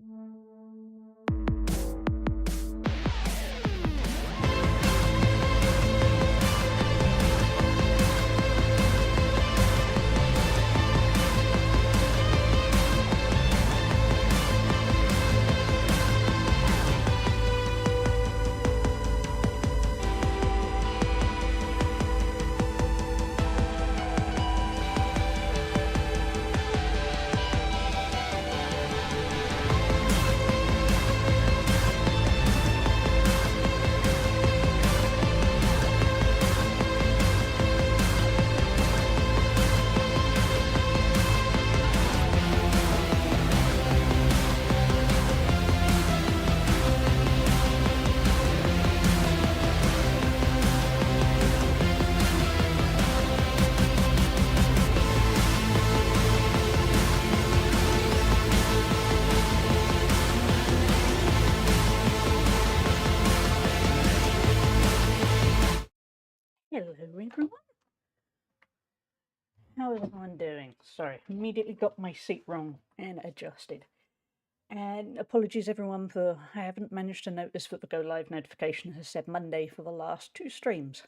Hello everyone, how is everyone doing? Sorry, immediately got my seat wrong and adjusted. And apologies everyone for I haven't managed to notice that the go live notification has said Monday for the last 2 streams.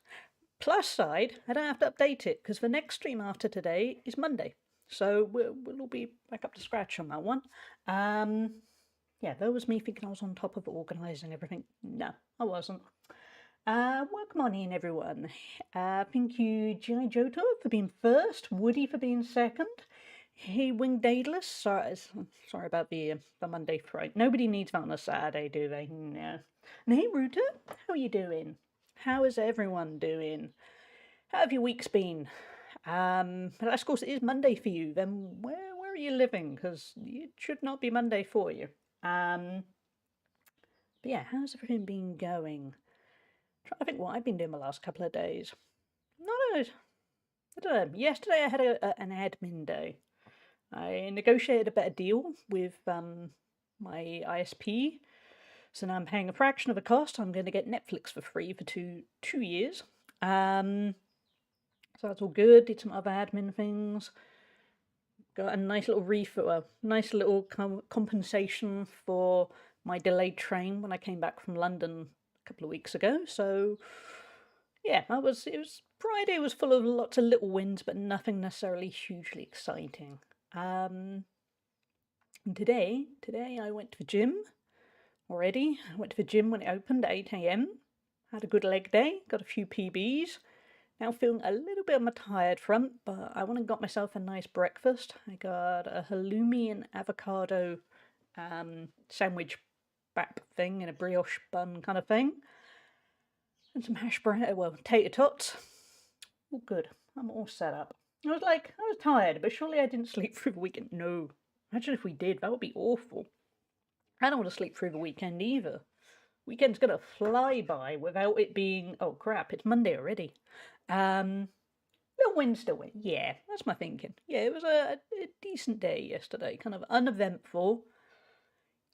Plus side, I don't have to update it because the next stream after today is Monday. So we'll all be back up to scratch on that one. Yeah, that was me thinking I was on top of organising everything. No, I wasn't. Welcome on in, everyone. Thank you, G.I. Joto, for being first, Woody for being second. Hey, Winged Daedalus, sorry about the Monday fright. Nobody needs that on a Saturday, do they? No. And hey, Ruta, how are you doing? How is everyone doing? How have your weeks been? But of course, it is Monday for you. Then where are you living? Because it should not be Monday for you. But yeah, how's everything been going? Trying to think what I've been doing the last couple of days. I don't know. Yesterday I had an admin day. I negotiated a better deal with my ISP, so now I'm paying a fraction of the cost. I'm going to get Netflix for free for two years. So that's all good. Did some other admin things. Got a nice little compensation for my delayed train when I came back from London a couple of weeks ago. So yeah, it was Friday was full of lots of little wins, but nothing necessarily hugely exciting. And today I went to the gym already. I went to the gym when it opened at 8 AM. Had a good leg day, got a few PBs. Now feeling a little bit on my tired front, but I went and got myself a nice breakfast. I got a halloumi and avocado sandwich bap thing in a brioche bun kind of thing. And some hash brown, tater tots. All good. I'm all set up. I was tired, but surely I didn't sleep through the weekend. No. Imagine if we did. That would be awful. I don't want to sleep through the weekend either. Weekend's gonna fly by without it being, oh crap, it's Monday already. Little win, still win. Yeah, that's my thinking. Yeah, it was a decent day yesterday, kind of uneventful.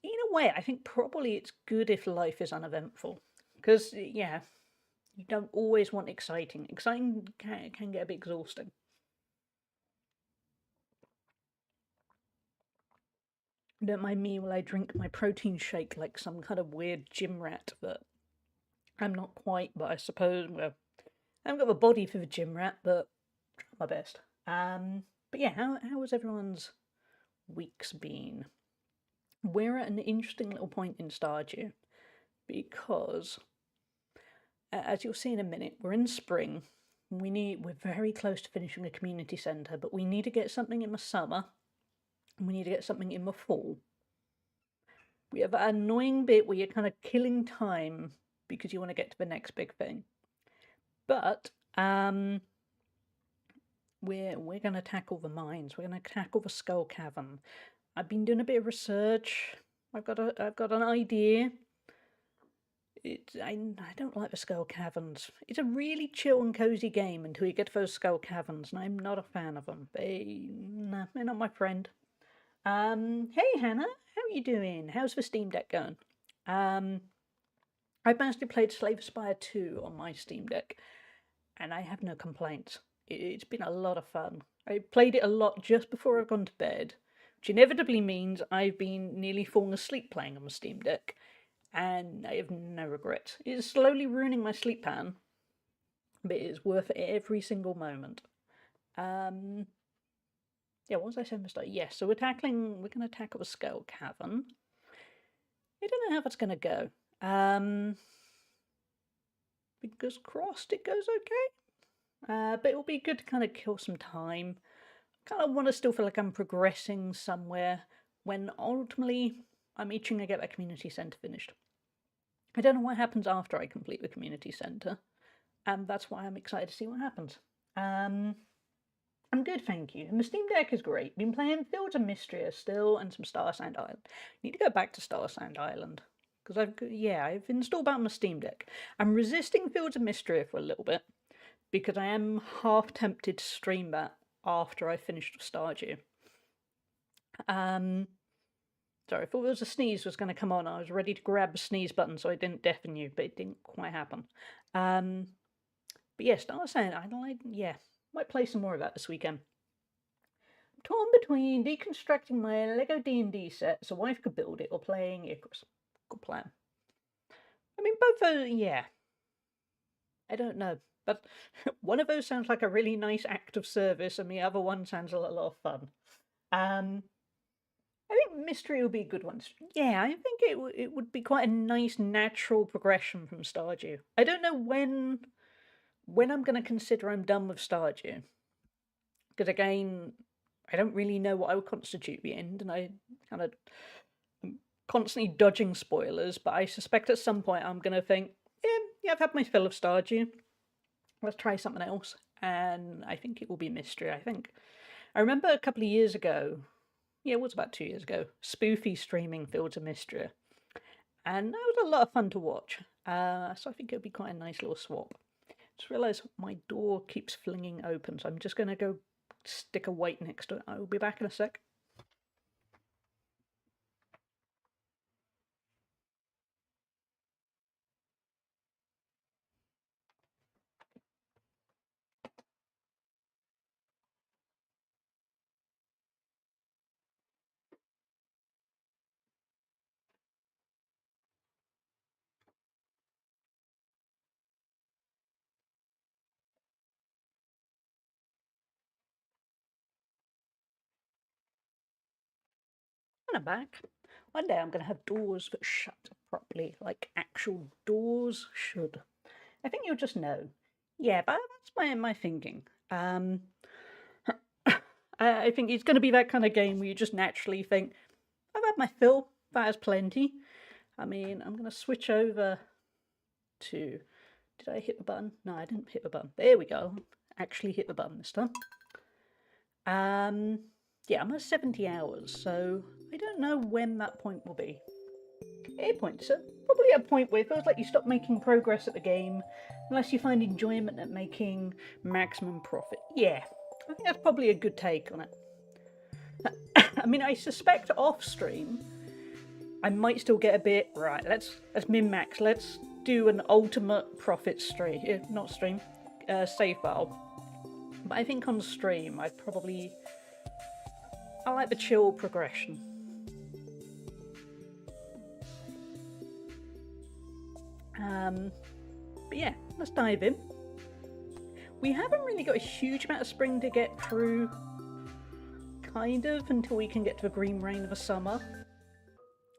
In a way, I think probably it's good if life is uneventful. Because, yeah, you don't always want exciting. Exciting can get a bit exhausting. Don't mind me while I drink my protein shake like some kind of weird gym rat, but I'm not quite, but I suppose, well, I haven't got the body for the gym rat, but try my best. But yeah, how has everyone's weeks been? We're at an interesting little point in Stardew because, as you'll see in a minute, we're in spring. We're very close to finishing a community centre, but we need to get something in the summer, and we need to get something in the fall. We have that annoying bit where you're kind of killing time because you want to get to the next big thing. But we're going to tackle the mines. We're going to tackle the skull cavern. I've been doing a bit of research. I've got an idea. I don't like the skull caverns. It's a really chill and cozy game until you get to those skull caverns, and I'm not a fan of them. They're not my friend. Hey Hannah, how are you doing? How's the Steam Deck going? I've mostly played Slave Spire 2 on my Steam Deck, and I have no complaints. It's been a lot of fun. I played it a lot just before I've gone to bed, which inevitably means I've been nearly falling asleep playing on my Steam Deck, and I have no regrets. It's slowly ruining my sleep pattern, but it is worth it every single moment. Yeah, what was I saying, Mr. Yes, so we're going to tackle the Skull Cavern. I don't know how that's going to go. Fingers crossed it goes okay. But it'll be good to kind of kill some time. Kind of want to still feel like I'm progressing somewhere when ultimately I'm itching to get that community centre finished. I don't know what happens after I complete the community centre, and that's why I'm excited to see what happens. I'm good, thank you. And the Steam Deck is great. Been playing Fields of Mystria still and some Star Sand Island. Need to go back to Star Sand Island because I've installed that on my Steam Deck. I'm resisting Fields of Mystria for a little bit because I am half tempted to stream that after I finished Stardew. Sorry, I thought there was a sneeze was going to come on. I was ready to grab the sneeze button so I didn't deafen you, but it didn't quite happen. But yeah, Star Sand Island, yeah. Might play some more of that this weekend. I'm torn between deconstructing my Lego D&D set so wife could build it or playing Icarus. Good plan. I mean, both those, yeah. I don't know. But one of those sounds like a really nice act of service and the other one sounds a lot of fun. I think Mystery will be a good one. Yeah, I think it would be quite a nice natural progression from Stardew. I don't know when I'm going to consider I'm done with Stardew. Because again, I don't really know what I would constitute the end, and I'm constantly dodging spoilers, but I suspect at some point I'm going to think, yeah, I've had my fill of Stardew. Let's try something else. And I think it will be Mystery, I think. I remember a couple of years ago, yeah, it was about 2 years ago, Spoofy streaming Fields of Mystria. And that was a lot of fun to watch. So I think it would be quite a nice little swap. Just realised my door keeps flinging open, so I'm just going to go stick a weight next to it. I will be back in a sec. And I'm back. One day I'm going to have doors that shut properly, like actual doors should. I think you'll just know. Yeah, but that's my thinking. I think it's going to be that kind of game where you just naturally think, I've had my fill, that is plenty. I mean, I'm going to switch over to... Did I hit the button? No, I didn't hit the button. There we go. Actually hit the button this time. Yeah, I'm at 70 hours, so I don't know when that point will be. A point, so probably a point where it feels like you stop making progress at the game unless you find enjoyment at making maximum profit. Yeah, I think that's probably a good take on it. I mean, I suspect off stream I might still get a bit right. Let's min-max. Let's do an ultimate profit stream, not stream, save file. But I think on stream I like the chill progression. But yeah, let's dive in. We haven't really got a huge amount of spring to get through, kind of, until we can get to the green rain of the summer.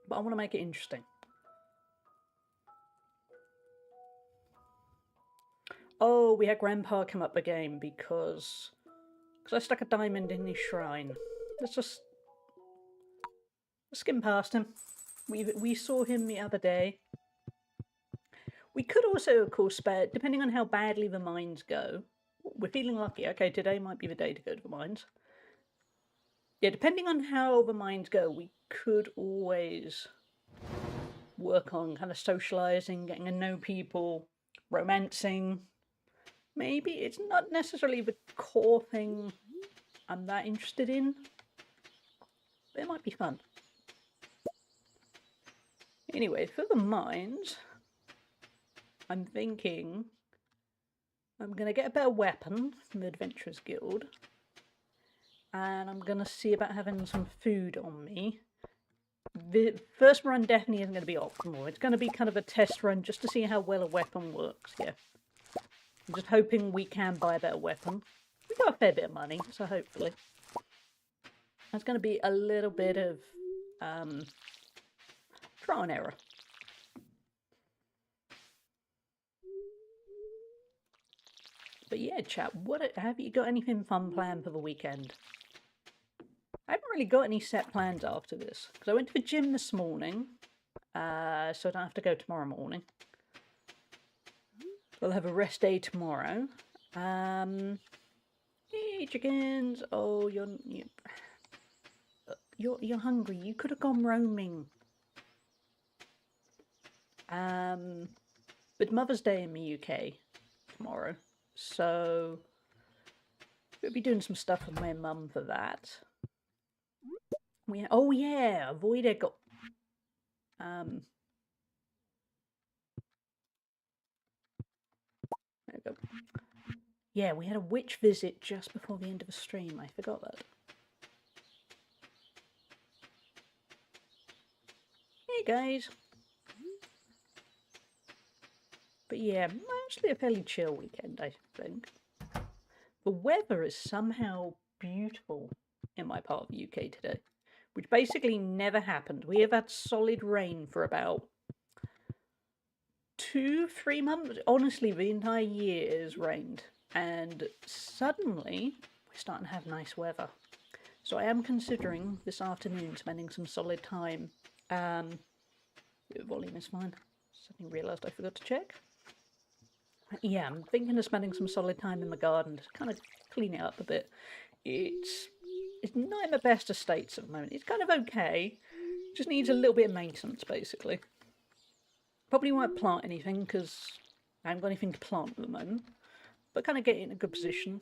But I want to make it interesting. Oh, we had Grandpa come up again because I stuck a diamond in his shrine. Let's skim past him. We saw him the other day. We could also, of course, spare, depending on how badly the mines go. We're feeling lucky. Okay, today might be the day to go to the mines. Yeah, depending on how the mines go, we could always work on kind of socialising, getting to know people, romancing. Maybe it's not necessarily the core thing I'm that interested in, but it might be fun. Anyway, for the mines, I'm thinking I'm going to get a better weapon from the Adventurers Guild. and I'm going to see about having some food on me. The first run definitely isn't going to be optimal. It's going to be kind of a test run just to see how well a weapon works, yeah. I'm just hoping we can buy a better weapon. We got a fair bit of money, so hopefully. It's going to be a little bit of trial and error. But yeah, chat, have you got anything fun planned for the weekend? I haven't really got any set plans after this, because I went to the gym this morning, so I don't have to go tomorrow morning. We'll have a rest day tomorrow. Hey, chickens! Oh, you're hungry. You could have gone roaming. But Mother's Day in the UK tomorrow, so we'll be doing some stuff with my mum for that. Oh yeah, Avoida got there we go. Yeah, we had a witch visit just before the end of the stream. I forgot that. Hey guys. But yeah, mostly a fairly chill weekend, I think. The weather is somehow beautiful in my part of the UK today, which basically never happened. We have had solid rain for about 2-3 months. Honestly, the entire year has rained, and suddenly we're starting to have nice weather. So I am considering this afternoon spending some solid time. The volume is fine. Suddenly realised I forgot to check. Yeah, I'm thinking of spending some solid time in the garden to kind of clean it up a bit. It's not in the best of states at the moment. It's kind of okay. Just needs a little bit of maintenance, basically. Probably won't plant anything because I haven't got anything to plant at the moment. But kind of get it in a good position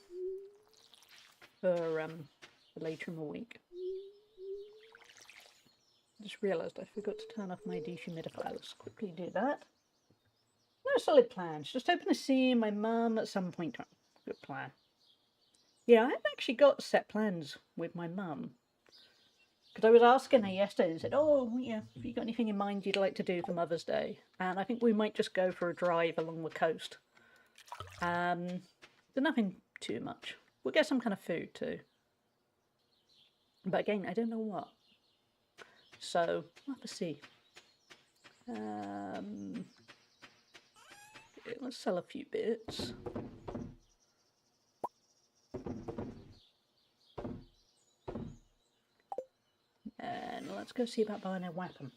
for later in the week. Just realised I forgot to turn off my dehumidifier. Let's quickly do that. No solid plans. Just hoping to see my mum at some point. Good plan. Yeah, I haven't actually got set plans with my mum. Because I was asking her yesterday and said, oh, yeah, have you got anything in mind you'd like to do for Mother's Day? And I think we might just go for a drive along the coast. But nothing too much. We'll get some kind of food too. But again, I don't know what. So, we'll have to see. Let's sell a few bits. And let's go see about buying a weapon.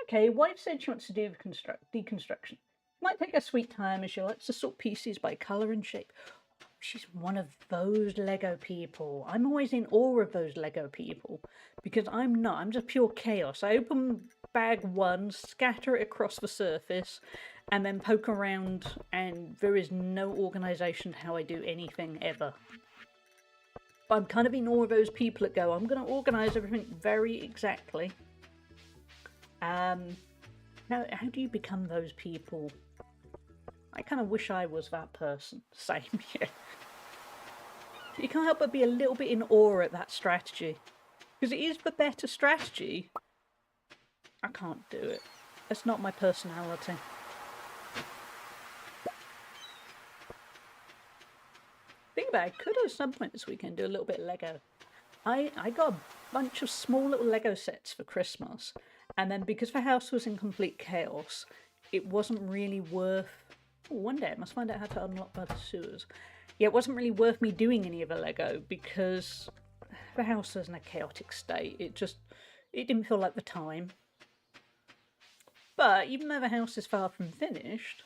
Okay, wife said she wants to do deconstruction. Might take a sweet time as she likes to sort pieces by colour and shape. She's one of those Lego people. I'm always in awe of those Lego people because I'm not. I'm just pure chaos. I open bag one, scatter it across the surface, and then poke around, and there is no organisation how I do anything ever. But I'm kind of in awe of those people that go, I'm going to organise everything very exactly. Now, how do you become those people? I kind of wish I was that person. Same, yeah. You can't help but be a little bit in awe at that strategy. Because it is the better strategy. I can't do it. That's not my personality. Think about it, I could at some point this weekend do a little bit of Lego. I got a bunch of small little Lego sets for Christmas. And then because the house was in complete chaos, it wasn't really worth... Oh, one day I must find out how to unlock by the sewers. Yeah, it wasn't really worth me doing any of the Lego because the house was in a chaotic state. It didn't feel like the time. But even though the house is far from finished,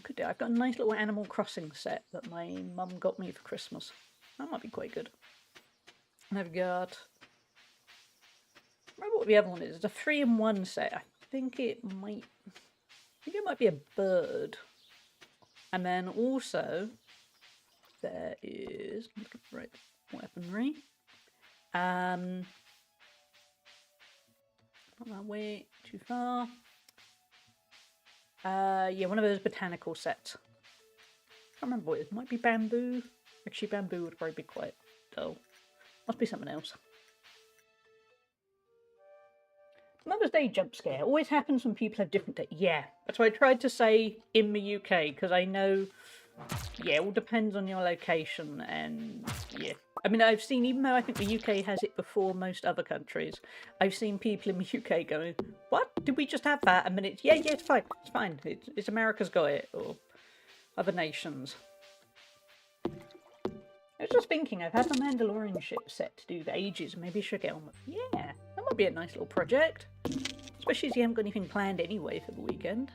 could do. I've got a nice little Animal Crossing set that my mum got me for Christmas. That might be quite good. And I've got... I remember what the other one is. It's a 3-in-1 set. I think it might be a bird. And then also there is right weaponry. Not that way too far. Yeah, one of those botanical sets. I can't remember what it is. It might be bamboo. Actually, bamboo would probably be quite dull. Must be something else. Mother's Day jump scare always happens when people have different days. Yeah, that's what I tried to say in the UK, because I know, yeah, it all depends on your location, and yeah. I mean, I've seen, even though I think the UK has it before most other countries, I've seen people in the UK going, what? Did we just have that? And then it's, yeah, it's fine, it's fine. It's America's got it, or other nations. I was just thinking, I've had the Mandalorian ship set to do for ages, maybe I should get on with it. Yeah, that might be a nice little project. Especially as you haven't got anything planned anyway for the weekend.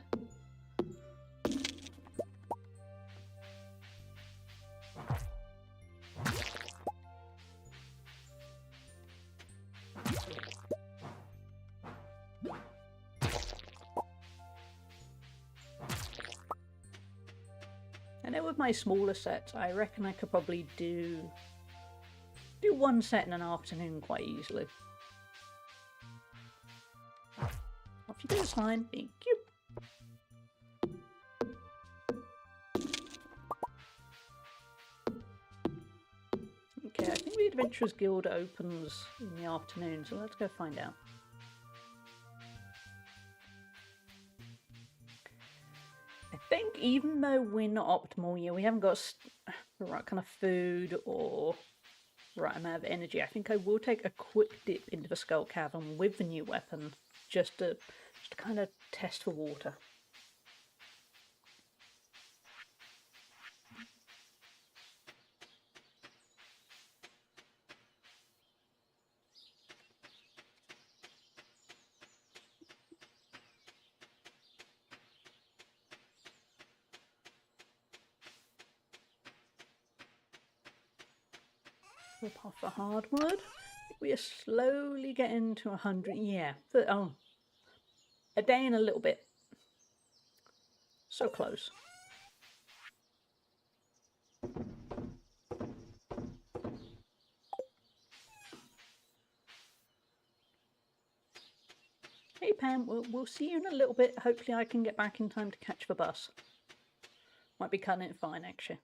I know with my smaller sets, I reckon I could probably do one set in an afternoon quite easily. Off you go, slime. Thank you. Okay, I think the Adventurers Guild opens in the afternoon, so let's go find out. I think even though we're not optimal, yeah, we haven't got the right kind of food or the right amount of energy, I think I will take a quick dip into the Skull Cavern with the new weapon, just to kind of test for water. Rip off the hardwood. We are slowly getting to 100. Yeah, oh, a day and a little bit. So close. Hey Pam, we'll see you in a little bit. Hopefully I can get back in time to catch the bus. Might be cutting it fine actually.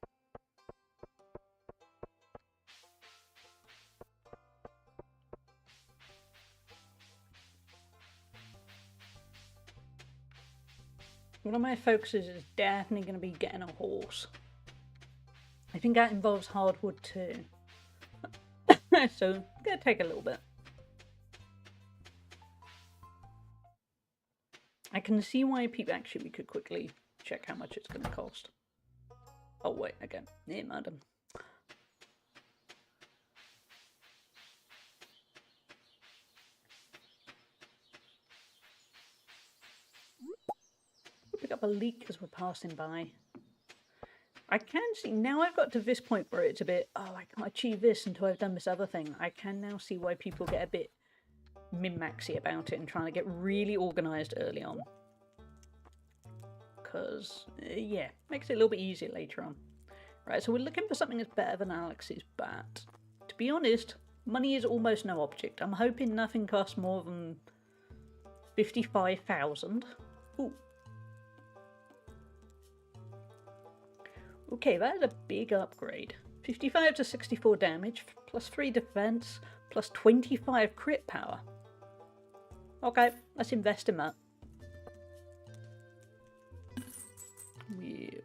One of my focuses is definitely going to be getting a horse. I think that involves hardwood too. So, it's going to take a little bit. I can see why people... Actually, we could quickly check how much it's going to cost. Oh, wait, again. Yeah, madam. We'll pick up a leek as we're passing by. I can see... Now I've got to this point where it's a bit... Oh, I can't achieve this until I've done this other thing. I can now see why people get a bit min-maxy about it and trying to get really organised early on. Because, yeah, makes it a little bit easier later on. Right, so we're looking for something that's better than Alex's bat. To be honest, money is almost no object. I'm hoping nothing costs more than 55,000. Ooh. Okay, that is a big upgrade. 55 to 64 damage, plus 3 defense, plus 25 crit power. Okay, let's invest in that.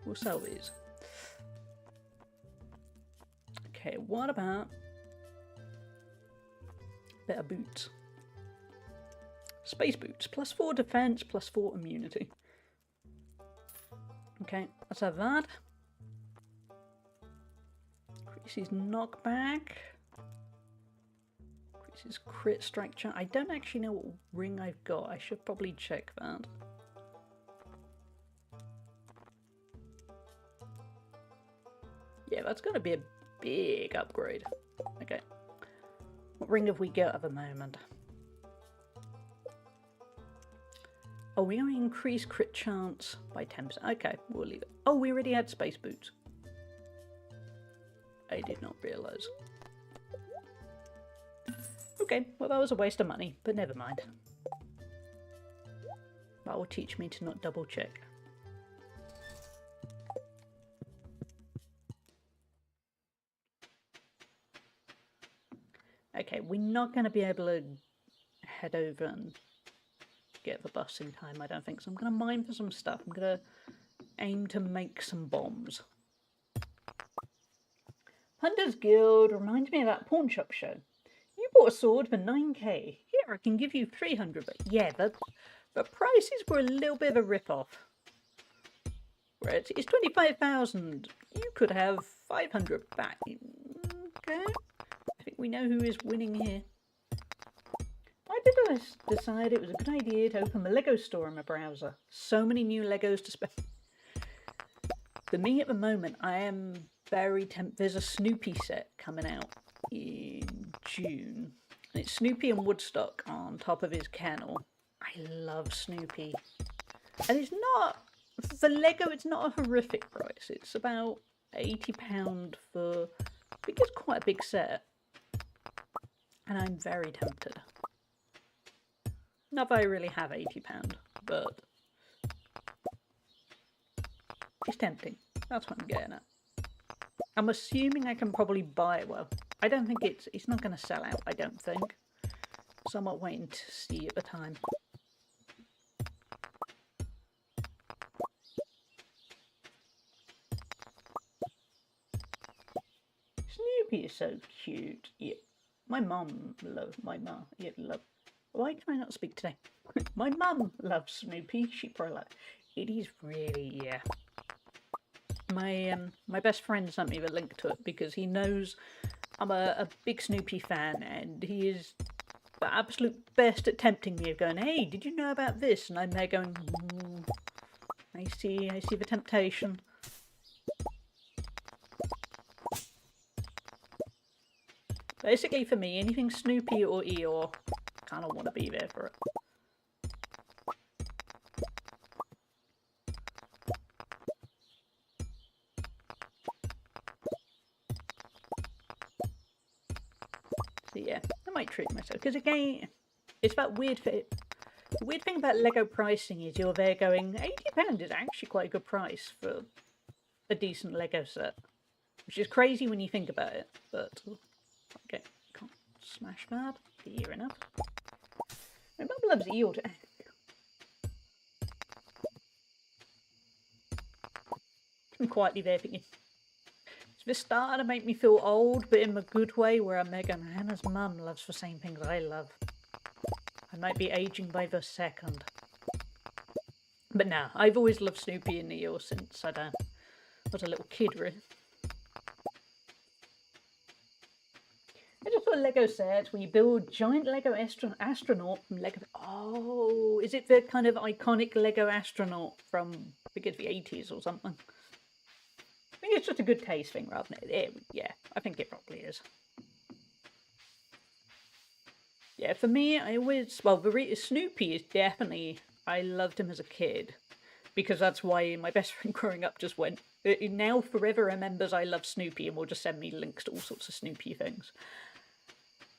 We'll sell these. Okay, what about better boots? Space boots, plus 4 defense, plus 4 immunity. Okay, let's have that. Increases knockback. Increases crit strike chance. I don't actually know what ring I've got. I should probably check that. Yeah, that's going to be a big upgrade. Okay. What ring have we got at the moment? Oh, we only increase crit chance by 10%. Okay, we'll leave it. Oh, we already had space boots. I did not realise. Okay, well that was a waste of money, but never mind. That will teach me to not double check. Okay, we're not going to be able to head over and get the bus in time, I don't think. So I'm going to mine for some stuff. I'm going to aim to make some bombs. Hunter's Guild reminds me of that pawn shop show. You bought a sword for 9k. Here, I can give you 300, but yeah, the prices were a little bit of a rip-off. Where it's 25,000. You could have 500 back. Okay. I think we know who is winning here. Why did I decide it was a good idea to open the Lego store in my browser? So many new Legos to spend. For me at the moment, I am very tempted. There's a Snoopy set coming out in June. And it's Snoopy and Woodstock on top of his kennel. I love Snoopy. And it's not, for Lego, it's not a horrific price. It's about £80 for, I think it's quite a big set. And I'm very tempted. Not that I really have £80, but it's tempting. That's what I'm getting at. I'm assuming I can probably buy it. Well, I don't think it's not going to sell out, I don't think. So I'm not waiting to see at the time. Snoopy is so cute. Yeah. My mum loves my mum. Yeah, love. Why can I not speak today? My mum loves Snoopy. She probably like it. Is really, yeah. My best friend sent me the link to it because he knows I'm a big Snoopy fan, and he is the absolute best at tempting me of going, hey, did you know about this? And I'm there going, I see the temptation. Basically, for me, anything Snoopy or Eeyore, kind of want to be there for it. So yeah, I might treat myself. Because again, it's that weird thing. The weird thing about Lego pricing is you're there going, £80 is actually quite a good price for a decent Lego set. Which is crazy when you think about it, but... Okay, can't smash that. Fair enough. My mum loves Eeyore. I'm quietly there thinking, it's this starting to make me feel old, but in a good way, where I'm there going, Hannah's mum loves the same things I love. I might be aging by the second. But no, I've always loved Snoopy and Eeyore since I was a little kid, really. I just got a Lego set where you build giant Lego astronaut from Lego. Oh, is it the kind of iconic Lego astronaut from the 80s or something? I think it's just a good taste thing rather than it. Yeah, I think it probably is. Yeah, for me, I always, well, Snoopy is definitely, I loved him as a kid. Because that's why my best friend growing up just went, now forever remembers I love Snoopy and will just send me links to all sorts of Snoopy things.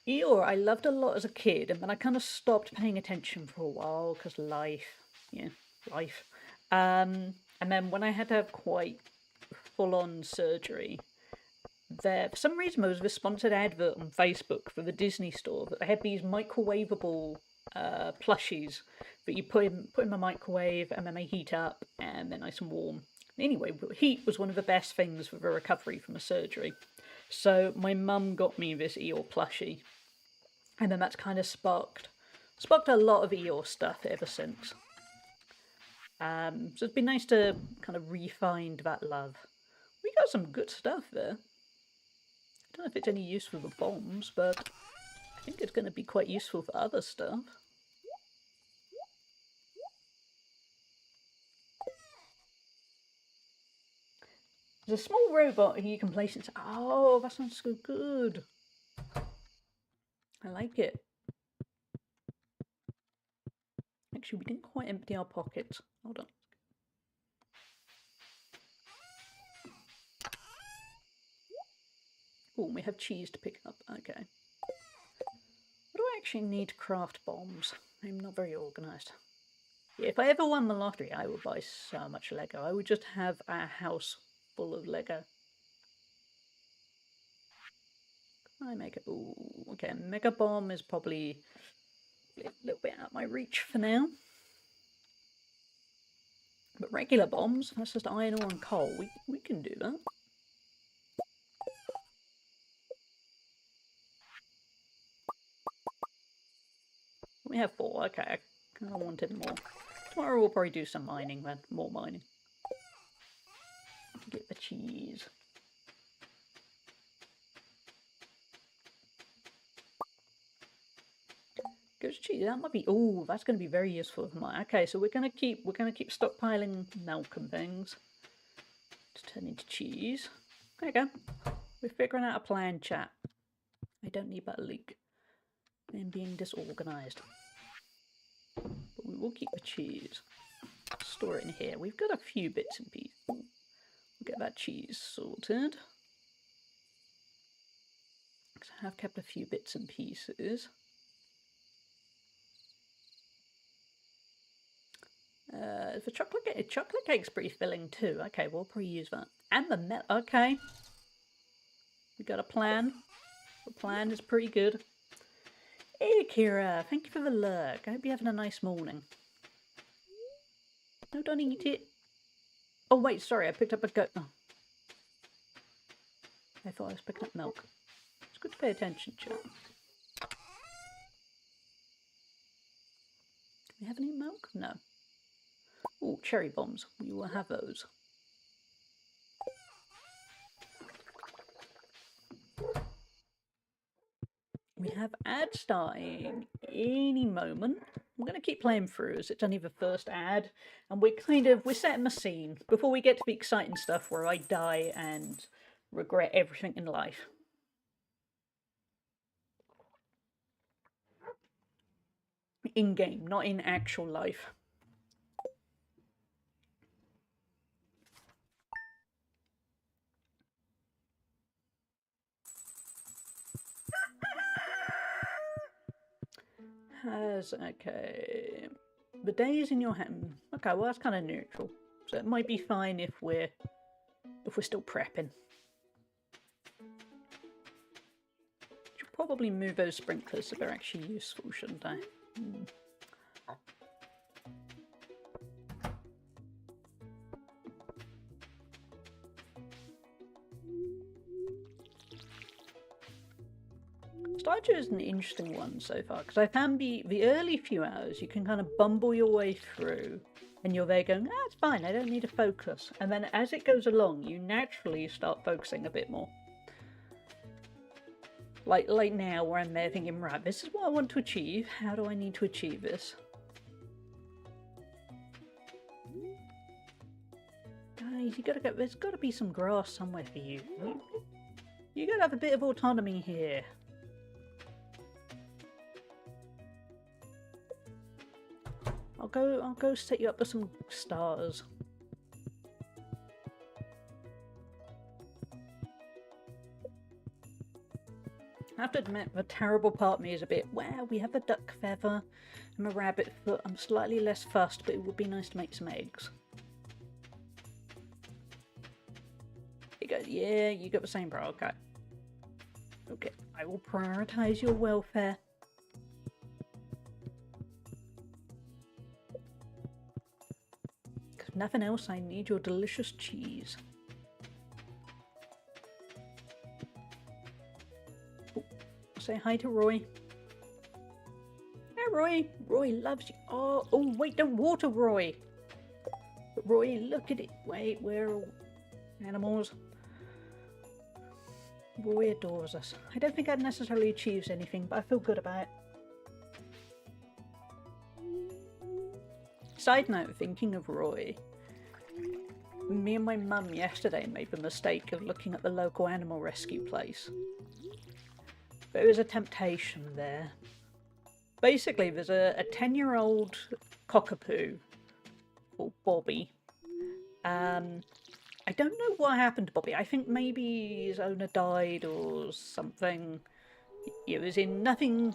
Eeyore, I loved a lot as a kid, and then I kind of stopped paying attention for a while because life. And then when I had to have quite full-on surgery, for some reason there was a sponsored advert on Facebook for the Disney store that they had these microwavable plushies that you put in the microwave and then they heat up and they're nice and warm. Anyway, heat was one of the best things for the recovery from a surgery. So my mum got me this Eeyore plushie, and then that's kind of sparked a lot of Eeyore stuff ever since. So it's been nice to kind of re-find that love. We got some good stuff there. I don't know if it's any use for the bombs, but I think it's going to be quite useful for other stuff. There's a small robot you can place inside. Oh, that sounds so good. I like it. Actually, we didn't quite empty our pockets. Hold on. Oh, we have cheese to pick up. Okay. What do I actually need to craft bombs? I'm not very organised. Yeah, if I ever won the lottery, I would buy so much Lego. I would just have a house full of Lego. I make it. Ooh, okay. Mega bomb is probably a little bit out of my reach for now. But regular bombs, that's just iron ore and coal. We can do that. We have 4. Okay, I kind of wanted more. Tomorrow we'll probably do some mining then. More mining. Get the cheese. Goes cheese. That might be. Oh, that's going to be very useful for mine. Okay, so we're gonna keep stockpiling milk and things to turn into cheese. There you go. We're figuring out a plan, chat. I don't need that leak. I'm being disorganized. But we will keep the cheese. Store it in here. We've got a few bits and pieces. We'll get that cheese sorted. I have kept a few bits and pieces. The chocolate cake's pretty filling too. Okay, we'll probably use that. And the milk. Okay. We got a plan. The plan is pretty good. Hey, Kira. Thank you for the lurk. I hope you're having a nice morning. No, don't eat it. Oh, wait, sorry. I picked up a goat. Oh. I thought I was picking up milk. It's good to pay attention, chat. Do we have any milk? No. Oh, cherry bombs. We will have those. We have ads starting any moment. I'm going to keep playing through as it's only the first ad. And we're setting the scene before we get to the exciting stuff where I die and regret everything in life. In-game, not in actual life. Okay. The day is in your hand. Okay, well that's kind of neutral. So it might be fine if we're still prepping. Should probably move those sprinklers so they're actually useful, shouldn't I? Stardew is an interesting one so far, because I found the early few hours you can kind of bumble your way through and you're there going, it's fine, I don't need to focus. And then as it goes along, you naturally start focusing a bit more. Like now where I'm there thinking, right, this is what I want to achieve. How do I need to achieve this? Guys, there's got to be some grass somewhere for you. You got to have a bit of autonomy here. I'll go set you up with some stars. I have to admit, the terrible part of me is a bit, wow, we have a duck feather and a rabbit foot. I'm slightly less fussed, but it would be nice to make some eggs. You go, yeah, you got the same bro, okay. Okay, I will prioritise your welfare. If nothing else, I need your delicious cheese. Oh, say hi to Roy. Hey, Roy. Roy loves you. Oh, wait, don't water Roy. But Roy, look at it. Wait, where are animals? Roy adores us. I don't think I'd necessarily achieved anything, but I feel good about it. Side note, thinking of Roy, me and my mum yesterday made the mistake of looking at the local animal rescue place. There was a temptation there. Basically, there's a 10-year-old cockapoo called Bobby. I don't know what happened to Bobby. I think maybe his owner died or something. It was in nothing...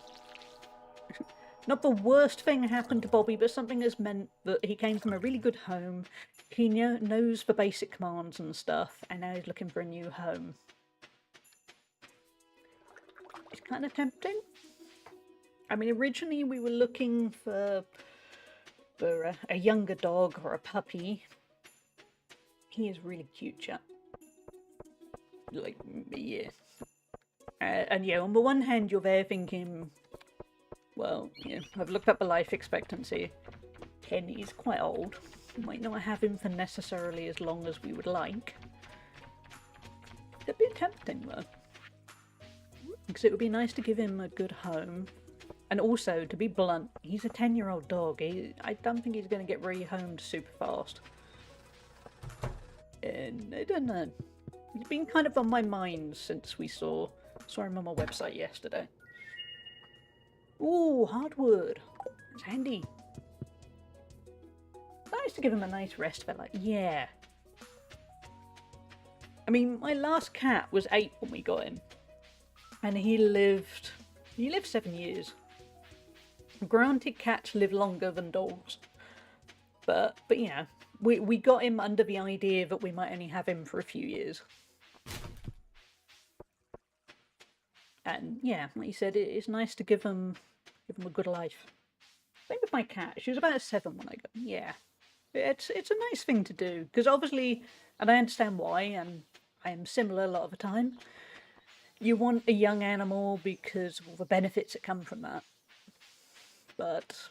Not the worst thing happened to Bobby, but something has meant that he came from a really good home. He knows the basic commands and stuff, and now he's looking for a new home. It's kind of tempting. I mean, originally we were looking for a younger dog or a puppy. He is really cute, chap. Like, yeah. And yeah, on the one hand, you're there thinking, well, yeah, I've looked up the life expectancy. 10 is quite old. We might not have him for necessarily as long as we would like. It's a bit tempting, though. Because it would be nice to give him a good home. And also, to be blunt, he's a 10-year-old dog. I don't think he's going to get rehomed super fast. And I don't know. He's been kind of on my mind since we saw him on my website yesterday. Ooh, hardwood. That's handy. Nice to give him a nice rest for like, yeah. I mean, my last cat was 8 when we got him. And he lived 7 years. Granted, cats live longer than dogs. But yeah, we got him under the idea that we might only have him for a few years. And yeah, like you said, it's nice to give him a good life. Same with my cat. She was about 7 when I got him. Yeah. It's a nice thing to do. Because obviously, and I understand why, and I am similar a lot of the time, you want a young animal because of all the benefits that come from that. But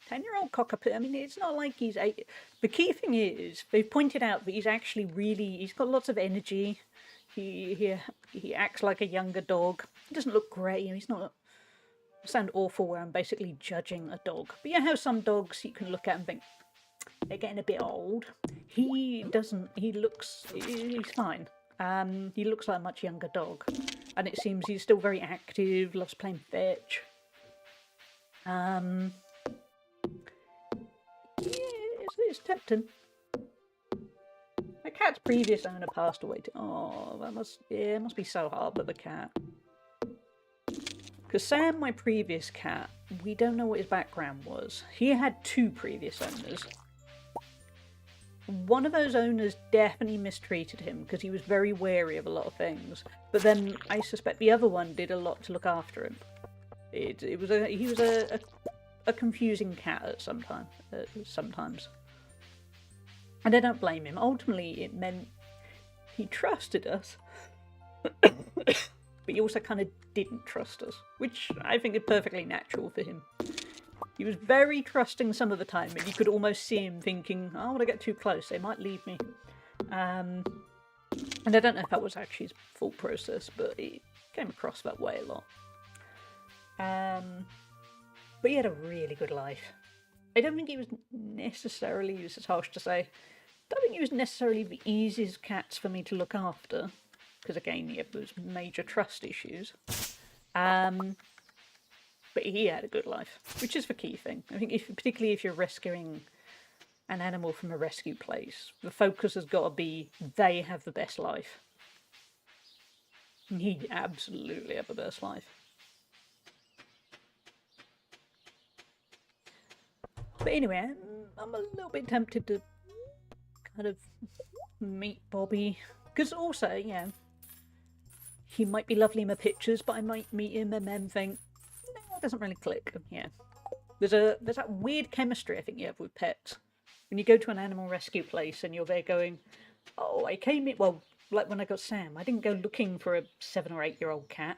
10-year-old cockapoo, I mean, it's not like he's 8. The key thing is, they've pointed out that he's got lots of energy. He acts like a younger dog. He doesn't look great. He's not... I sound awful where I'm basically judging a dog. But you know how some dogs you can look at and think, they're getting a bit old. He doesn't. He's fine. He looks like a much younger dog. And it seems he's still very active, loves playing fetch. Yeah, it's tempting. My cat's previous owner passed away too. Oh, it must be so hard with the cat. Because Sam, my previous cat, we don't know what his background was. He had 2 previous owners. One of those owners definitely mistreated him because he was very wary of a lot of things. But then I suspect the other one did a lot to look after him. He was a confusing cat at sometimes. And I don't blame him. Ultimately, it meant he trusted us. But he also kind of didn't trust us, which I think is perfectly natural for him. He was very trusting some of the time, and you could almost see him thinking, oh, I want to get too close, they might leave me. And I don't know if that was actually his full process, but it came across that way a lot. But he had a really good life. I don't think he was necessarily, this is harsh to say, I don't think he was necessarily the easiest cats for me to look after. Because again, he had those major trust issues. But he had a good life, which is the key thing. I think particularly if you're rescuing an animal from a rescue place, the focus has got to be they have the best life. And he absolutely had the best life. But anyway, I'm a little bit tempted to kind of meet Bobby. Because also, yeah, he might be lovely in my pictures, but I might meet him and then think, no, it doesn't really click. Yeah. There's that weird chemistry I think you have with pets. When you go to an animal rescue place and you're there going, oh, I came in, well, like when I got Sam, I didn't go looking for a 7 or 8-year-old cat.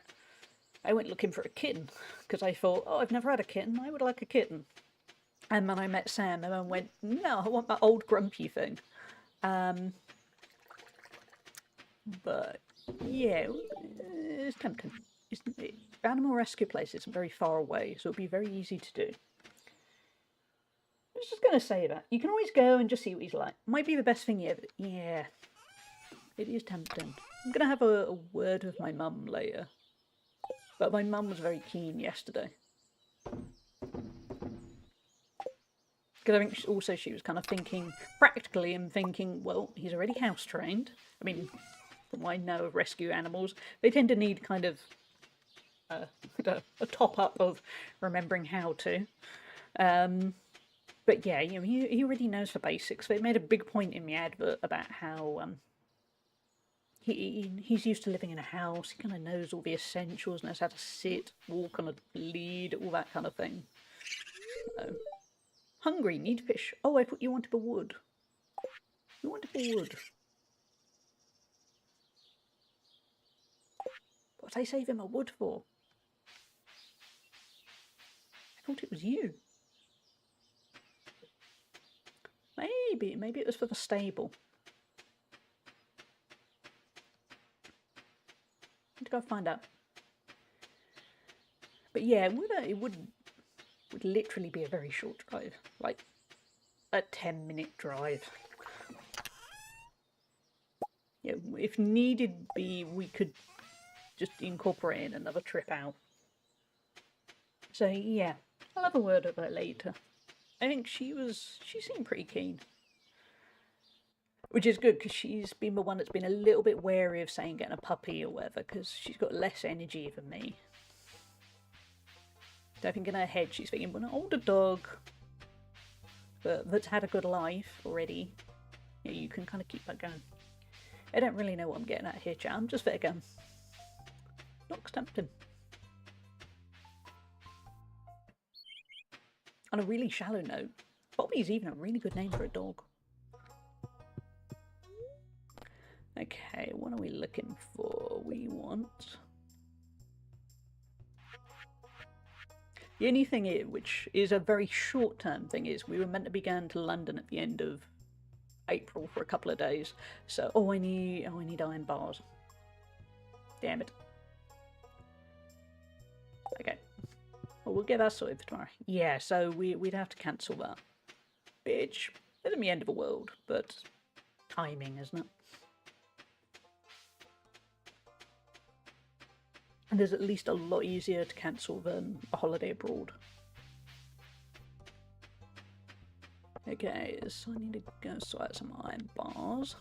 I went looking for a kitten because I thought, oh, I've never had a kitten. I would like a kitten. And then I met Sam and I went, no, I want that old grumpy thing. But yeah, it's tempting. Animal rescue place isn't very far away, so it'll be very easy to do. I was just going to say that. You can always go and just see what he's like. Might be the best thing you ever... Yeah, it is tempting. I'm going to have a word with my mum later. But my mum was very keen yesterday. Because I think also she was kind of thinking practically and thinking, well, he's already house trained. I mean, from what I know of rescue animals, they tend to need kind of a top-up of remembering how to. But yeah, you know, he already knows the basics. They made a big point in the advert about how he's used to living in a house. He kind of knows all the essentials, knows how to sit, walk on a lead, all that kind of thing. So, hungry, need fish. Oh, I thought you wanted the wood. You wanted the wood. What did I save him a wood for? I thought it was you. Maybe it was for the stable. Need to go find out. But yeah, it would literally be a very short drive, like a 10-minute drive. Yeah, if needed be, we could just incorporate in another trip out. So yeah, I'll have a word with her later. I think she seemed pretty keen. Which is good, because she's been the one that's been a little bit wary of saying getting a puppy or whatever, because she's got less energy than me. So I think in her head she's thinking, well, an older dog that's had a good life already, yeah, you can kind of keep that going. I don't really know what I'm getting at here, chat. I'm just there going, looks tempting. On a really shallow note, Bobby's even a really good name for a dog. Okay, what are we looking for? We want... The only thing is, which is a very short-term thing, is we were meant to be going to London at the end of April for a couple of days. So, I need iron bars. Damn it. Okay. Well, we'll get that sorted for tomorrow. Yeah, so we'd have to cancel that. Which isn't the end of the world, but timing, isn't it? And it's at least a lot easier to cancel than a holiday abroad. Okay, so I need to go sort out some iron bars.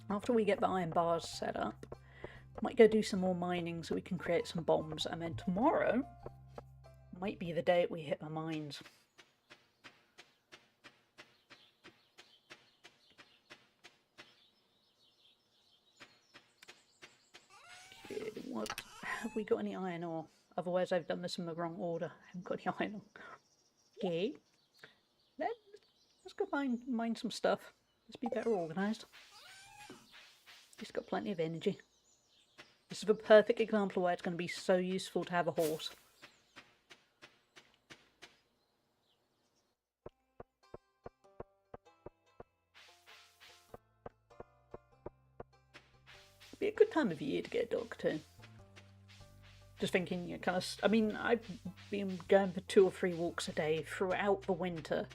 After we get the iron bars set up, I might go do some more mining so we can create some bombs, and then tomorrow might be the day we hit the mines. Okay, what have we got any iron ore? Otherwise I've done this in the wrong order. I haven't got any iron ore. Okay. Let's go mine some stuff. Let's be better organised. He's got plenty of energy. This is a perfect example of why it's going to be so useful to have a horse. It'd be a good time of year to get a dog too. Just thinking, you kind of... I mean, I've been going for 2 or 3 walks a day throughout the winter.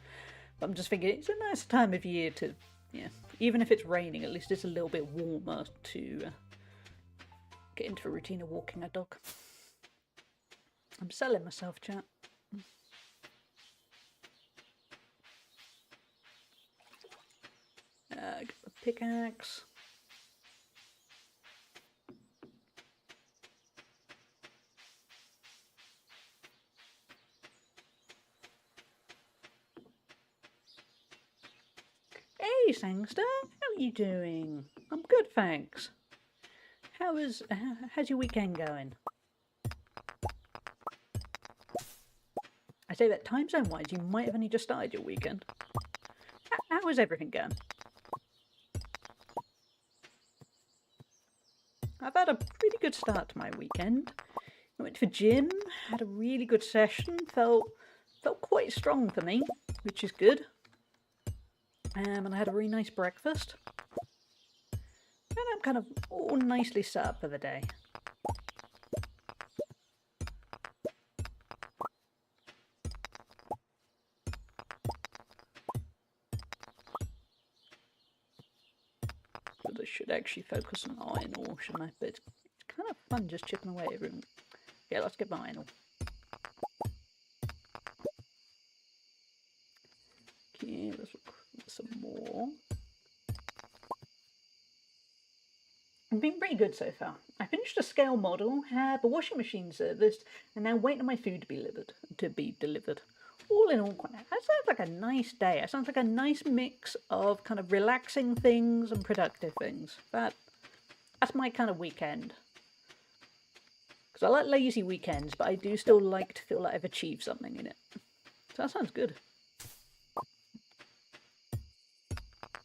But I'm just thinking, it's a nice time of year to... Yeah, even if it's raining, at least it's a little bit warmer to get into a routine of walking a dog. I'm selling myself, chat. Got the pickaxe. Hey, Sangster, how are you doing? I'm good, thanks. How's your weekend going? I say that time zone wise, you might have only just started your weekend. How is everything going? I've had a pretty good start to my weekend. I went to the gym, had a really good session, felt quite strong for me, which is good. And I had a really nice breakfast. And I'm kind of all nicely set up for the day. But I should actually focus on iron ore, shouldn't I? But it's kind of fun just chipping away at room. Yeah, let's get my iron ore. Okay, let's look for some more. I've been pretty good so far. I finished a scale model, had the washing machine serviced, and now waiting on my food to be delivered. all in all, that sounds like a nice day. It sounds like a nice mix of kind of relaxing things and productive things. That's my kind of weekend. Because I like lazy weekends, but I do still like to feel like I've achieved something in it. So that sounds good.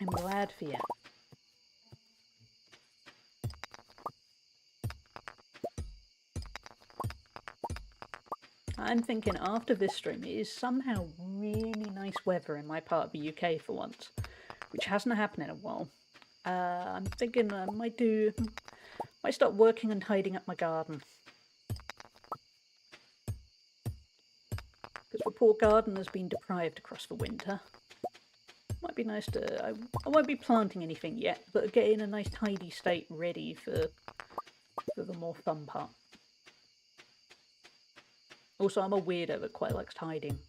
I'm glad for you. I'm thinking after this stream, it is somehow really nice weather in my part of the UK for once, which hasn't happened in a while. I'm thinking I might start working and tidying up my garden. Because the poor garden has been deprived across the winter. Might be nice to... I won't be planting anything yet, but get in a nice tidy state ready for the more fun part. Also, I'm a weirdo that quite likes tidying.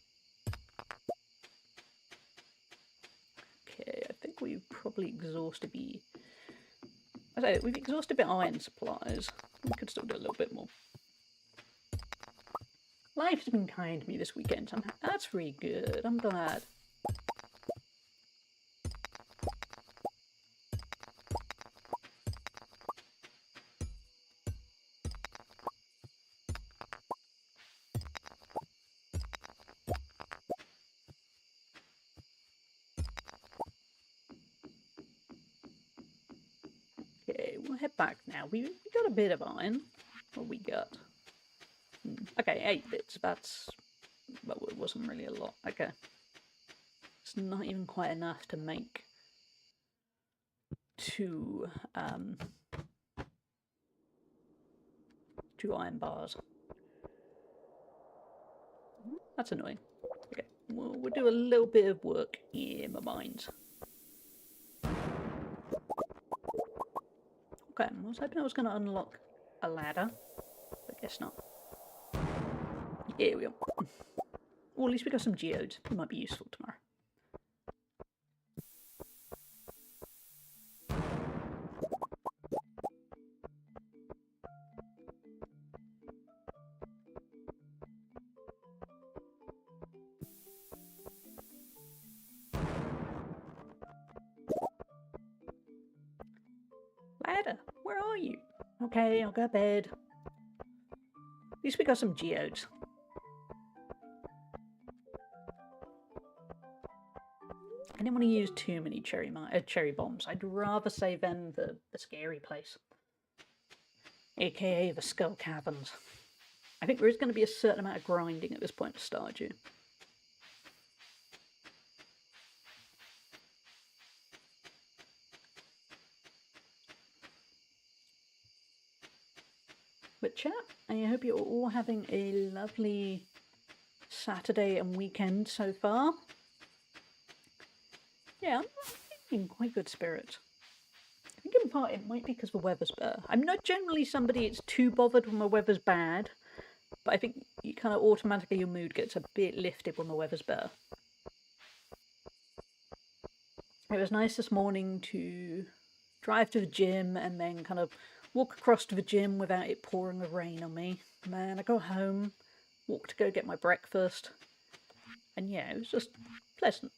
Okay, I think we've probably exhausted the... we've exhausted the iron supplies. We could still do a little bit more. Life's been kind to me this weekend somehow. That's really good. I'm glad. Okay, we'll head back now. We got a bit of iron. What we got? Okay, 8 bits. That's... well, it wasn't really a lot. Okay. It's not even quite enough to make 2 iron bars. That's annoying. Okay, we'll do a little bit of work in my mines. Okay, I was hoping I was going to unlock a ladder, but guess not. Here we go. Or at least we got some geodes. It might be useful tomorrow. Ladder, where are you? Okay, I'll go to bed. At least we got some geodes. I didn't want to use too many cherry bombs. I'd rather save them the scary place. AKA the skull caverns. I think there is going to be a certain amount of grinding at this point of Stardew. But chat, I hope you're all having a lovely Saturday and weekend so far. Yeah, I'm in quite good spirits. I think in part it might be because the weather's better. I'm not generally somebody that's too bothered when the weather's bad, but I think you kind of automatically your mood gets a bit lifted when the weather's better. It was nice this morning to drive to the gym and then kind of walk across to the gym without it pouring the rain on me. Man, I got home, walked to go get my breakfast, and yeah, it was just pleasant.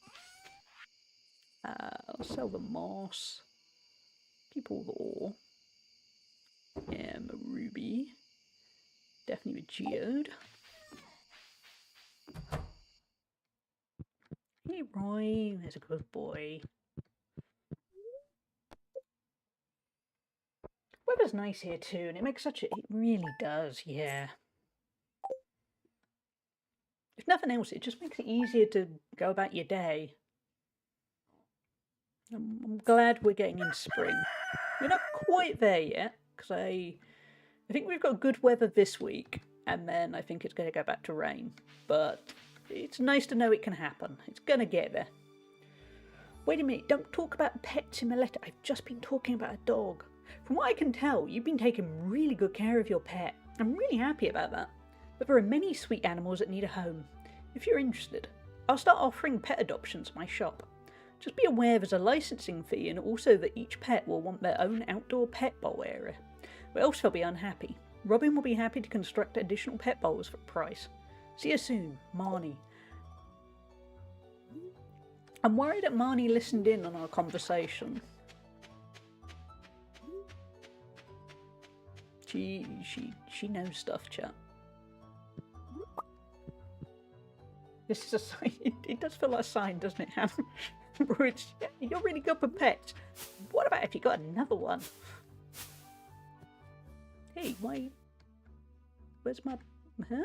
I'll sell the moss, keep all the ore, and a ruby, definitely a geode. Hey Roy, there's a good boy. Weather's nice here too, and it makes such a... it really does, yeah. If nothing else, it just makes it easier to go about your day. I'm glad we're getting in spring. We're not quite there yet, because I think we've got good weather this week, and then I think it's going to go back to rain. But it's nice to know it can happen. It's going to get there. Wait a minute, don't talk about pets in my letter. I've just been talking about a dog. From what I can tell, you've been taking really good care of your pet. I'm really happy about that. But there are many sweet animals that need a home. If you're interested, I'll start offering pet adoptions at my shop. Just be aware there's a licensing fee, and also that each pet will want their own outdoor pet bowl area, or else they'll be unhappy. Robin will be happy to construct additional pet bowls for a price. See you soon, Marnie. I'm worried that Marnie listened in on our conversation. She knows stuff, chat. This is a sign. It does feel like a sign, doesn't it, Hannah? Which, yeah, you're really good for pets. What about if you got another one? Hey, why? Where's my... Huh?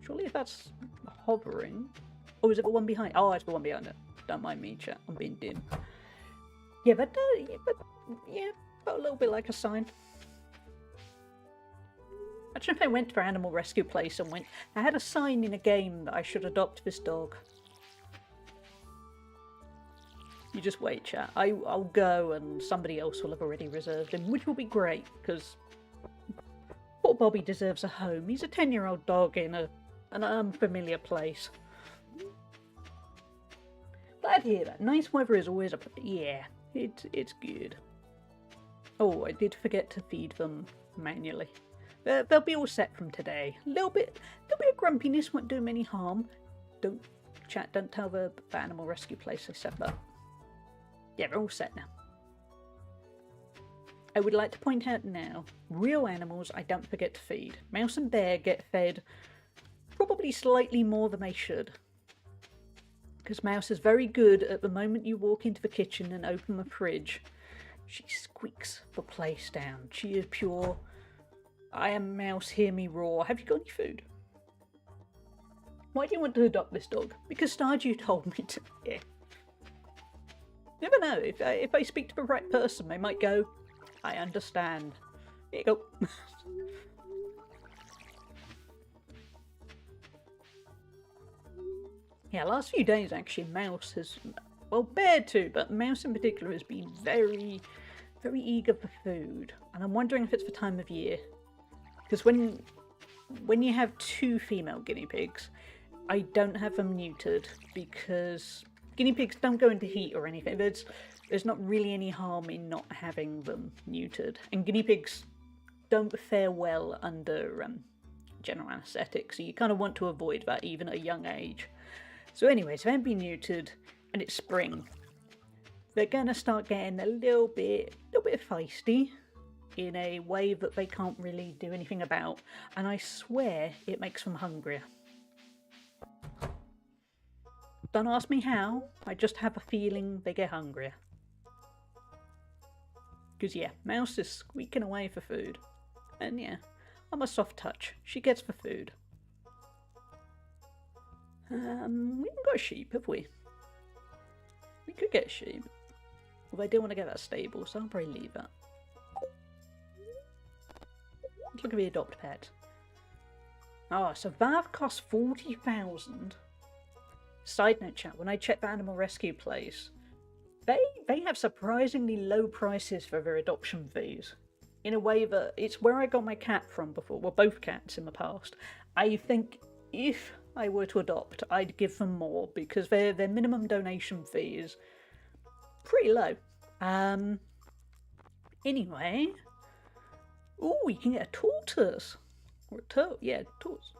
Surely if that's hovering... Oh, is it the one behind? Oh, it's the one behind it. Don't mind me, chat. I'm being dim. Yeah, but felt a little bit like a sign. Imagine if I went to an animal rescue place and I had a sign in a game that I should adopt this dog. You just wait, chat. I'll go and somebody else will have already reserved him, which will be great, because poor Bobby deserves a home. He's a 10-year-old dog in an unfamiliar place. Glad to hear that. Nice weather is always a... Yeah, it's good. Oh, I did forget to feed them manually. They'll be all set from today. A little bit of grumpiness won't do them any harm. Don't tell the animal rescue place I said that. Yeah, they're all set now. I would like to point out now, real animals I don't forget to feed. Mouse and bear get fed probably slightly more than they should. Because Mouse is very good at the moment you walk into the kitchen and open the fridge. She squeaks the place down. She is pure... I am Mouse, hear me roar. Have you got any food? Why do you want to adopt this dog? Because Stardew told me to. Yeah. Never know. If I speak to the right person, they might go, I understand. Here you go. Yeah, last few days actually, Mouse has... Well, Bear too, but Mouse in particular has been very, very eager for food. And I'm wondering if it's the time of year. Because when you have two female guinea pigs, I don't have them neutered because guinea pigs don't go into heat or anything. There's not really any harm in not having them neutered. And guinea pigs don't fare well under general anaesthetic, so you kind of want to avoid that even at a young age. So anyways, they haven't been neutered and it's spring. They're going to start getting a little bit feisty. In a way that they can't really do anything about, and I swear it makes them hungrier. Don't ask me how, I just have a feeling they get hungrier. Because yeah, Mouse is squeaking away for food. And yeah, I'm a soft touch. She gets the food. We haven't got a sheep, have we? We could get a sheep. Although I do want to get that stable, so I'll probably leave that. Look at the adopt pet. Oh, so that costs 40,000. Side note, chat, when I checked the animal rescue place, they have surprisingly low prices for their adoption fees. In a way that it's where I got my cat from before, well, both cats in the past. I think if I were to adopt, I'd give them more because their minimum donation fee is pretty low. Anyway. Ooh, you can get a tortoise. Or a turtle. Yeah, tortoise.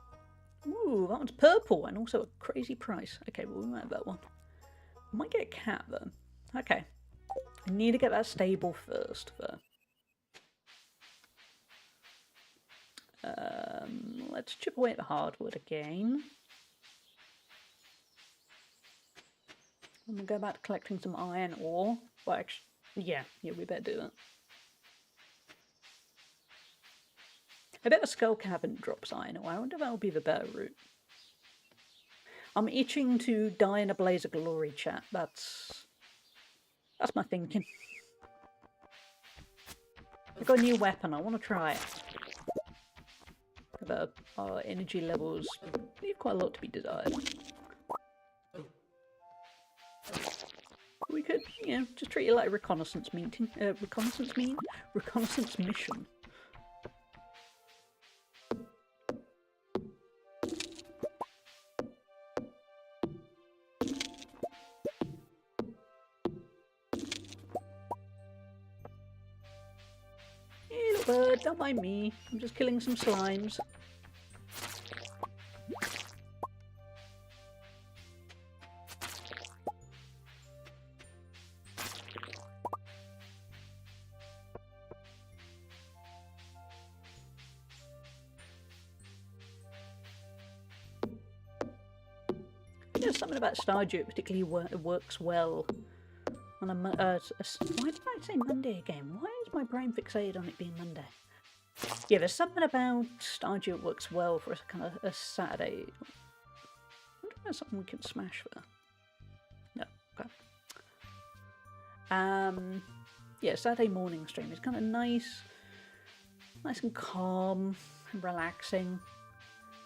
Ooh, that one's purple and also a crazy price. Okay, well, we might have that one. I might get a cat, though. Okay. I need to get that stable first, though. Let's chip away at the hardwood again. And we'll go back to collecting some iron ore. Well, actually, yeah, we better do that. I bet a skull cavern drops iron ore. I wonder if that would be the better route. I'm itching to die in a blaze of glory, chat. That's my thinking. I've got a new weapon. I want to try it. But our energy levels leave quite a lot to be desired. We could, just treat it like a reconnaissance meeting. Reconnaissance mission. Hey, little bird, don't mind me. I'm just killing some slimes. There's something about Stardew particularly works well on a why did I say Monday again? Why is my brain fixated on it being Monday? Yeah, there's something about Stardew that works well for a kind of a Saturday. I wonder if there's something we can smash there. No, okay. Yeah, Saturday morning stream is kind of nice and calm and relaxing.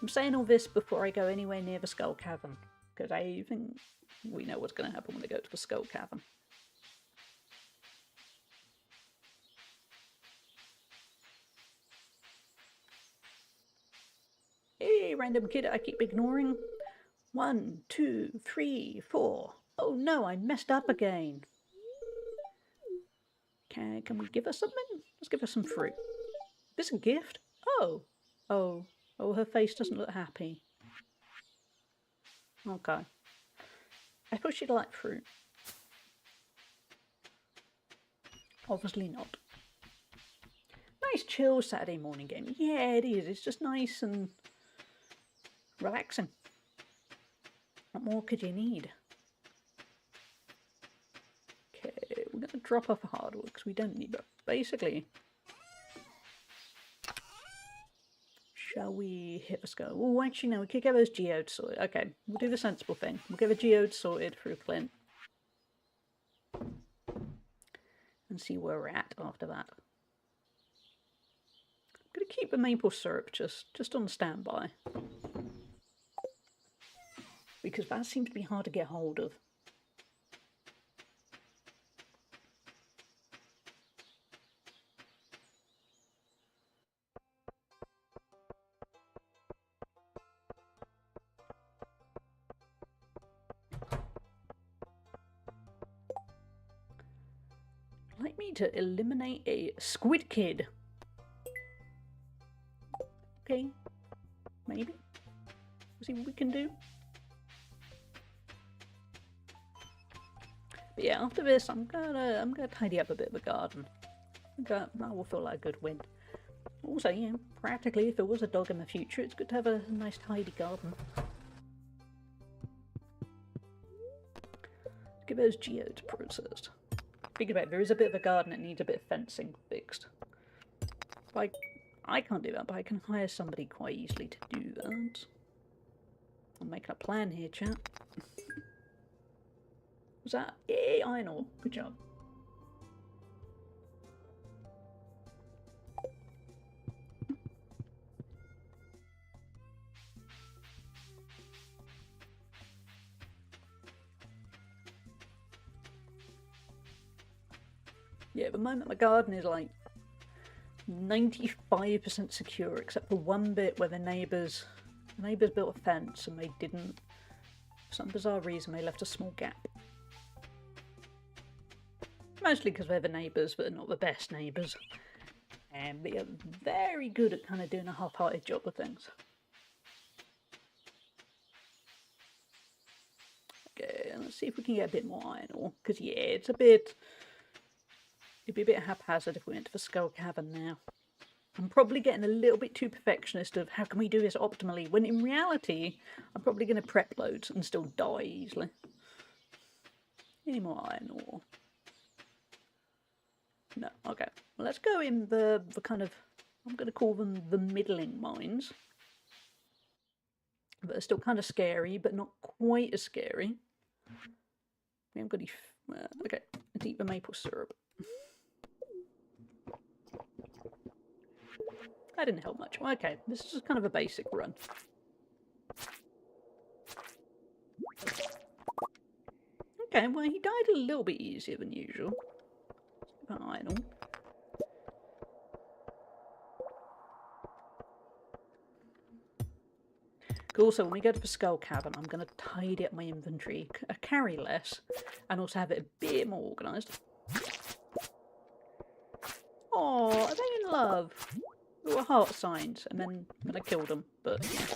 I'm saying all this before I go anywhere near the Skull Cavern, because I think we know what's going to happen when I go to the Skull Cavern. Hey, random kid I keep ignoring. 1, 2, 3, 4. Oh no, I messed up again. Can we give her something? Let's give her some fruit. This a gift? Oh, her face doesn't look happy. Okay. I thought she'd like fruit. Obviously not. Nice chill Saturday morning game. Yeah, it is. It's just nice and relaxing. What more could you need? Okay, we're going to drop off hardwood because we don't need it. Basically, shall we hit the skull? Oh, actually, no, we could get those geodes sorted. Okay, we'll do the sensible thing. We'll get the geodes sorted through Clint. And see where we're at after that. I'm going to keep the maple syrup just on standby. Because that seems to be hard to get hold of. I'd like me to eliminate a squid kid. Okay, maybe. We'll see what we can do. But yeah, after this, I'm gonna tidy up a bit of the garden. That will feel like a good win. Also, yeah, practically, if there was a dog in the future, it's good to have a nice tidy garden. Let's get those geodes processed. Think about it, there is a bit of a garden that needs a bit of fencing fixed. I can't do that, but I can hire somebody quite easily to do that. I'm making a plan here, chat. Was that? Yay, iron ore. Good job. Yeah, at the moment my garden is like 95% secure, except for one bit where the neighbours built a fence and they didn't, for some bizarre reason, they left a small gap. Mostly because they're the neighbours, but they're not the best neighbours. And they are very good at kind of doing a half-hearted job of things. Okay, let's see if we can get a bit more iron ore. Because yeah, it'd be a bit haphazard if we went to the Skull Cavern now. I'm probably getting a little bit too perfectionist of how can we do this optimally, when in reality, I'm probably going to prep loads and still die easily. Any more iron ore? No, okay. Well, let's go in the kind of, I'm going to call them the middling mines. That are still kind of scary, but not quite as scary. We haven't got any, okay, let's eat the maple syrup. That didn't help much. Okay, this is kind of a basic run. Okay, well, he died a little bit easier than usual. Iron ore. Also, when we go to the Skull Cavern, I'm going to tidy up my inventory, carry less, and also have it a bit more organised. Oh, are they in love? There were heart signs, and then I killed them, but yeah.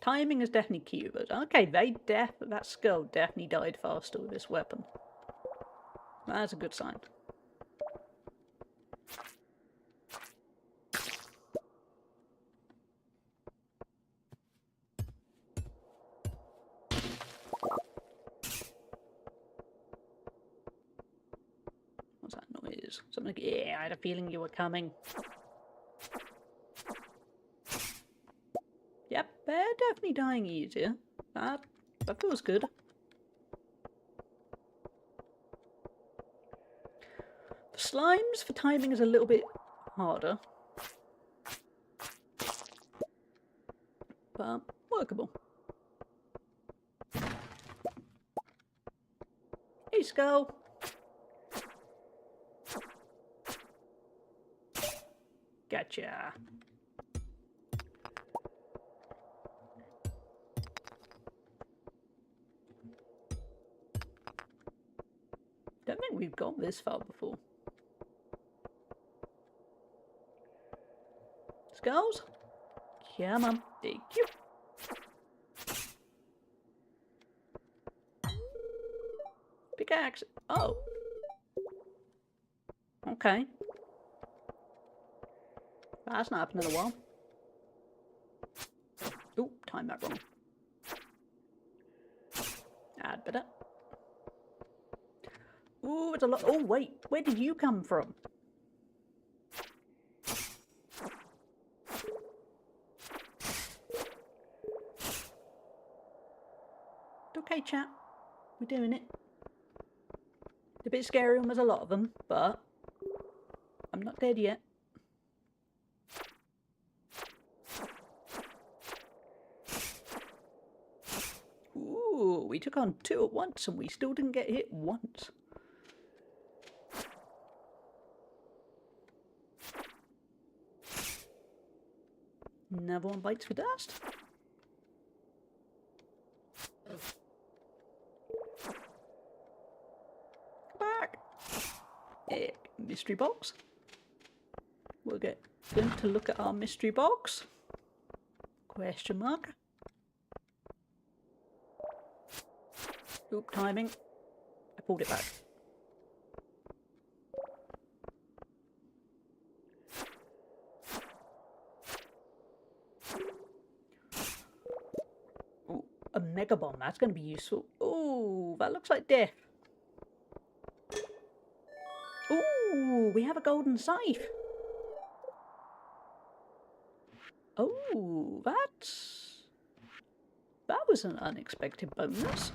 Timing is definitely key with it. Okay, that skull definitely died faster with this weapon. That's a good sign. noise. Something like, yeah, I had a feeling you were coming. Yep, they're definitely dying easier. That feels good. The slimes, for timing, is a little bit harder. But workable. Hey, Skull. Gotcha. Don't think we've gone this far before. Skulls? Come on. Thank you. Pickaxe. Oh. Okay. That's not happened in a while. Oop, timed that wrong. Add better. Ooh, it's a lot. Oh, wait. Where did you come from? Okay, chat. We're doing it. It's a bit scary when there's a lot of them, but I'm not dead yet. Ooh, we took on 2 at once and we still didn't get hit once. Another one bites for dust. Back. Mystery box. We'll get them to look at our mystery box. Question mark. Oop, timing. I pulled it back. Ooh, a mega bomb. That's going to be useful. Ooh, that looks like death. Ooh, we have a golden scythe. Oh, that was an unexpected bonus.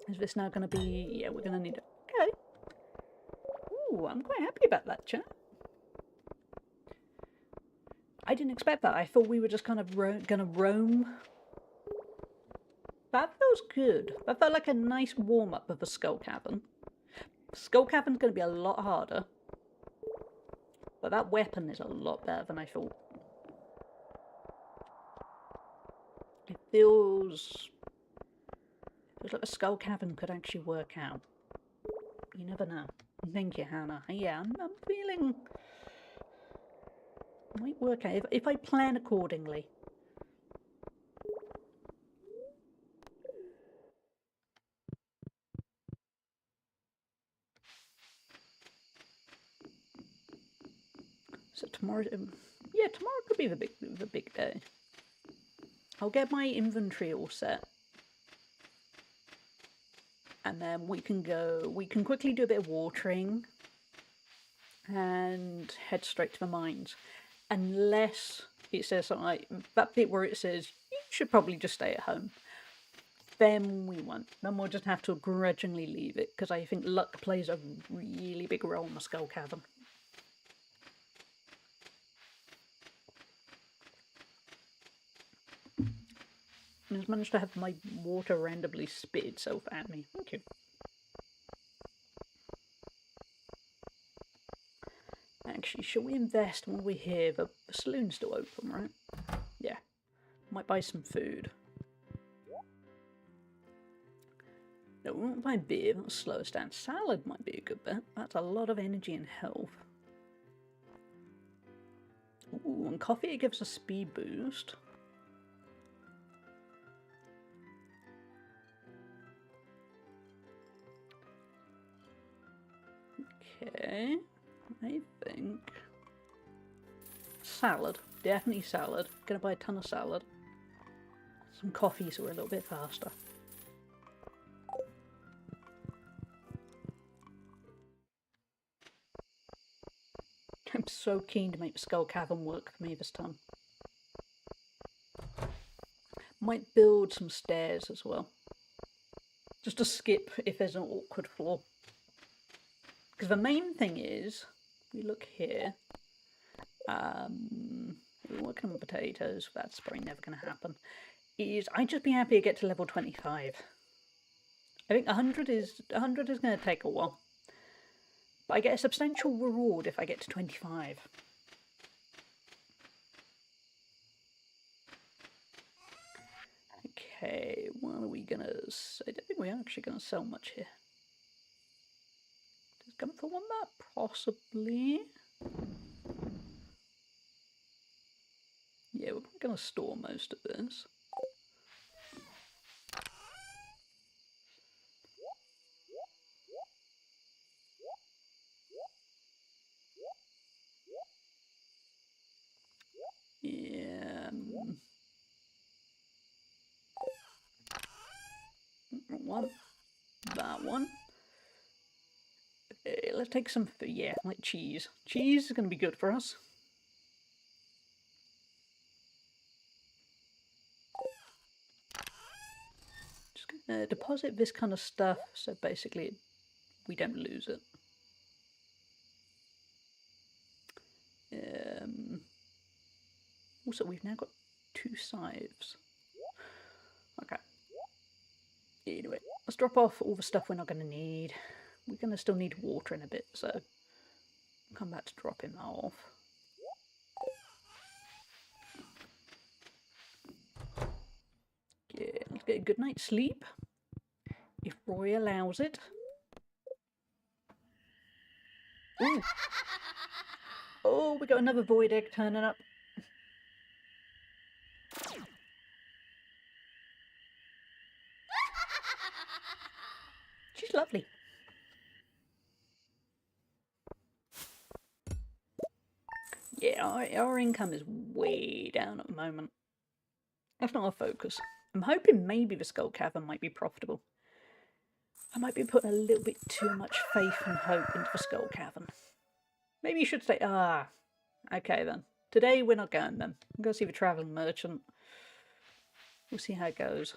Is this now going to be... Yeah, we're going to need it. Okay. Ooh, I'm quite happy about that, chat. I didn't expect that. I thought we were just kind of going to roam. That feels good. That felt like a nice warm-up of a skull cavern. Skull cavern's going to be a lot harder. But that weapon is a lot better than I thought. It feels like a skull cavern could actually work out. You never know. Thank you, Hannah. Yeah, I'm feeling... Might work out if I plan accordingly. So tomorrow... yeah, tomorrow could be the big day. I'll get my inventory all set. And then we can quickly do a bit of watering and head straight to the mines. Unless it says something like that bit where it says you should probably just stay at home. Then we won't. Then we'll just have to grudgingly leave it, because I think luck plays a really big role in the skull cavern. I just managed to have my water randomly spit itself at me. Thank you. Actually, shall we invest when we're here? The saloon's still open, right? Yeah. Might buy some food. No, we won't buy beer. That'll slow us down. Salad might be a good bet. That's a lot of energy and health. Ooh, and coffee, it gives a speed boost. Okay, I think salad, definitely salad. Gonna buy a ton of salad. Some coffee so we're a little bit faster. I'm so keen to make the skull cavern work for me this time. Might build some stairs as well. Just to skip if there's an awkward floor. Because the main thing is, we look here, we're working on potatoes, that's probably never going to happen, is I'd just be happy to get to level 25. I think 100 is going to take a while. But I get a substantial reward if I get to 25. Okay, what are we going to... I don't think we're actually going to sell much here. Does come for one that? Possibly. Yeah, we're going to store most of this. Yeah. One. That one. Let's take some, yeah, like cheese. Cheese is going to be good for us. Just going to deposit this kind of stuff, so basically we don't lose it. Also, we've now got 2 scythes. Okay. Anyway, let's drop off all the stuff we're not going to need. We're going to still need water in a bit, so I'll come back to dropping that off. Yeah, let's get a good night's sleep, if Roy allows it. Ooh. Oh, we got another void egg turning up. She's lovely. Yeah, our income is way down at the moment. That's not our focus. I'm hoping maybe the skull cavern might be profitable. I might be putting a little bit too much faith and hope into the skull cavern. Maybe you should say, okay then. Today we're not going then. I'm going to see the travelling merchant. We'll see how it goes.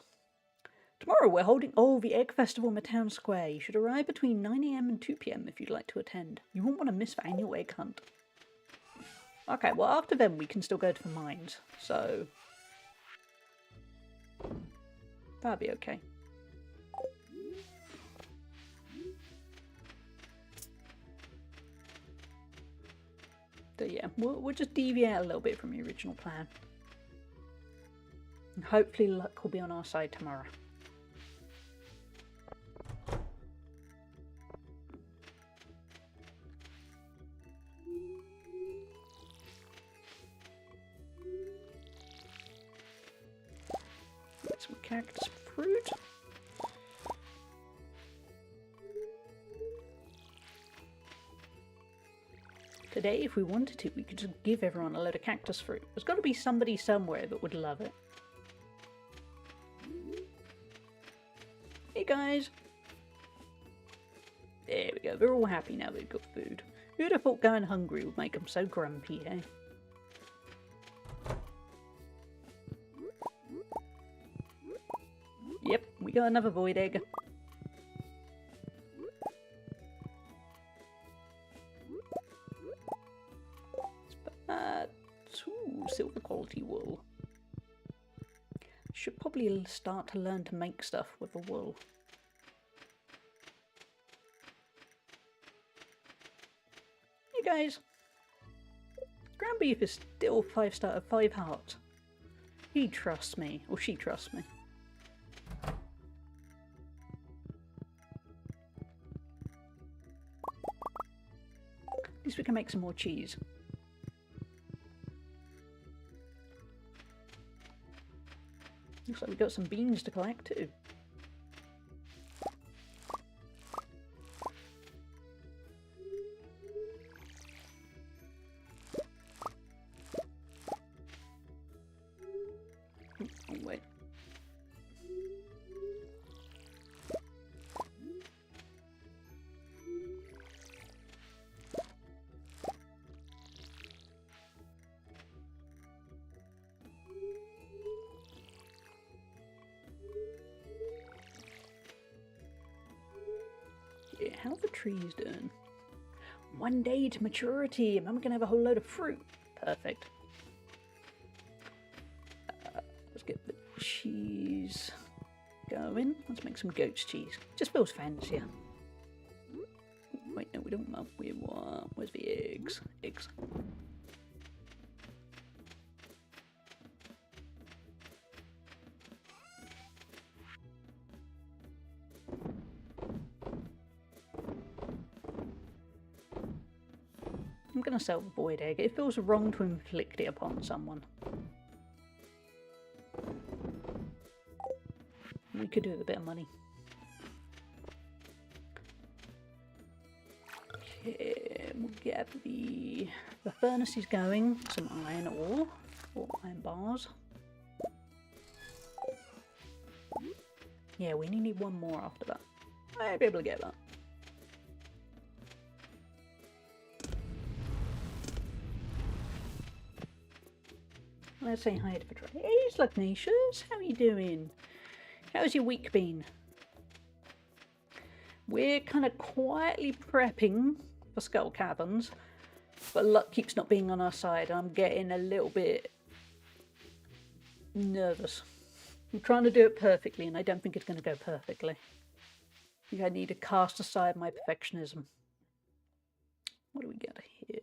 Tomorrow we're holding, the Egg Festival in the town square. You should arrive between 9 AM and 2 PM if you'd like to attend. You won't want to miss the annual egg hunt. Okay, well after then we can still go to the mines, so that'll be okay. So yeah, we'll just deviate a little bit from the original plan. And hopefully luck will be on our side tomorrow. Get some cactus fruit. Today, if we wanted to, we could just give everyone a load of cactus fruit. There's got to be somebody somewhere that would love it. Hey guys! There we go, they're all happy now they've got food. Who'd have thought going hungry would make them so grumpy, eh? Yep, we got another void egg. Silver quality wool. Should probably start to learn to make stuff with the wool. Hey guys! Ground beef is still 5-star of 5 hearts. He trusts me, or she trusts me. At least we can make some more cheese. Looks like we've got some beans to collect too. Oh, wait. How are the trees doing? 1 day to maturity, and I'm gonna have a whole load of fruit. Perfect. Let's get the cheese going. Let's make some goat's cheese. Just feels fancier. Wait, no, we don't want. We want. Where's the eggs? Eggs. I'm gonna sell the void egg. It feels wrong to inflict it upon someone. We could do with a bit of money. Okay, we'll get the furnace is going. Some iron ore or iron bars. Yeah, we only need one more after that. I'll be able to get that. Let's say hi to Petra. Hey, Slugnatius, how are you doing? How's your week been? We're kind of quietly prepping for Skull Caverns, but luck keeps not being on our side. I'm getting a little bit nervous. I'm trying to do it perfectly, and I don't think it's going to go perfectly. I think I need to cast aside my perfectionism. What do we get here?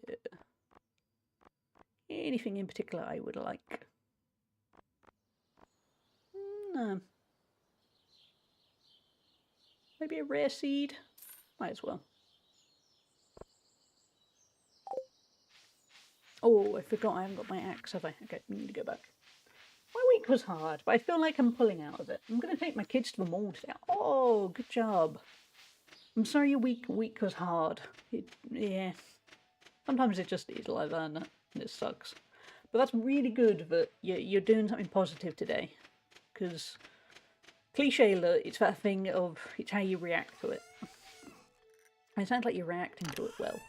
Anything in particular I would like? No. Maybe a rare seed? Might as well. Oh, I forgot I haven't got my axe, have I? Okay, we need to go back. My week was hard, but I feel like I'm pulling out of it. I'm going to take my kids to the mall today. Oh, good job. I'm sorry your week was hard. Yeah. Sometimes it just is like that, and it sucks. But that's really good that you're doing something positive today. Because, cliche alert, it's that thing of, it's how you react to it. And it sounds like you're reacting to it well.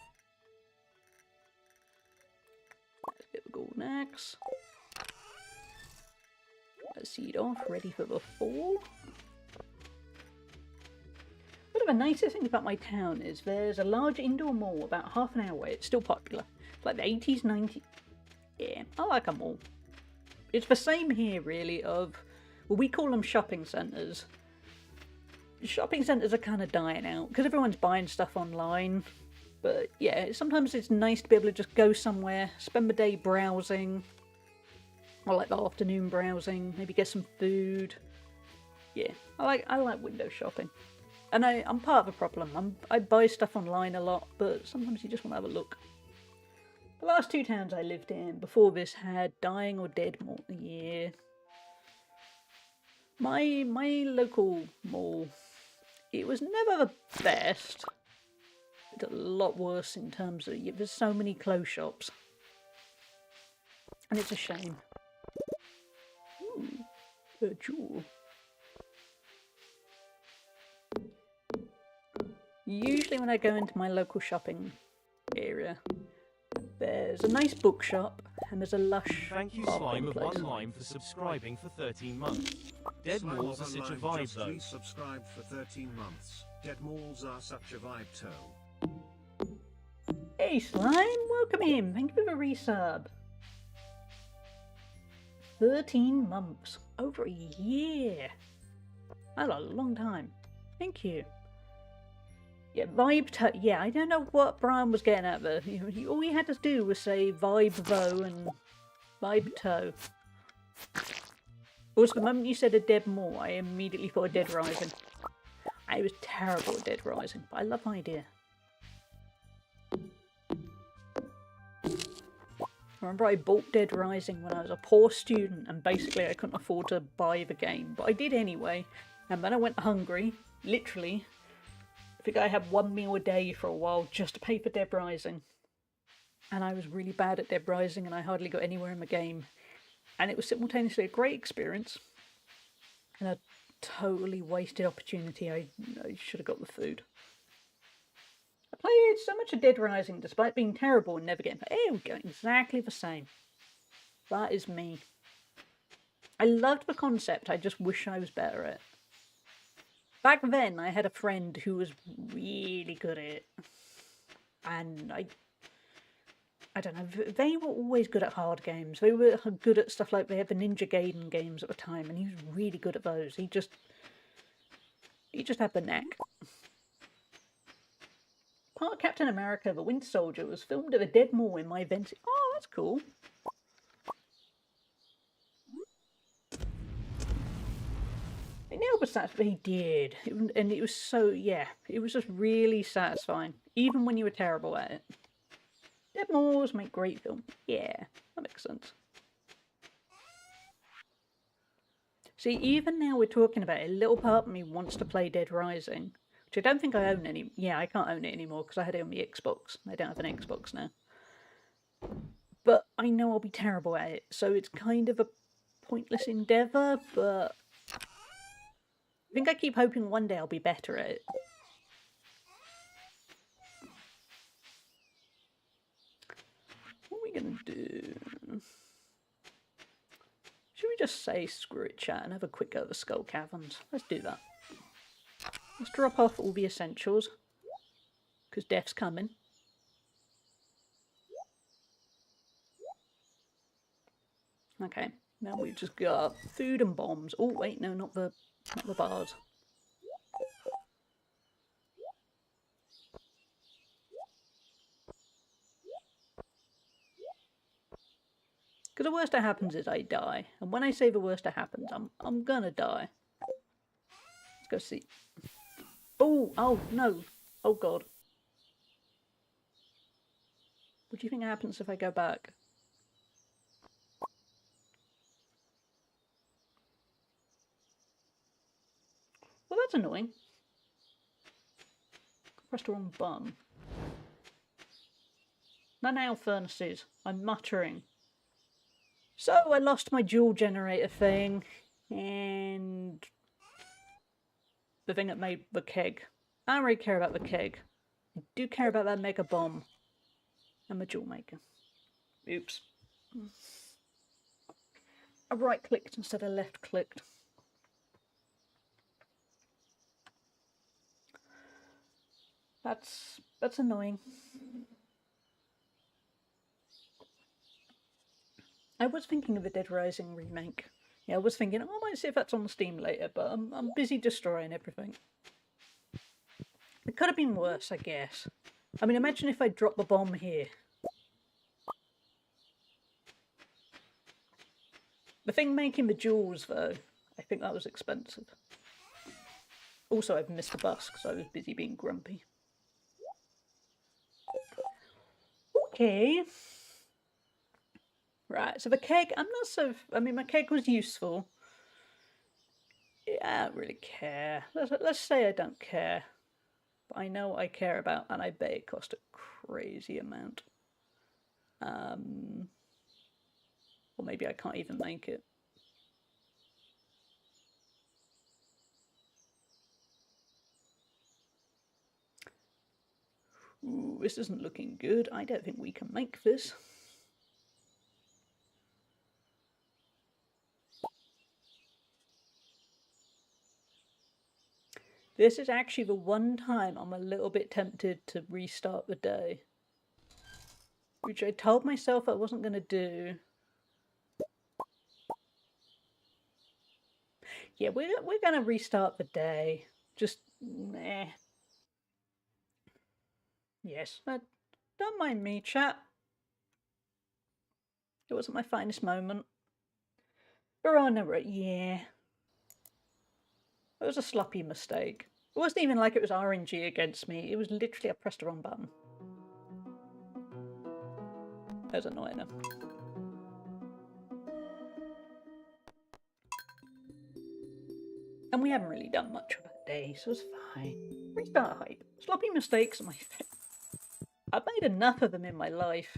Let's get the golden axe. Get a seed off, ready for the fall. One of the nicest things about my town is there's a large indoor mall about half an hour away. It's still popular. It's like the 80s, 90s. Yeah, I like them all. It's the same here, really, of... Well, we call them shopping centres. Shopping centres are kind of dying out, because everyone's buying stuff online. But, yeah, sometimes it's nice to be able to just go somewhere, spend the day browsing. Or, like, the afternoon browsing, maybe get some food. Yeah, I like window shopping. And I'm part of the problem. I buy stuff online a lot, but sometimes you just want to have a look. The last 2 towns I lived in before this had dying or dead more. Yeah. My local mall, it was never the best. It's a lot worse in terms of, there's so many clothes shops. And it's a shame. Ooh, a jewel. Usually when I go into my local shopping area, there's a nice bookshop and there's a lush Thank you, bargain Slime of place. One Lime, for subscribing for 13 months. Dead malls are such a vibe, though. Please subscribe for 13 months. Dead malls are such a vibe, too. Hey Slime, welcome in. Thank you for the resub. 13 months. Over a year. That's a long time. Thank you. Yeah, yeah, I don't know what Brian was getting at there. All he had to do was say vibe though and vibe toe. Also, the moment you said a Dead Mall, I immediately thought of Dead Rising. I was terrible at Dead Rising, but I love the idea. I remember I bought Dead Rising when I was a poor student and basically I couldn't afford to buy the game, but I did anyway. And then I went hungry, literally. I think I had 1 meal a day for a while just to pay for Dead Rising. And I was really bad at Dead Rising and I hardly got anywhere in the game. And it was simultaneously a great experience and a totally wasted opportunity. I should have got the food. I played so much of Dead Rising despite being terrible and never getting... There we go, exactly the same. That is me. I loved the concept, I just wish I was better at it. Back then, I had a friend who was really good at it. And I don't know, they were always good at hard games. They were good at stuff like, they had the Ninja Gaiden games at the time, and he was really good at those. He just had the knack. Part Captain America, the Winter Soldier was filmed at a dead mall in my vent. Oh, that's cool. They nailed the stats, but he did. And it was so, yeah, it was just really satisfying, even when you were terrible at it. Dead malls make great film. Yeah, that makes sense. See, even now we're talking about it, a little part of me wants to play Dead Rising, which I don't think I own any. Yeah, I can't own it anymore because I had it on the Xbox. I don't have an Xbox now. But I know I'll be terrible at it, so it's kind of a pointless endeavour, but I think I keep hoping one day I'll be better at it. What are we going to do? Should we just say screw it, chat, and have a quick go at the Skull Caverns? Let's do that. Let's drop off all the essentials, because death's coming. Okay, now we've just got food and bombs. Oh wait, no, not the bars. Because the worst that happens is I die, and when I say the worst that happens, I'm gonna die. Let's go see. Oh no! Oh god! What do you think happens if I go back? Well, that's annoying. Pressed the wrong button. No nail furnaces. I'm muttering. So I lost my dual generator thing, and the thing that made the keg. I don't really care about the keg. I do care about that mega bomb and the jewel maker. Oops. I right clicked instead of left clicked. That's annoying. I was thinking of a Dead Rising remake. Yeah, I was thinking, oh, I might see if that's on Steam later, but I'm busy destroying everything. It could have been worse, I guess. I mean, imagine if I dropped the bomb here. The thing making the jewels, though, I think that was expensive. Also, I've missed the bus because I was busy being grumpy. Okay. Right, so the keg, I'm not so... I mean, my keg was useful. Yeah, I don't really care. Let's say I don't care. But I know what I care about, and I bet it cost a crazy amount. Or maybe I can't even make it. Ooh, this isn't looking good. I don't think we can make this. This is actually the one time I'm a little bit tempted to restart the day. Which I told myself I wasn't going to do. Yeah, we're going to restart the day. Just, meh. Yes, don't mind me, chat. It wasn't my finest moment. Verona, yeah. It was a sloppy mistake. It wasn't even like it was RNG against me. It was literally I pressed the wrong button. That was annoying. And we haven't really done much of that day, so it's fine. Restart hype. Sloppy mistakes are my thing. I've made enough of them in my life.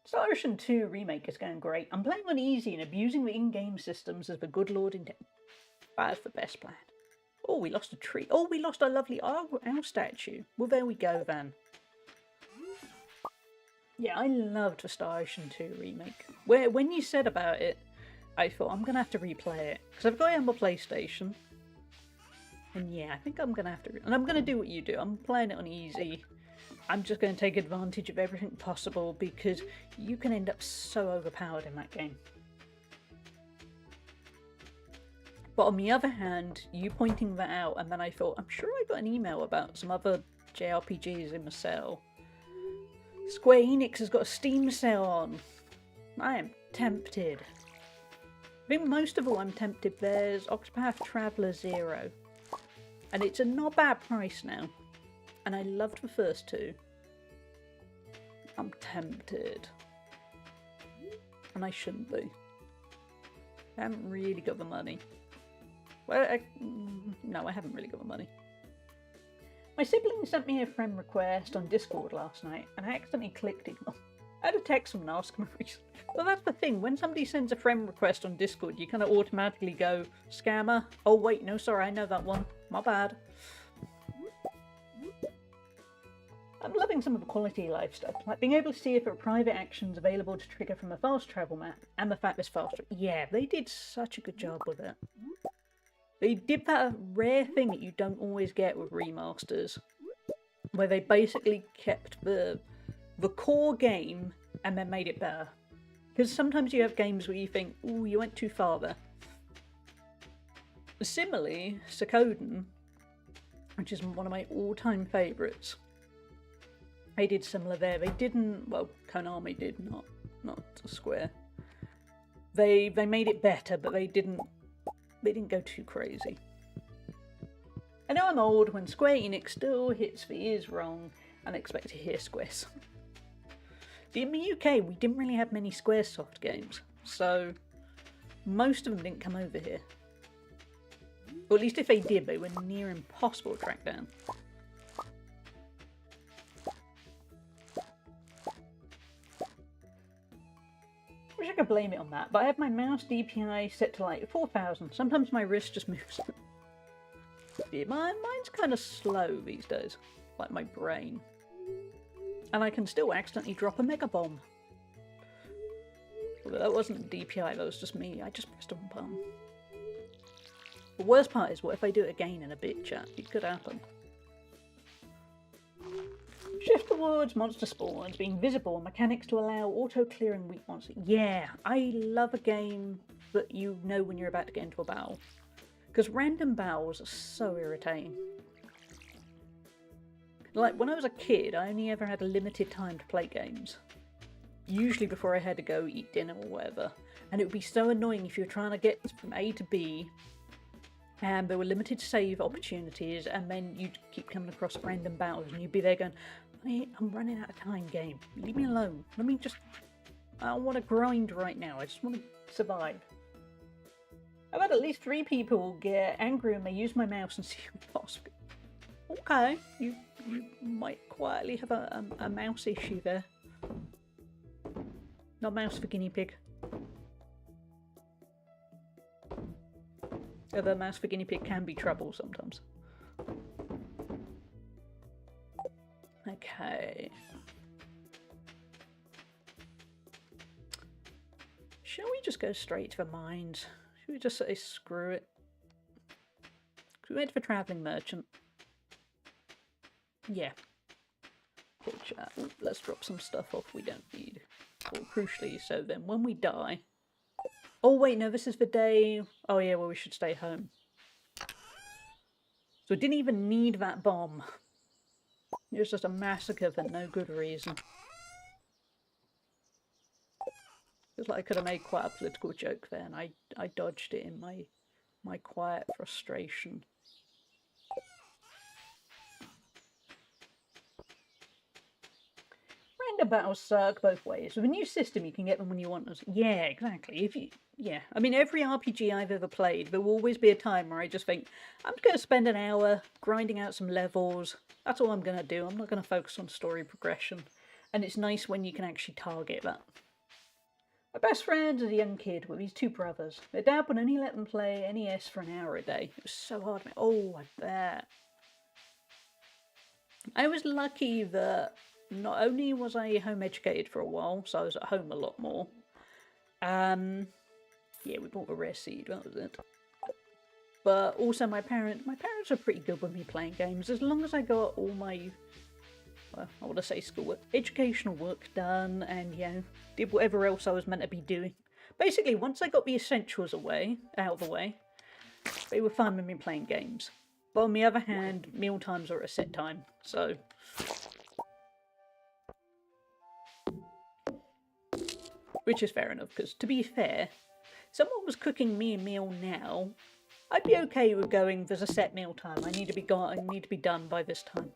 Star Ocean 2 Remake is going great. I'm playing on easy and abusing the in-game systems as the good lord intended. That's the best plan. Oh, we lost a tree. Oh, we lost our lovely owl statue. Well, there we go then. Yeah, I loved the Star Ocean 2 Remake. When you said about it, I thought I'm going to have to replay it. Because I've got it on my PlayStation. And yeah, I think I'm going to have to... And I'm going to do what you do. I'm playing it on easy. I'm just going to take advantage of everything possible because you can end up so overpowered in that game. But on the other hand, you pointing that out, and then I thought, I'm sure I got an email about some other JRPGs in the sale. Square Enix has got a Steam sale on. I am tempted. I think most of all I'm tempted, there's Octopath Traveler 0. And it's a not bad price now. And I loved the first two. I'm tempted. And I shouldn't be. I haven't really got the money. Well, no, I haven't really got the money. My sibling sent me a friend request on Discord last night, and I accidentally clicked ignore. I had to text them and ask them a reason. Well, that's the thing. When somebody sends a friend request on Discord, you kind of automatically go, scammer. Oh, wait, no, sorry, I know that one. My bad. I'm loving some of the quality of life stuff, like being able to see if there are private actions available to trigger from a fast travel map, and the fact there's fast. Yeah, they did such a good job with it. They did that rare thing that you don't always get with remasters, where they basically kept the core game and then made it better. Because sometimes you have games where you think, ooh, you went too far there. Similarly, Suikoden, which is one of my all-time favourites, they did similar there. They didn't, well, Konami did, not Square. They made it better, but they didn't go too crazy. I know I'm old when Square Enix still hits the ears wrong and expect to hear Squares. In the UK, we didn't really have many Squaresoft games, so most of them didn't come over here. Or at least if they did, they were near impossible to track down. I wish I could blame it on that, but I have my mouse DPI set to like 4,000. Sometimes my wrist just moves. Yeah, mine's kind of slow these days, like my brain. And I can still accidentally drop a mega bomb. Although that wasn't DPI, that was just me. I just pressed a button. The worst part is, what if I do it again in a bit, chat? It could happen. Shift towards monster spawns, being visible, mechanics to allow auto-clearing weak monsters. Yeah, I love a game that you know when you're about to get into a battle. Because random battles are so irritating. Like, when I was a kid, I only ever had a limited time to play games. Usually before I had to go eat dinner or whatever. And it would be so annoying if you were trying to get from A to B, and there were limited save opportunities, and then you'd keep coming across random battles, and you'd be there going, I'm running out of time, game. Leave me alone. Let me just... I don't want to grind right now. I just want to survive. I've had at least 3 people get angry when they use my mouse and see boss. Okay, you might quietly have a mouse issue there. Not mouse for guinea pig. Although mouse for guinea pig can be trouble sometimes. Okay. Shall we just go straight to the mines? Should we just say screw it? We went for travelling merchant. Yeah. Okay, chat. Let's drop some stuff off we don't need. Or crucially, so then when we die... Oh wait, no, this is the day... Oh yeah, well we should stay home. So I didn't even need that bomb. It was just a massacre for no good reason. Feels like I could have made quite a political joke there, and I dodged it in my quiet frustration. Random battles suck both ways. With a new system, you can get them when you want them. Yeah, exactly. Yeah, I mean, every RPG I've ever played, there will always be a time where I just think, I'm just going to spend an hour grinding out some levels. That's all I'm going to do. I'm not going to focus on story progression. And it's nice when you can actually target that. My best friend is a young kid with his 2 brothers. Their dad would only let them play NES for an hour a day. It was so hard. Oh, I bet. I was lucky that not only was I home educated for a while, so I was at home a lot more, Yeah, we bought a rare seed, that was it. But also my parents are pretty good with me playing games. As long as I got all my, well, I want to say schoolwork, educational work done, and, you know, did whatever else I was meant to be doing. Basically, once I got the essentials out of the way, they were fine with me playing games. But on the other hand, meal times are at a set time, so... Which is fair enough, because to be fair, if someone was cooking me a meal now, I'd be okay with going, there's a set meal time, I need to be done by this time.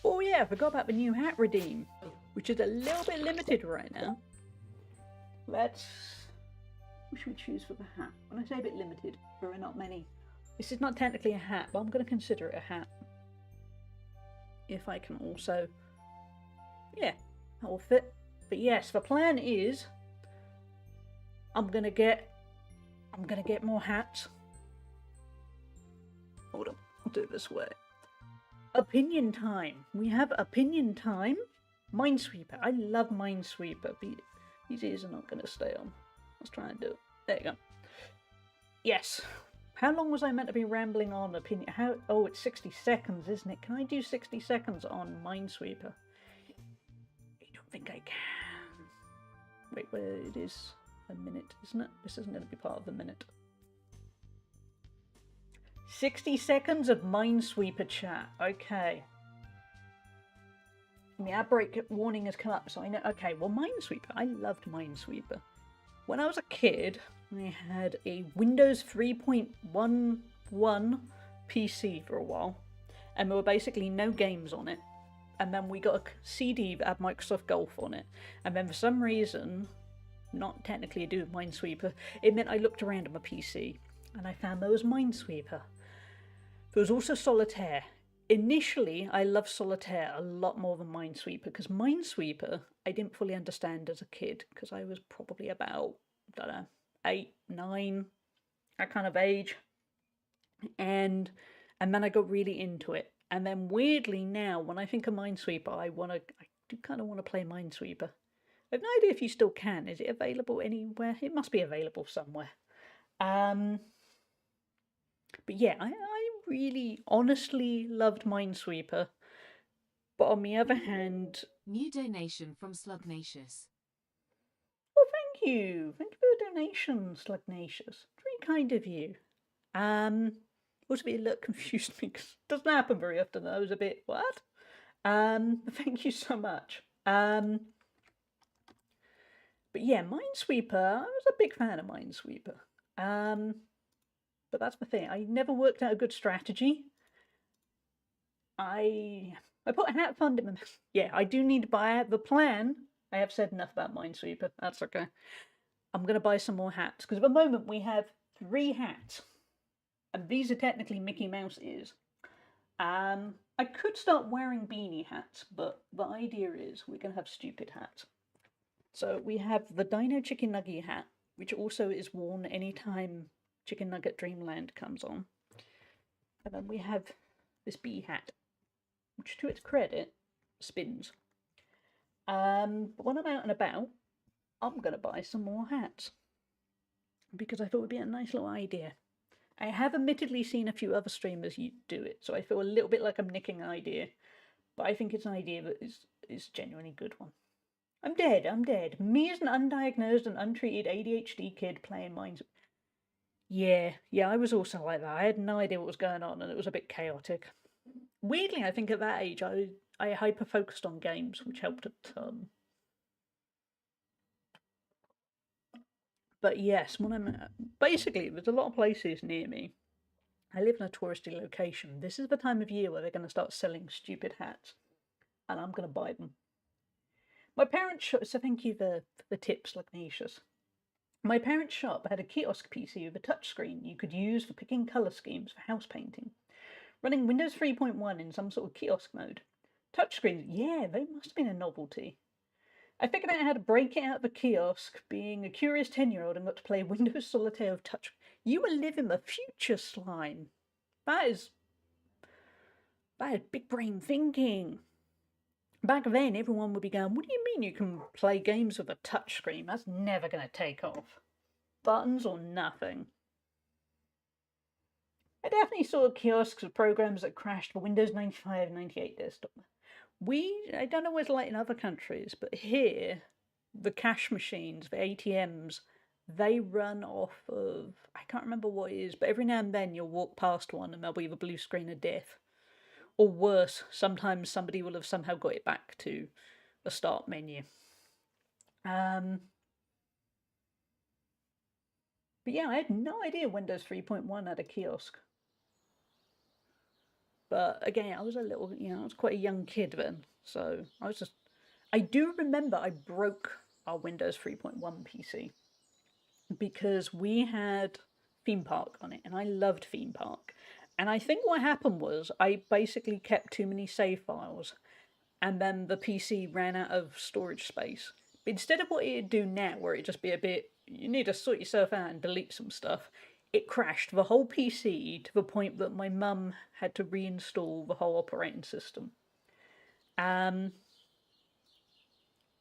Oh yeah, I forgot about the new hat redeem, which is a little bit limited right now. What should we choose for the hat? When I say a bit limited, there are not many. This is not technically a hat, but I'm going to consider it a hat. If I can also... Yeah, that will fit. But yes, the plan is... I'm gonna get more hats. Hold on, I'll do it this way. Opinion time. We have opinion time. Minesweeper. I love Minesweeper. These ears are not going to stay on. Let's try and do it. There you go. Yes. How long was I meant to be rambling on opinion? Oh, it's 60 seconds, isn't it? Can I do 60 seconds on Minesweeper? I don't think I can. Wait, it is a minute, isn't it? This isn't going to be part of the minute. 60 seconds of Minesweeper chat. Okay. And the outbreak warning has come up, so I know. Okay, well, Minesweeper. I loved Minesweeper. When I was a kid, I had a Windows 3.11 PC for a while, and there were basically no games on it. And then we got a CD that had Microsoft Golf on it, and then for some reason, not technically to do with Minesweeper, it meant I looked around on my PC, and I found there was Minesweeper. There was also Solitaire. Initially, I loved Solitaire a lot more than Minesweeper, because Minesweeper I didn't fully understand as a kid, because I was probably about, I don't know, 8, 9, that kind of age. And then I got really into it. And then weirdly now, when I think of Minesweeper, I do kind of want to play Minesweeper. I have no idea if you still can. Is it available anywhere? It must be available somewhere. But yeah, I really honestly loved Minesweeper. But on the other hand... New donation from Slugnacious. Oh, thank you. Thank you for the donation, Slugnacious. Very kind of you. Also be a little confused because it doesn't happen very often. I was a bit, what? Thank you so much. But yeah, Minesweeper, I was a big fan of Minesweeper. But that's the thing, I never worked out a good strategy. I put a hat fund in my... Yeah, I do need to buy the plan. I have said enough about Minesweeper, that's okay. I'm going to buy some more hats, because at the moment we have 3 hats. And these are technically Mickey Mouse ears. I could start wearing beanie hats, but the idea is we're going to have stupid hats. So we have the Dino Chicken Nugget hat, which also is worn anytime Chicken Nugget Dreamland comes on. And then we have this bee hat, which to its credit, spins. But when I'm out and about, I'm going to buy some more hats. Because I thought it would be a nice little idea. I have admittedly seen a few other streamers do it, so I feel a little bit like I'm nicking an idea. But I think it's an idea that is genuinely a good one. I'm dead. Me as an undiagnosed and untreated ADHD kid playing Mines. Yeah, I was also like that. I had no idea what was going on and it was a bit chaotic. Weirdly, I think at that age I hyper-focused on games, which helped a ton. But yes, when I'm basically, there's a lot of places near me. I live in a touristy location. This is the time of year where they're going to start selling stupid hats, and I'm going to buy them. My parents' shop, so thank you for the tips, Lugnatius. My parents' shop had a kiosk PC with a touchscreen you could use for picking colour schemes for house painting, running Windows 3.1 in some sort of kiosk mode. Touchscreens, yeah, they must have been a novelty. I figured out how to break it out of the kiosk, being a curious 10-year-old, and got to play Windows Solitaire with touch. You were living the future, Slime. That I had big brain thinking. Back then, everyone would be going, what do you mean you can play games with a touchscreen? That's never going to take off. Buttons or nothing. I definitely saw kiosks of programs that crashed for Windows 95 and 98 desktop. I don't know what it's like in other countries, but here, the cash machines, the ATMs, they run off of, I can't remember what it is, but every now and then you'll walk past one and there'll be the blue screen of death. Or worse, sometimes somebody will have somehow got it back to the start menu. But yeah, I had no idea Windows 3.1 had a kiosk. But again, I was I was quite a young kid then. So I do remember I broke our Windows 3.1 PC because we had Theme Park on it and I loved Theme Park. And I think what happened was I basically kept too many save files and then the PC ran out of storage space. But instead of what it'd do now, where it'd just be a bit, you need to sort yourself out and delete some stuff, it crashed the whole PC to the point that my mum had to reinstall the whole operating system.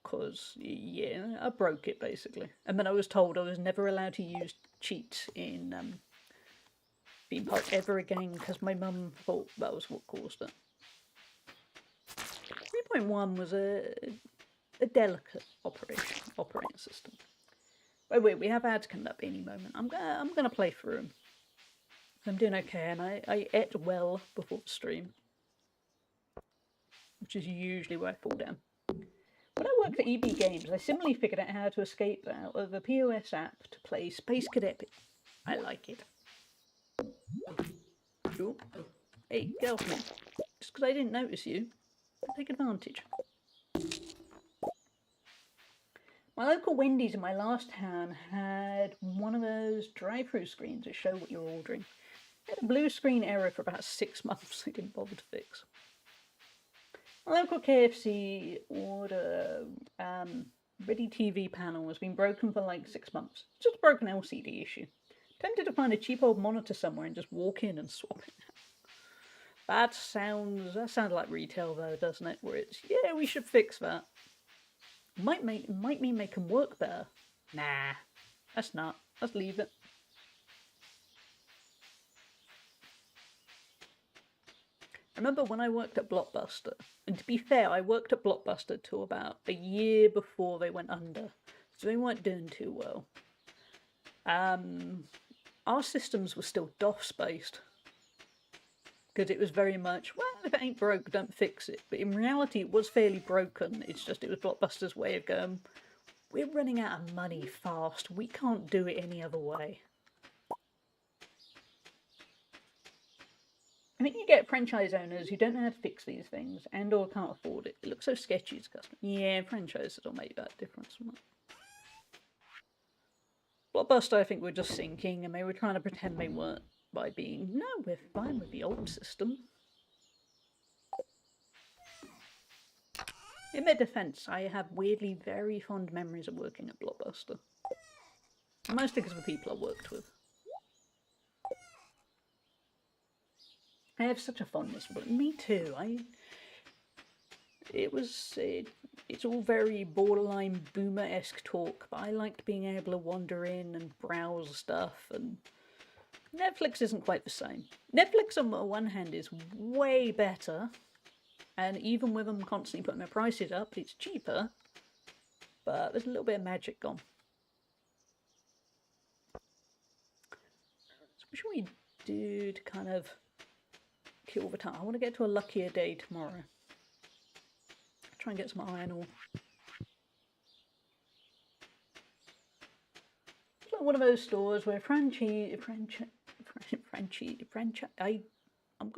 Because, yeah, I broke it basically. And then I was told I was never allowed to use cheats in Theme Park ever again because my mum thought that was what caused it. 3.1 was a delicate operating system. By the way, we have ads coming up any moment. I'm gonna play through them. I'm doing okay, and I ate well before the stream, which is usually where I fall down. When I worked at EB Games, I similarly figured out how to escape out of a POS app to play Space Cadet. I like it. Ooh. Hey, get off me. Just because I didn't notice you, I'll take advantage. My local Wendy's in my last town had one of those drive-through screens that show what you're ordering. It had a blue screen error for about 6 months I didn't bother to fix. My local KFC order ready TV panel has been broken for like 6 months. It's just a broken LCD issue. Tempted to find a cheap old monitor somewhere and just walk in and swap it out. That sounds like retail though, doesn't it? Where it's, yeah, we should fix that. Might mean make them work better. Nah, that's not. Let's leave it. I remember when I worked at Blockbuster, and to be fair, I worked at Blockbuster till about a year before they went under, so they weren't doing too well. Our systems were still DOS based, because it was very much, well, if it ain't broke, don't fix it. But in reality, it was fairly broken. It's just, it was Blockbuster's way of going, we're running out of money fast. We can't do it any other way. I think you get franchise owners who don't know how to fix these things and or can't afford it. It looks so sketchy as a customer. Yeah, franchises will make that difference. Blockbuster, I think, were just sinking and they were trying to pretend they weren't by being, no, we're fine with the old system. In their defence, I have weirdly very fond memories of working at Blockbuster. Mostly because of the people I worked with. I have such a fondness for it. Me too. It's all very borderline boomer-esque talk, but I liked being able to wander in and browse stuff, and Netflix isn't quite the same. Netflix on the one hand is way better, and even with them constantly putting their prices up, it's cheaper, but there's a little bit of magic gone. So what should we do to kind of kill the time? I want to get to a luckier day tomorrow. Try and get some iron ore. It's like one of those stores where I'm going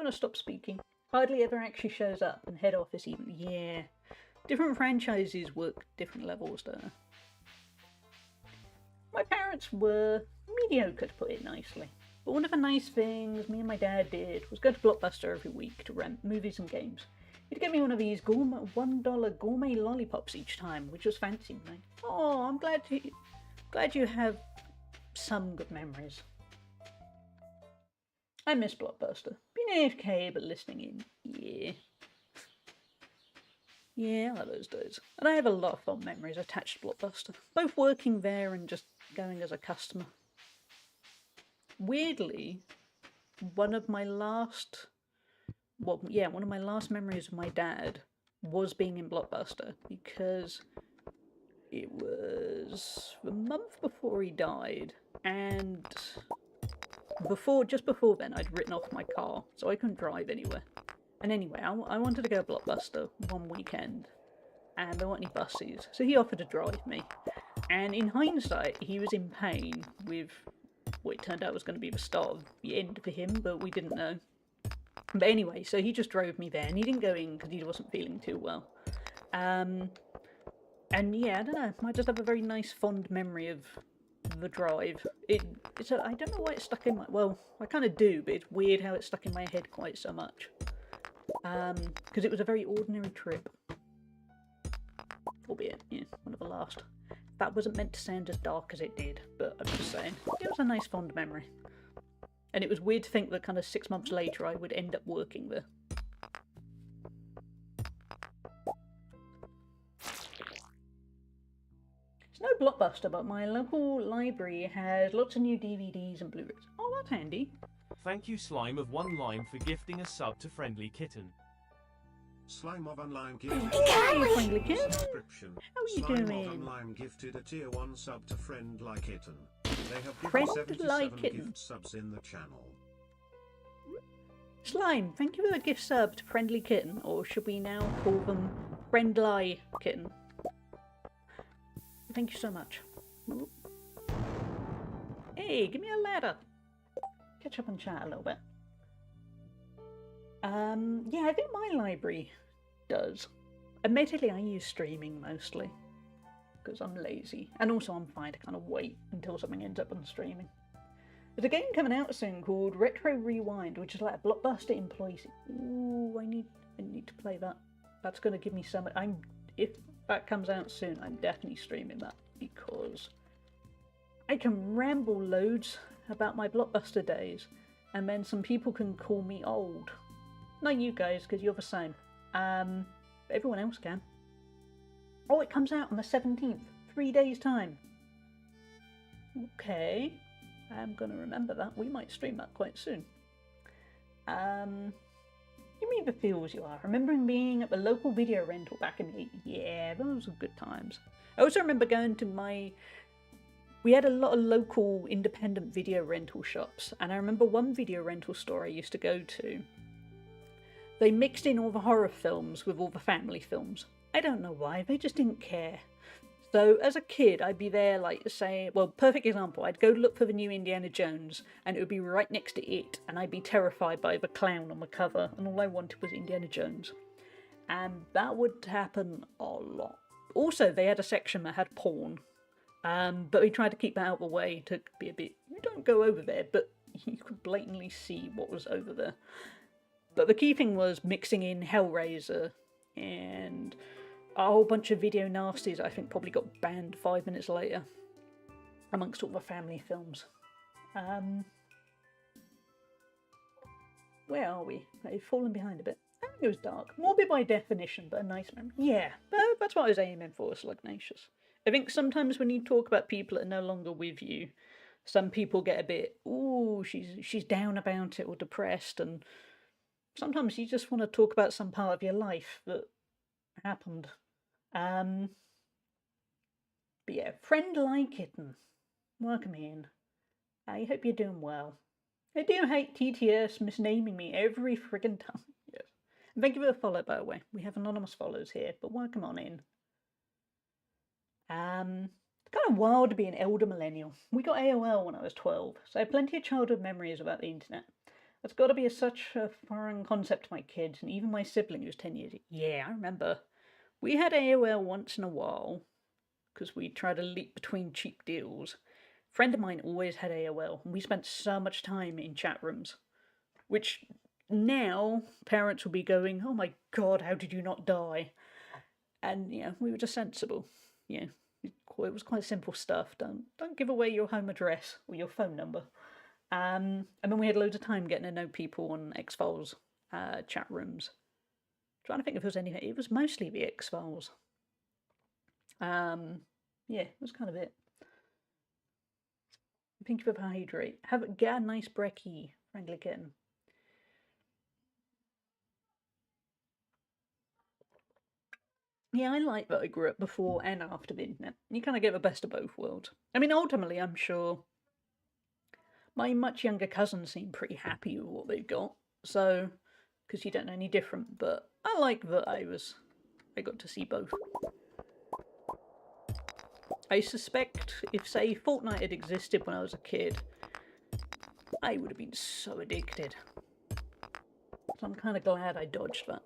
to stop speaking. Hardly ever actually shows up, and head office even. Yeah. Different franchises work different levels, don't they? My parents were mediocre, to put it nicely. But one of the nice things me and my dad did was go to Blockbuster every week to rent movies and games. He'd give me one of these $1 gourmet lollipops each time, which was fancy. Like, oh, I'm glad you have some good memories. I miss Blockbuster. But Been AFK, but listening in. Yeah. Yeah, I like those days. And I have a lot of fond memories attached to Blockbuster. Both working there and just going as a customer. Weirdly, one of my last memories of my dad was being in Blockbuster, because it was the month before he died, and just before then I'd written off my car, so I couldn't drive anywhere. And anyway, I wanted to go to Blockbuster one weekend, and there weren't any buses, so he offered to drive me. And in hindsight, he was in pain with what it turned out was going to be the start of the end for him, but we didn't know. But anyway, so he just drove me there, and he didn't go in because he wasn't feeling too well. And yeah, I don't know, I just have a very nice fond memory of the drive. I don't know why it's stuck in my, well, I kind of do, but it's weird how it's stuck in my head quite so much. Because it was a very ordinary trip. Albeit, yeah, one of the last. That wasn't meant to sound as dark as it did, but I'm just saying, it was a nice fond memory. And it was weird to think that kind of 6 months later I would end up working there. It's no Blockbuster, but my local library has lots of new DVDs and Blu-rays. Oh, that's handy. Thank you, Slime of One Lime, for gifting a sub to Friendly Kitten. Slime of Unlime gifted Hey, Friendly a Kitten. subscription. How are you Slime doing? of Unlime gifted a tier 1 sub to Friend Like Kitten. They have given Friend 77 Like Kitten. gift subs in the channel. Slime, thank you for the gift sub to Friendly Kitten, or should we now call them Friendly Kitten? Thank you so much. Ooh. Hey, give me a ladder. Catch up and chat a little bit. Yeah, I think my library does. Admittedly, I use streaming mostly, because I'm lazy, and also I'm fine to kind of wait until something ends up on streaming. There's a game coming out soon called Retro Rewind, which is like a Blockbuster employee. Ooh, I need to play that. That's going to give me some. If that comes out soon, I'm definitely streaming that, because I can ramble loads about my Blockbuster days, and then some people can call me old. Not you guys, because you're the same. But everyone else can. Oh, it comes out on the 17th. 3 days' time. Okay. I'm going to remember that. We might stream that quite soon. Give me the feels you are. Remembering being at the local video rental back in the... Yeah, those were good times. I also remember going to we had a lot of local independent video rental shops, and I remember one video rental store I used to go to. They mixed in all the horror films with all the family films. I don't know why, they just didn't care. So as a kid, I'd be there, like, say, well, perfect example, I'd go look for the new Indiana Jones, and it would be right next to it, and I'd be terrified by the clown on the cover, and all I wanted was Indiana Jones. And that would happen a lot. Also, they had a section that had porn, but we tried to keep that out of the way to be a bit, you don't go over there, but you could blatantly see what was over there. But the key thing was mixing in Hellraiser and a whole bunch of video nasties I think probably got banned 5 minutes later, amongst all the family films. Where are we? I've fallen behind a bit. I think it was dark. Morbid by definition, but a nice memory. Yeah, that's what I was aiming for, Slugnacious. I think sometimes when you talk about people that are no longer with you, some people get a bit, ooh, she's down about it or depressed, and sometimes you just want to talk about some part of your life that happened. But yeah, Friend Like Kitten, welcome in. I hope you're doing well. I do hate TTS misnaming me every friggin' time. Yes. And thank you for the follow, by the way. We have anonymous follows here, but welcome on in. It's kind of wild to be an elder millennial. We got AOL when I was 12, so I have plenty of childhood memories about the internet. That's got to be such a foreign concept to my kids, and even my sibling who's 10 years. Yeah, I remember. We had AOL once in a while, because we tried to leap between cheap deals. A friend of mine always had AOL, and we spent so much time in chat rooms. Which, now, parents will be going, oh my god, how did you not die? And, yeah, we were just sensible. Yeah, it was quite simple stuff. Don't give away your home address or your phone number. And then we had loads of time getting to know people on X-Files chat rooms. Trying to think if there was anything. It was mostly the X-Files. Yeah, it was kind of it. Thank you for hydrate. Get a nice brekkie, friendly kitten. Yeah, I like that I grew up before and after the internet. You kind of get the best of both worlds. I mean, ultimately, I'm sure my much younger cousins seem pretty happy with what they've got. So, because you don't know any different, but I like that I got to see both. I suspect if, say, Fortnite had existed when I was a kid, I would have been so addicted. So I'm kind of glad I dodged that.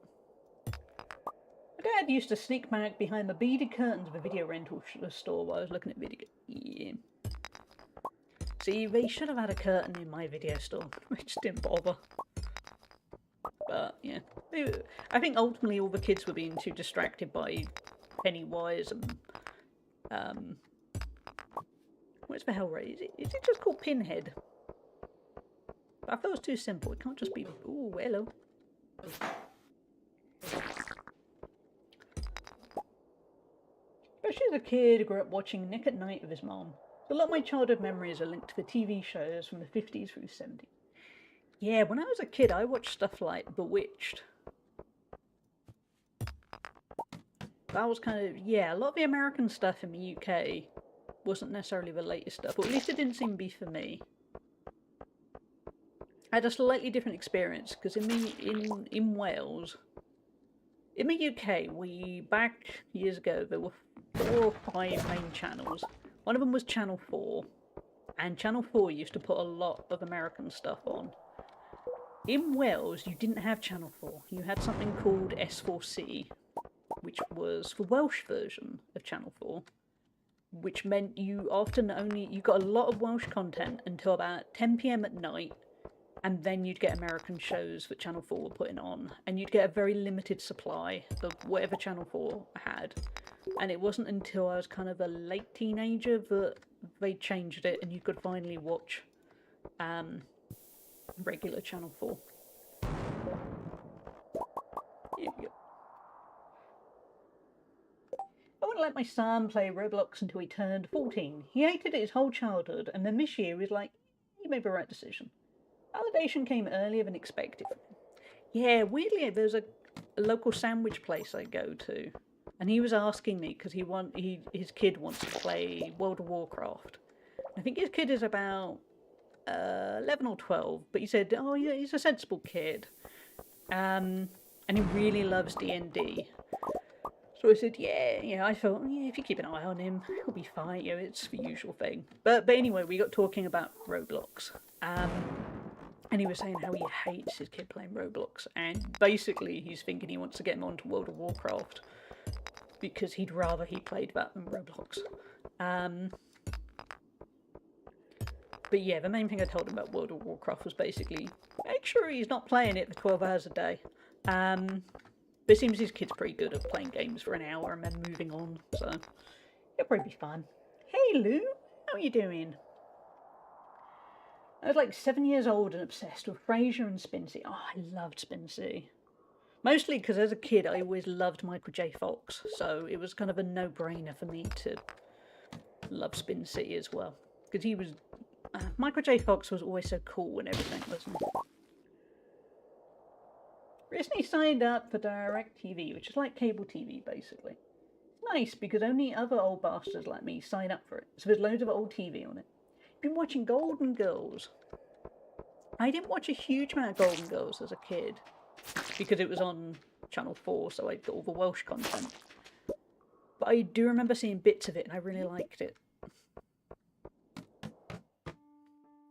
My dad used to sneak back behind the beaded curtains of a video rental store while I was looking at video. Yeah. See, they should have had a curtain in my video store. I just didn't bother. But, yeah. I think ultimately all the kids were being too distracted by Pennywise and... what's the hell, Ray? Is it just called Pinhead? I thought it was too simple. It can't just be... Ooh, hello. Especially as a kid, I grew up watching Nick at Night with his mom. A lot of my childhood memories are linked to the TV shows from the 50s through the 70s. Yeah, when I was a kid, I watched stuff like Bewitched. That was kind of... Yeah, a lot of the American stuff in the UK wasn't necessarily the latest stuff, or at least it didn't seem to be for me. I had a slightly different experience, because in Wales... In the UK, back years ago, there were 4 or 5 main channels. One of them was Channel 4, and Channel 4 used to put a lot of American stuff on. In Wales, you didn't have Channel 4. You had something called S4C, which was the Welsh version of Channel 4, which meant you got a lot of Welsh content until about 10 PM at night, and then you'd get American shows that Channel 4 were putting on, and you'd get a very limited supply of whatever Channel 4 had. And it wasn't until I was kind of a late teenager that they changed it, and you could finally watch regular Channel 4. Here we go. I wouldn't let my son play Roblox until he turned 14. He hated it his whole childhood, and then this year he was like, you made the right decision. Validation came earlier than expected. Yeah, weirdly, there's a local sandwich place I go to, and he was asking me because his kid wants to play World of Warcraft. I think his kid is about 11 or 12, but he said, oh yeah, he's a sensible kid, and he really loves D&D. So I said, yeah, I thought, yeah, if you keep an eye on him, he'll be fine, you know, it's the usual thing. But anyway, we got talking about Roblox. And he was saying how he hates his kid playing Roblox, and basically he's thinking he wants to get him onto World of Warcraft because he'd rather he played that than Roblox. But yeah, the main thing I told him about World of Warcraft was basically make sure he's not playing it for 12 hours a day. But it seems his kid's pretty good at playing games for an hour and then moving on, so it'll probably be fun. Hey Lou, how are you doing? I was like 7 years old and obsessed with Frasier and Spin City. Oh, I loved Spin City. Mostly because as a kid I always loved Michael J. Fox, so it was kind of a no-brainer for me to love Spin City as well. Because he was... Michael J. Fox was always so cool and everything, wasn't he? Recently signed up for DirecTV, which is like cable TV, basically. It's nice because only other old bastards like me sign up for it, so there's loads of old TV on it. Been watching Golden Girls. I didn't watch a huge amount of Golden Girls as a kid because it was on Channel 4, so I got all the Welsh content. But I do remember seeing bits of it and I really liked it.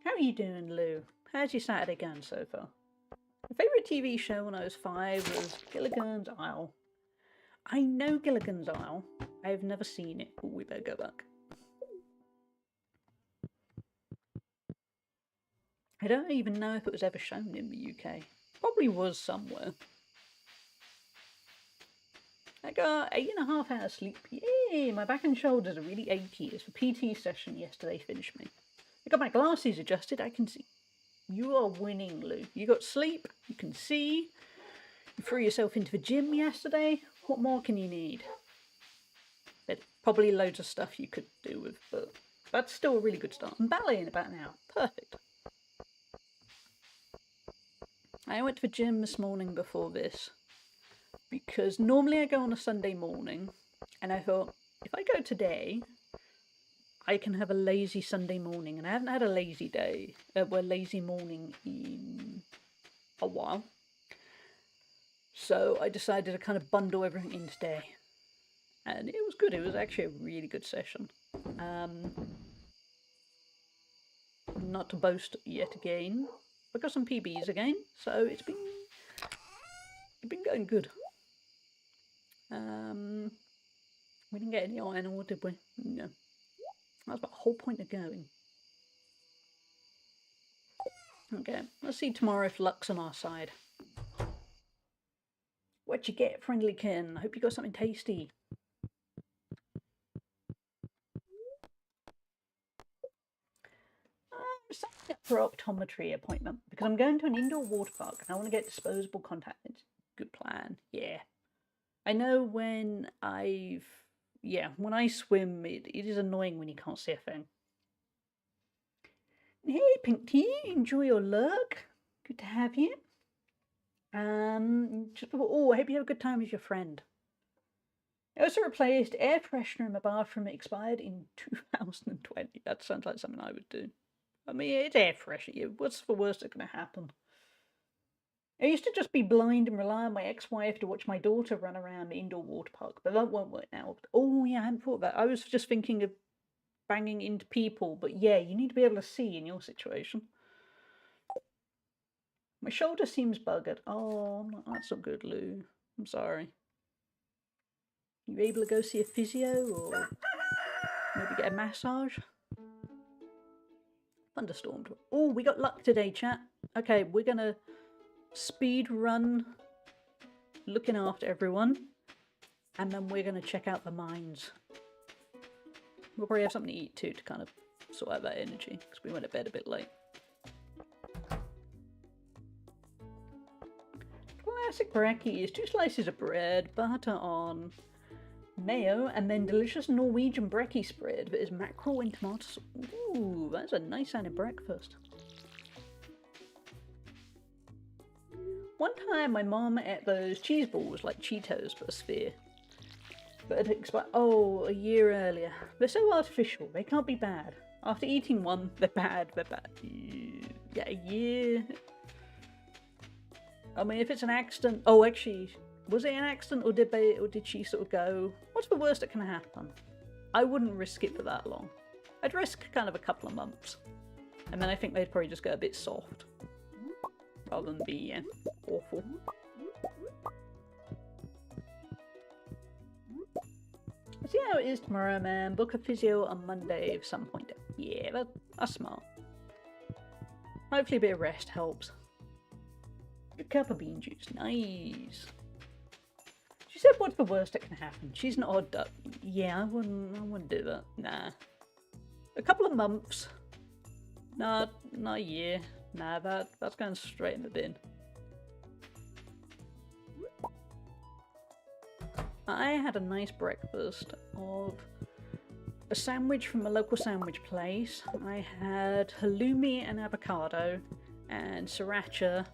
How are you doing, Lou? How's your Saturday going so far? My favourite TV show when I was 5 was Gilligan's Isle. I know Gilligan's Isle. I've never seen it. Ooh, we better go back. I don't even know if it was ever shown in the UK. Probably was somewhere. I got 8.5 hours sleep. Yay! My back and shoulders are really achy as the PT session yesterday finished me. I got my glasses adjusted, I can see. You are winning, Lou. You got sleep, you can see, you threw yourself into the gym yesterday. What more can you need? There's probably loads of stuff you could do with, but that's still a really good start. And ballet in about an hour. Perfect. I went to the gym this morning before this because normally I go on a Sunday morning, and I thought, if I go today, I can have a lazy Sunday morning, and I haven't had a lazy day, lazy morning in a while. So I decided to kind of bundle everything in today, and it was good. It was actually a really good session. Not to boast yet again, I got some PBs again, so it's been going good. We didn't get any iron ore, did we? No. That's the whole point of going. Okay, let's see tomorrow if luck's on our side. What'd you get, friendly kin? I hope you got something tasty. I'm signing up for an optometry appointment because I'm going to an indoor water park and I want to get disposable contact lenses. Good plan, yeah. I know when I swim, it is annoying when you can't see a thing. Hey, Pink Tea, enjoy your lurk. Good to have you. Just before, I hope you have a good time with your friend. I also replaced air freshener in my bathroom. It expired in 2020. That sounds like something I would do. I mean, it's air freshener. What's the worst that's going to happen? I used to just be blind and rely on my ex-wife to watch my daughter run around the indoor water park, but that won't work now. Oh, yeah, I hadn't thought of that. I was just thinking of banging into people, but yeah, you need to be able to see in your situation. My shoulder seems buggered. Oh, that's not good, Lou. I'm sorry. You able to go see a physio or maybe get a massage? Thunderstormed. Oh, we got luck today, chat. Okay, we're gonna speed run looking after everyone, and then we're gonna check out the mines. We'll probably have something to eat too to kind of sort out that energy because we went to bed a bit late. Classic brekkie is 2 slices of bread, butter on, mayo, and then delicious Norwegian brekkie spread that is mackerel and tomato sauce. Ooh, that's a nice sounding breakfast. One time my mom ate those cheese balls like Cheetos but a sphere. But it expired, a year earlier. They're so artificial, they can't be bad. After eating one, they're bad, Yeah, a year. I mean, if it's an accident... Oh, actually, was it an accident or did she sort of go, what's the worst that can happen? I wouldn't risk it for that long. I'd risk kind of a couple of months. And then I think they'd probably just go a bit soft. Rather than be awful. See how it is tomorrow, man. Book a physio on Monday at some point. Yeah, that's smart. Hopefully a bit of rest helps. Good cup of bean juice. Nice. She said, what's the worst that can happen? She's an odd duck. Yeah, I wouldn't do that. Nah. A couple of months. Not a year. Nah, that's going straight in the bin. I had a nice breakfast of a sandwich from a local sandwich place. I had halloumi and avocado and sriracha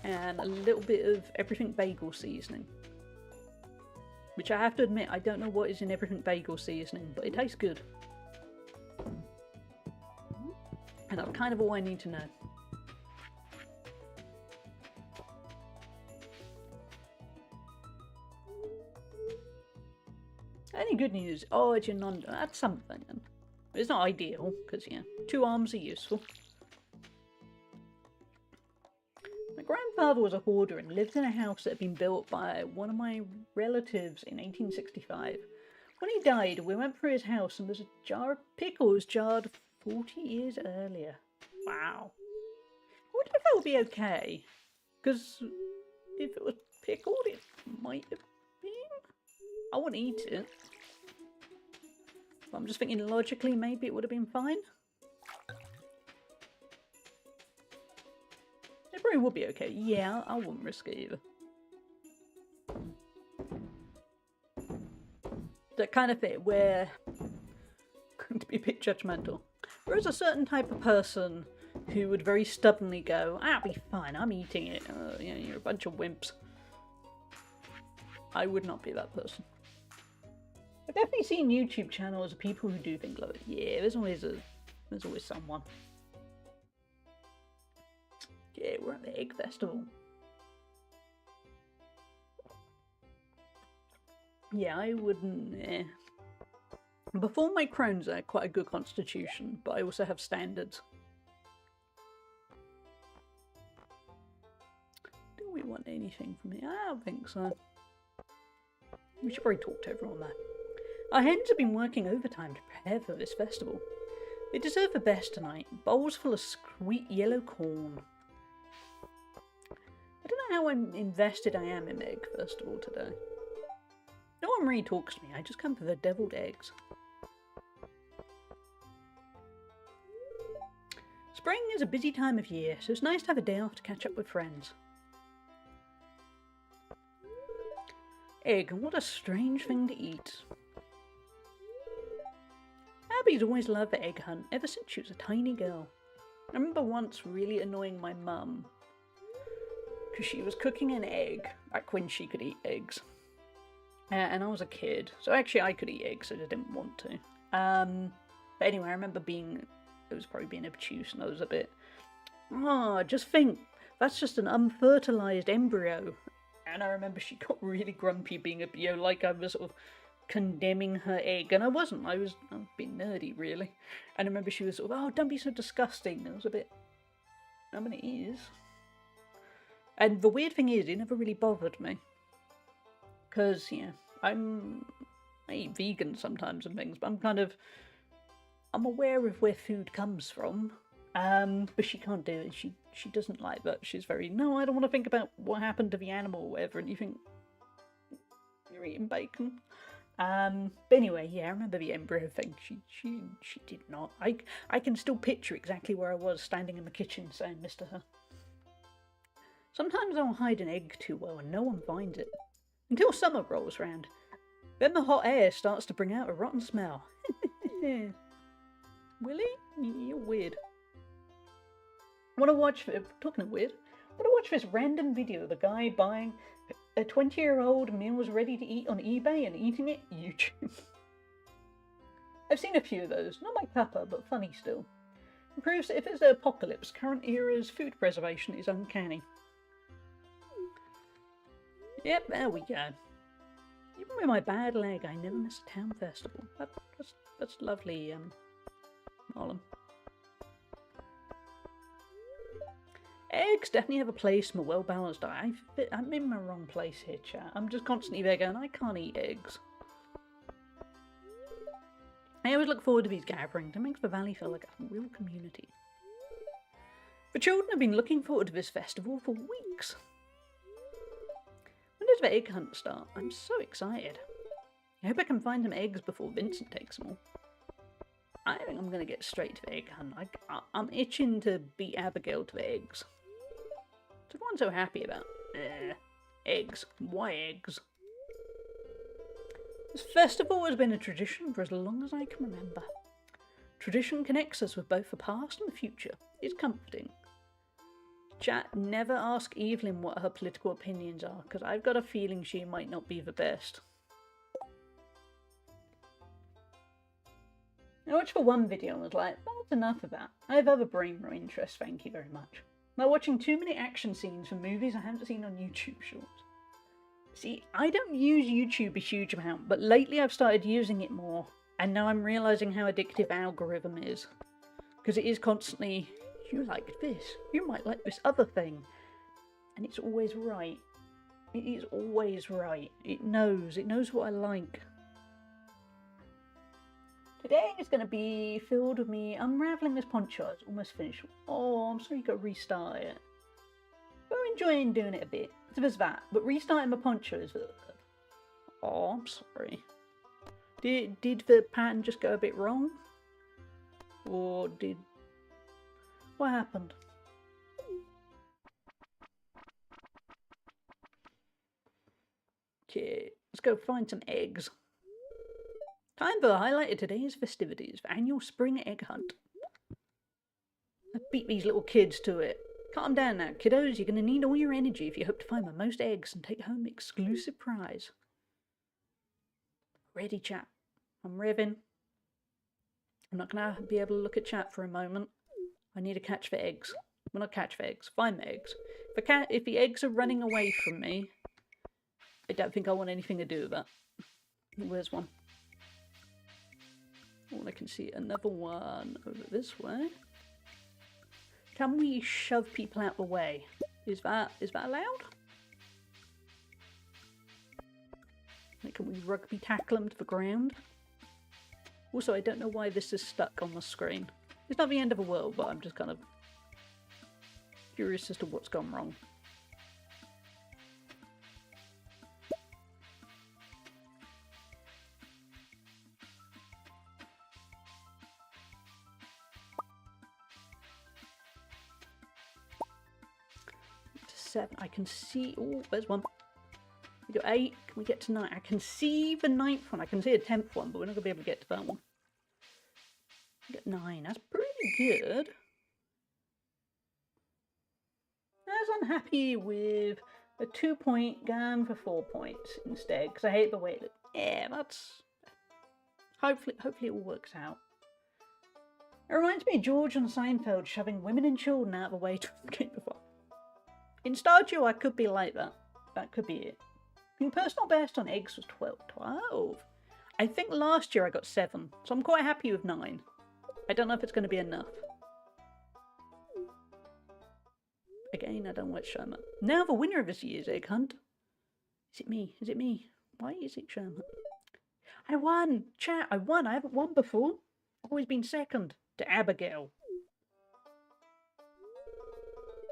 and a little bit of everything bagel seasoning. Which I have to admit, I don't know what is in everything bagel seasoning, but it tastes good. And that's kind of all I need to know. Any good news? Oh, it's your that's something. It's not ideal, because, 2 arms are useful. My grandfather was a hoarder and lived in a house that had been built by one of my relatives in 1865. When he died, we went through his house and there's a jar of pickles jarred 40 years earlier. Wow. I wonder if that would be okay. Because if it was pickled, it might have been. I wouldn't eat it. But I'm just thinking logically maybe it would have been fine. Probably would be okay. Yeah, I wouldn't risk it either. That kind of thing where, going to be a bit judgmental, there is a certain type of person who would very stubbornly go, "I'll be fine, I'm eating it. You know, you're a bunch of wimps." I would not be that person. I've definitely seen YouTube channels of people who do things like that. Yeah, there's always someone. Yeah, we're at the Egg Festival. Yeah, I wouldn't. Before my Crohn's, I had quite a good constitution, but I also have standards. Do we want anything from here? I don't think so. We should probably talk to everyone there. Our hens have been working overtime to prepare for this festival. They deserve the best tonight. Bowls full of sweet yellow corn. I don't know how invested I am in the Egg Festival today. No one really talks to me. I just come for the deviled eggs. Spring is a busy time of year, so it's nice to have a day off to catch up with friends. Egg, what a strange thing to eat. Abby's always loved the egg hunt ever since she was a tiny girl. I remember once really annoying my mum because she was cooking an egg back when she could eat eggs. And I was a kid, so actually I could eat eggs, I just didn't want to. But anyway, I remember it was probably being obtuse, and I was a bit, just think, that's just an unfertilized embryo. And I remember she got really grumpy being like I was sort of condemning her egg, and I wasn't, I was being nerdy, really. And I remember she was sort of, "Oh, don't be so disgusting," and I was a bit, I mean, it is. And the weird thing is, it never really bothered me. Because, yeah, I eat vegan sometimes and things, but I'm aware of where food comes from. But she can't do it. She doesn't like that. She's very, "No, I don't want to think about what happened to the animal or whatever." And you think, you're eating bacon. But anyway, yeah, I remember the embryo thing. She did not. I can still picture exactly where I was standing in the kitchen saying this to her. Sometimes I'll hide an egg too well and no one finds it. Until summer rolls round. Then the hot air starts to bring out a rotten smell. Willie? You're weird. Talking of weird, I want to watch this random video of the guy buying a 20-year-old meals ready to eat on eBay and eating it. YouTube. I've seen a few of those. Not my cuppa, but funny still. It proves that if it's an apocalypse, current era's food preservation is uncanny. Yep, there we go. Even with my bad leg, I never miss a town festival. That's lovely, Marlon. Eggs definitely have a place in a well-balanced diet. I'm in my wrong place here, chat. I'm just constantly there going, I can't eat eggs. I always look forward to these gatherings. It makes the valley feel like a real community. The children have been looking forward to this festival for weeks. When does the egg hunt start? I'm so excited. I hope I can find some eggs before Vincent takes them all. I think I'm going to get straight to the egg hunt. I'm itching to beat Abigail to the eggs. What's everyone so happy about? Eggs. Why eggs? This festival has been a tradition for as long as I can remember. Tradition connects us with both the past and the future. It's comforting. Chat, never ask Evelyn what her political opinions are, because I've got a feeling she might not be the best. I watched for one video and was like, that's enough of that. I have other brain interests, thank you very much. Like watching too many action scenes from movies I haven't seen on YouTube Shorts. See, I don't use YouTube a huge amount, but lately I've started using it more, and now I'm realising how addictive algorithm is. Because it is constantly, you like this, you might like this other thing. And it's always right. It is always right. It knows what I like. Today is going to be filled with me unravelling this poncho. It's almost finished. Oh, I'm sorry you got to restart it. But I'm enjoying doing it a bit. So there's that. But restarting my poncho is... Oh, I'm sorry. Did the pattern just go a bit wrong? Or did... What happened? Okay, let's go find some eggs. Time for the highlight of today's festivities for annual spring egg hunt. I beat these little kids to it. Calm down now, kiddos. You're going to need all your energy if you hope to find the most eggs and take home the exclusive prize. Ready, chat. I'm revving. I'm not going to be able to look at chat for a moment. I need to catch the eggs. Well, not catch the eggs. Find the eggs. If the eggs are running away from me, I don't think I want anything to do with that. Where's one? Oh, I can see another one over this way. Can we shove people out the way? Is that allowed? Like, can we rugby tackle them to the ground? Also, I don't know why this is stuck on the screen. It's not the end of the world, but I'm just kind of curious as to what's gone wrong. Seven. I can see. Oh, there's one. We got 8. Can we get to 9? I can see the 9th one. I can see a 10th one, but we're not gonna be able to get to that one. We got 9. That's pretty good. I was unhappy with a 2-point going for 4 points instead because I hate the way it looks. Yeah, that's hopefully it all works out. It reminds me of George and Seinfeld shoving women and children out of the way to escape the fire. In Stardew, I could be like that. That could be it. I think personal best on eggs was 12. I think last year I got 7, so I'm quite happy with 9. I don't know if it's going to be enough. Again, I don't watch Sherman. Now the winner of this year's egg hunt. Is it me? Is it me? Why is it Sherman? I won! Chat, I won! I haven't won before. I've always been second to Abigail.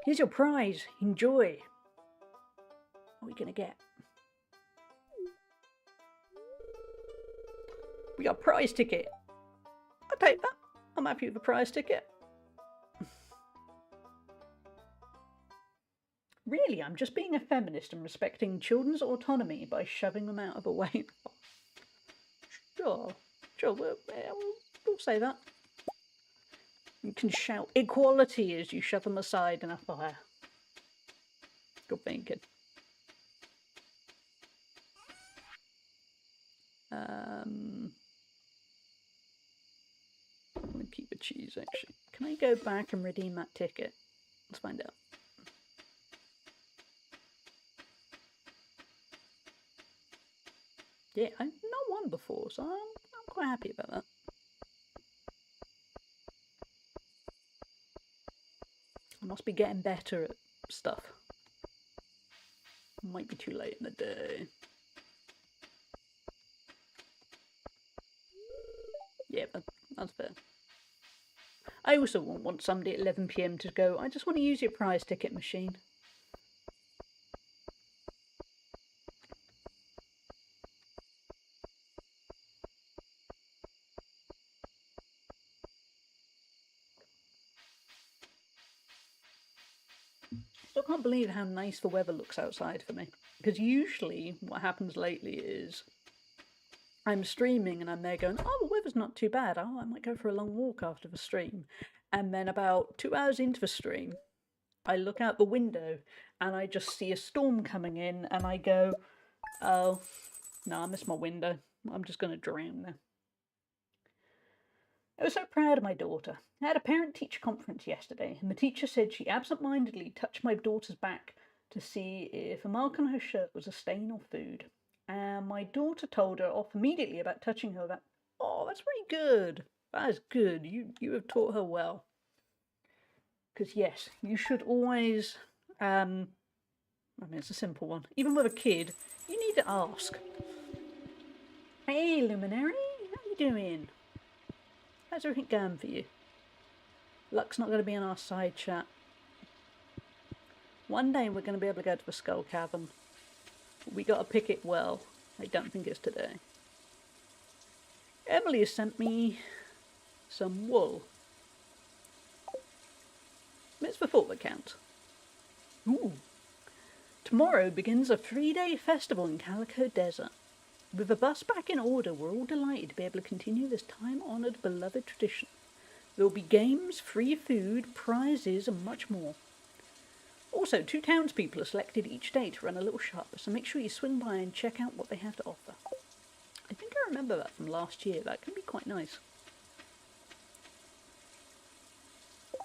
Here's your prize. Enjoy. What are we going to get? We got a prize ticket. I'll take that. I'm happy with a prize ticket. Really, I'm just being a feminist and respecting children's autonomy by shoving them out of the way. Sure, we'll say that. You can shout equality as you shove them aside in a fire. Good thinking. I'm gonna keep a cheese actually. Can I go back and redeem that ticket? Let's find out. Yeah, I've not won before, so I'm quite happy about that. I must be getting better at stuff. Might be too late in the day. Yeah, that's fair. I also won't want somebody at 11 PM to go, I just want to use your prize ticket machine. Still can't believe how nice the weather looks outside for me. Because usually what happens lately is I'm streaming and I'm there going, oh, the weather's not too bad. Oh, I might go for a long walk after the stream. And then about 2 hours into the stream, I look out the window and I just see a storm coming in and I go, oh, no, I missed my window. I'm just going to drown now. I was so proud of my daughter. I had a parent-teacher conference yesterday, and the teacher said she absent-mindedly touched my daughter's back to see if a mark on her shirt was a stain or food. And my daughter told her off immediately about touching her. That, oh, that's really good. That is good. You have taught her well. Because yes, you should always. I mean, it's a simple one. Even with a kid, you need to ask. Hey, Luminary, how you doing? How's everything going for you? Luck's not going to be on our side, chat. One day we're going to be able to go to the Skull Cavern. We got to pick it well. I don't think it's today. Emily has sent me some wool. It's the thought that counts. Ooh. Tomorrow begins a 3-day festival in Calico Desert. With the bus back in order, we're all delighted to be able to continue this time-honoured, beloved tradition. There will be games, free food, prizes, and much more. Also, 2 townspeople are selected each day to run a little shop, so make sure you swing by and check out what they have to offer. I think I remember that from last year. That can be quite nice.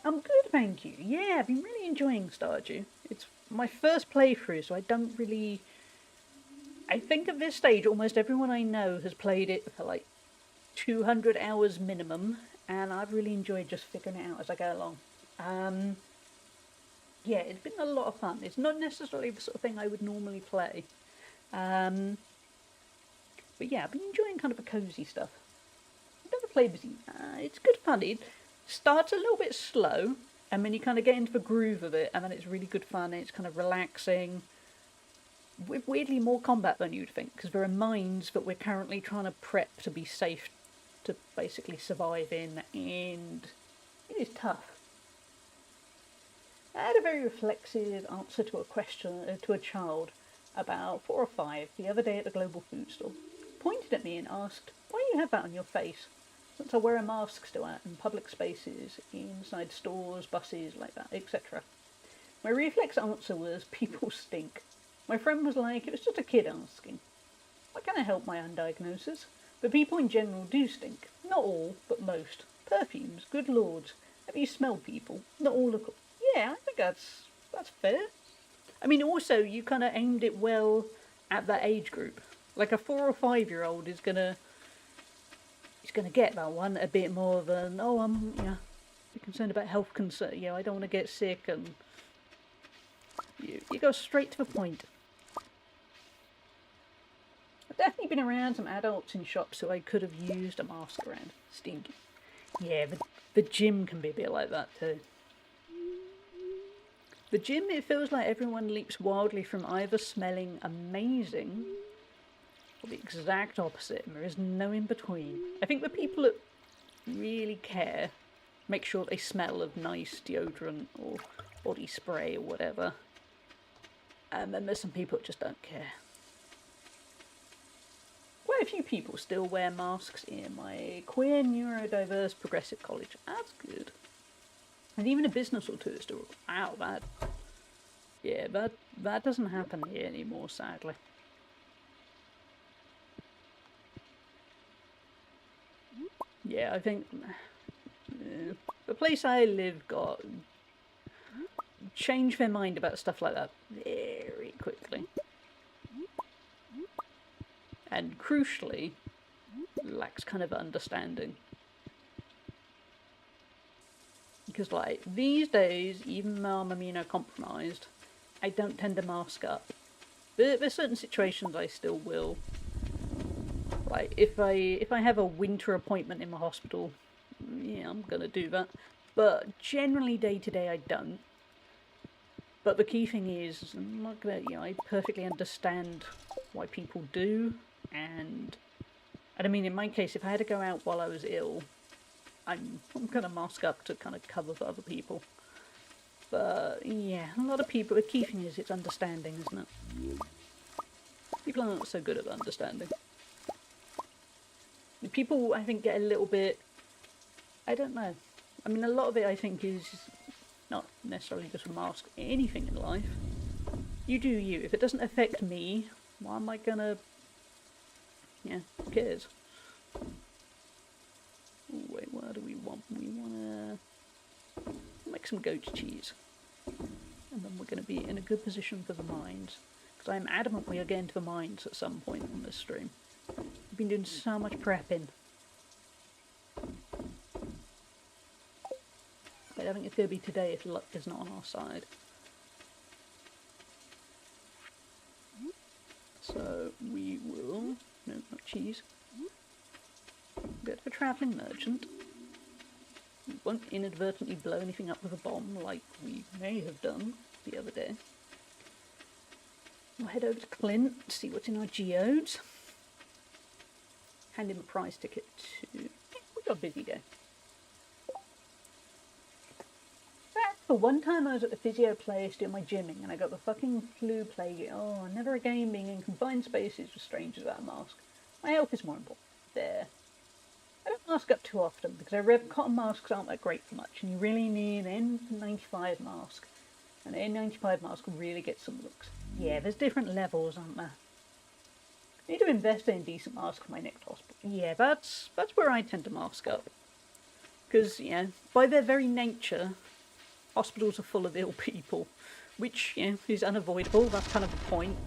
I'm good, thank you. Yeah, I've been really enjoying Stardew. It's my first playthrough, so I don't really... I think at this stage, almost everyone I know has played it for like 200 hours minimum, and I've really enjoyed just figuring it out as I go along. Yeah, it's been a lot of fun. It's not necessarily the sort of thing I would normally play. But yeah, I've been enjoying kind of the cosy stuff. I've never played this. It's good fun. It starts a little bit slow, and then you kind of get into the groove of it, and then it's really good fun, and it's kind of relaxing. With weirdly more combat than you'd think, because there are mines that we're currently trying to prep to be safe to basically survive in, and it is tough. I had a very reflexive answer to a question to a child about 4 or 5 the other day at the global food store. Pointed at me and asked, "Why do you have that on your face?" Since I wear a mask still out in public spaces, inside stores, buses, like that, etc. My reflex answer was, "People stink." My friend was like, "It was just a kid asking." I can't help my undiagnosis, but people in general do stink. Not all, but most. Perfumes, good lords. Have you smelled people? Not all of them. Yeah, I think that's fair. I mean, also, you kind of aimed it well at that age group. Like a 4 or 5-year-old is gonna get that one a bit more than, oh, I'm concerned about health concern. You know, I don't want to get sick, and you go straight to the point. I've definitely been around some adults in shops who I could have used a mask around. Stinky. Yeah, the gym can be a bit like that too. The gym, it feels like everyone leaps wildly from either smelling amazing or the exact opposite, and there is no in between. I think the people that really care make sure they smell of nice deodorant or body spray or whatever. And then there's some people that just don't care. Quite a few people still wear masks in my queer, neurodiverse, progressive college. That's good. And even a business or two is still, wow, that doesn't happen here anymore, sadly. Yeah, I think the place I live got changed their mind about stuff like that very quickly. And crucially, lacks kind of understanding. Because, like, these days, even though I'm immunocompromised, I don't tend to mask up. There's certain situations I still will. Like, if I have a winter appointment in the hospital, yeah, I'm gonna do that. But generally, day to day, I don't. But the key thing is, I'm not gonna, I perfectly understand why people do, and I mean, in my case, if I had to go out while I was ill, I'm gonna mask up to kind of cover for other people. But yeah, a lot of people, the key thing is it's understanding, isn't it? People are not so good at understanding. People, I think, get a little bit, I don't know. I mean, a lot of it, I think, is not necessarily just a mask. Anything in life. You do you. If it doesn't affect me, why am I gonna... Yeah, who cares? Ooh, wait, what do we want? We want to make some goat cheese. And then we're going to be in a good position for the mines. Because I'm adamant we are getting to the mines at some point on this stream. I've been doing so much prepping. But I think it's going to be today if luck is not on our side. So we will... No, not cheese. Get the travelling merchant. We won't inadvertently blow anything up with a bomb like we may have done the other day. We'll head over to Clint, see what's in our geodes. Hand him a prize ticket too. We got a busy day. For one time I was at the physio place doing my gymming and I got the fucking flu plague. Oh, never again being in confined spaces with strangers without a mask. My health is more important. There. I don't mask up too often because I read cotton masks aren't that great for much and you really need an N95 mask. An N95 mask will really get some looks. Yeah, there's different levels, aren't there? I need to invest in a decent mask for my next hospital. Yeah, that's where I tend to mask up. Because, yeah, by their very nature, hospitals are full of ill people, which, you know, is unavoidable. That's kind of the point.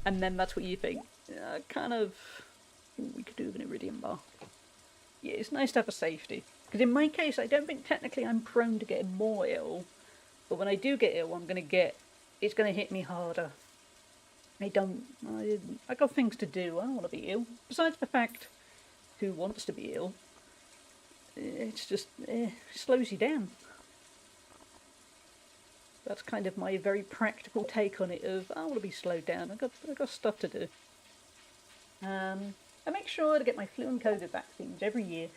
And then that's what you think. We could do with an iridium bar. Yeah, it's nice to have a safety. Because in my case, I don't think technically I'm prone to getting more ill. But when I do get ill, it's going to hit me harder. I got things to do. I don't want to be ill. Besides the fact, who wants to be ill? It's just, it slows you down. That's kind of my very practical take on it of, I want to be slowed down. I got stuff to do. I make sure to get my flu and COVID vaccines every year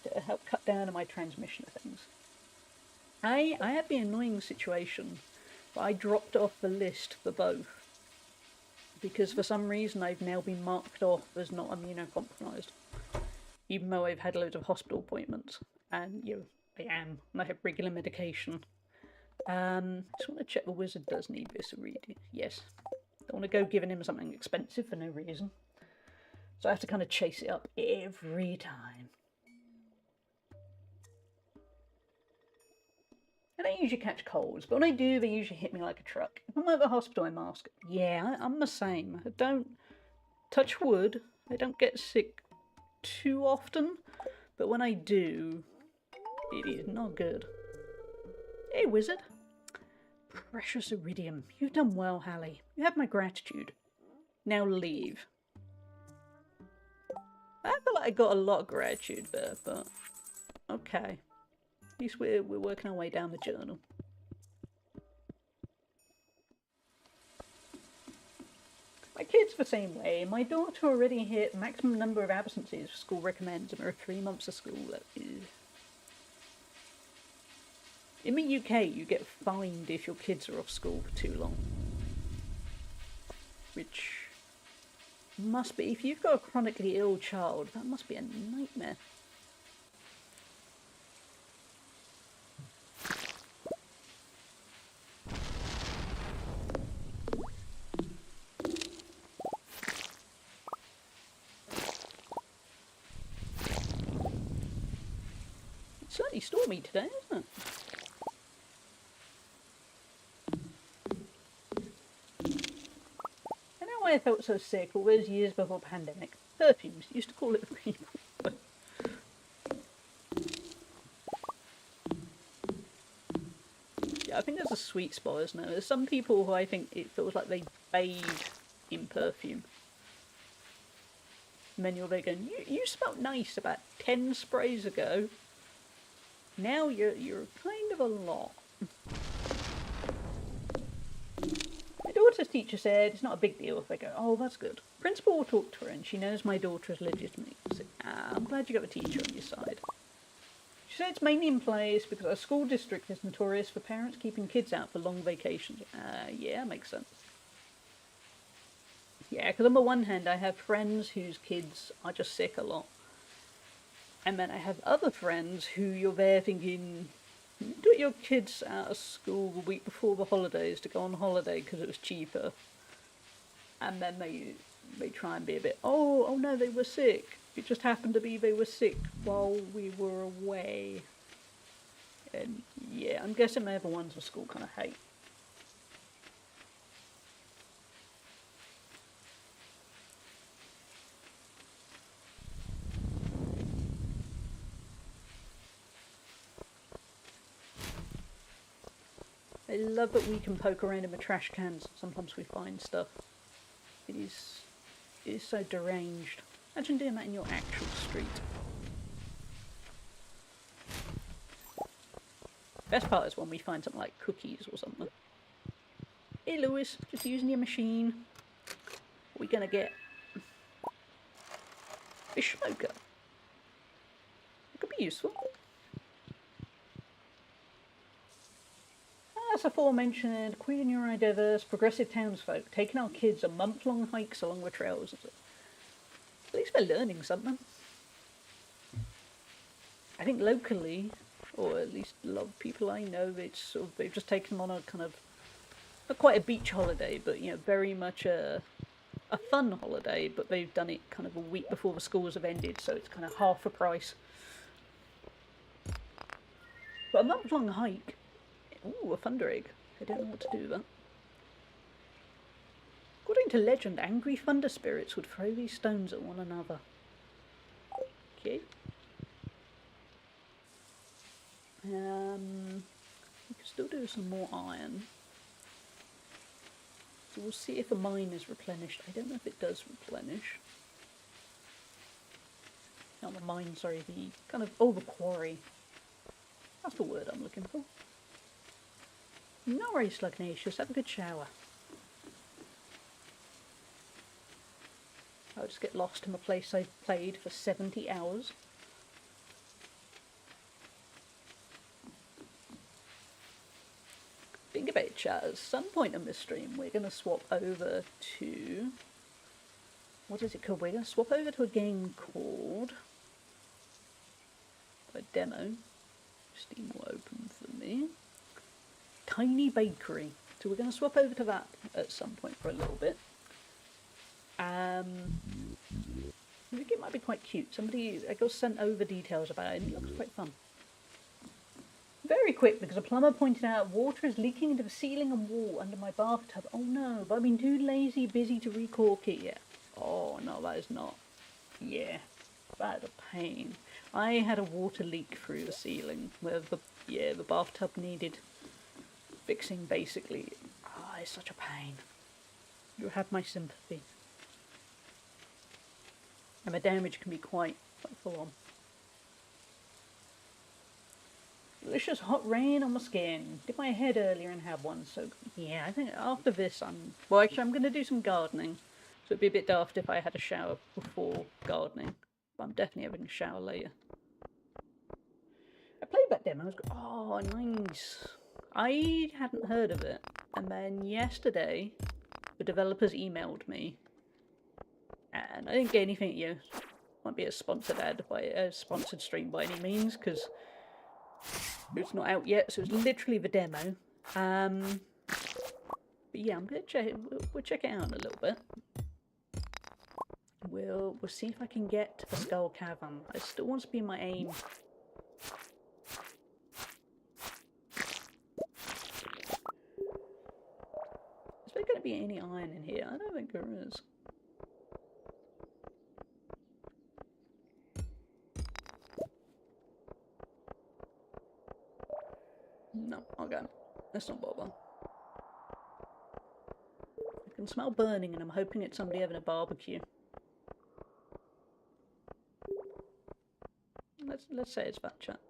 to help cut down on my transmission of things. I had the annoying situation where I dropped off the list for both. Because for some reason I've now been marked off as not immunocompromised. Even though I've had loads of hospital appointments. And, you know, I am. And I have regular medication. Just want to check the wizard does need this already. Yes. Don't want to go giving him something expensive for no reason. So I have to kind of chase it up every time. I don't usually catch colds, but when I do, they usually hit me like a truck. If I'm at the hospital, I mask. Yeah, I'm the same. I don't touch wood. I don't get sick too often, but when I do, it is not good. Hey, wizard. Precious iridium. You've done well, Hallie. You have my gratitude. Now leave. I feel like I got a lot of gratitude there, but okay. At least we're working our way down the journal. My kid's the same way. My daughter already hit maximum number of absences school recommends, and there are 3 months of school. That is... In the UK, you get fined if your kids are off school for too long. Which must be, if you've got a chronically ill child, that must be a nightmare. It's certainly stormy today, isn't it? I know why I felt so sick all those years before pandemic. Perfumes used to call it the people. Yeah, I think there's a sweet spot, isn't there? There's some people who I think it feels like they bathe in perfume. And then you're there going, you smelled nice about 10 sprays ago. Now you're kind of a lot. My daughter's teacher said it's not a big deal if they go, oh, that's good. Principal will talk to her and she knows my daughter is legitimate. I said, I'm glad you got a teacher on your side. She said it's mainly in place because our school district is notorious for parents keeping kids out for long vacations. Yeah, makes sense. Yeah, because on the one hand I have friends whose kids are just sick a lot. And then I have other friends who you're there thinking, do your kids out of school the week before the holidays to go on holiday because it was cheaper. And then they try and be a bit, oh no, they were sick. It just happened to be they were sick while we were away. And yeah, I'm guessing they're the ones the school kind of hate. I love that we can poke around in the trash cans. Sometimes we find stuff. It is so deranged. Imagine doing that in your actual street. Best part is when we find something like cookies or something. Hey Lewis, just using your machine. What are we gonna get? Fish smoker. It could be useful. as aforementioned, queer and neurodiverse, progressive townsfolk taking our kids on month-long hikes along the trails. At least they're learning something. I think locally, or at least a lot of people I know, it's sort of, they've just taken them on a kind of, not quite a beach holiday, but very much a fun holiday, but they've done it kind of a week before the schools have ended, so it's kind of half the price. But a month-long hike, ooh, a thunder egg. I don't know what to do with that. According to legend, angry thunder spirits would throw these stones at one another. Okay. We can still do some more iron. So we'll see if the mine is replenished. I don't know if it does replenish. Not the mine, sorry, the kind of, the quarry. That's the word I'm looking for. No worries, Slugnacious, have a good shower. I'll just get lost in a place I've played for 70 hours. Think about it, chat, at some point in this stream we're going to swap over to... what is it called? We're going to swap over to a game called... a demo. Steam will open for me. Tiny Bakery. So we're going to swap over to that at some point for a little bit. I think it might be quite cute. I got sent over details about it and it looks quite fun. Very quick, because a plumber pointed out water is leaking into the ceiling and wall under my bathtub. Oh no, but I've been too busy to recork it yet. Oh no, that is not. Yeah, that is a pain. I had a water leak through the ceiling where the bathtub needed fixing basically. Ah, it's such a pain. You have my sympathy. And the damage can be quite full on. Delicious hot rain on my skin. Did my head earlier and had one, so yeah, I think after this I'm going to do some gardening. So it'd be a bit daft if I had a shower before gardening. But I'm definitely having a shower later. I played that demo. Oh, nice. I hadn't heard of it. And then yesterday, the developers emailed me. And I didn't get anything, might be a sponsored sponsored stream by any means, because it's not out yet, so it's literally the demo. But yeah, I'm gonna we'll check it out in a little bit. We'll see if I can get to the Skull Cavern. It still wants to be my aim. Is there going to be any iron in here? I don't think there is. No, okay. Let's not bother. I can smell burning and I'm hoping it's somebody having a barbecue. Let's say it's that, chat.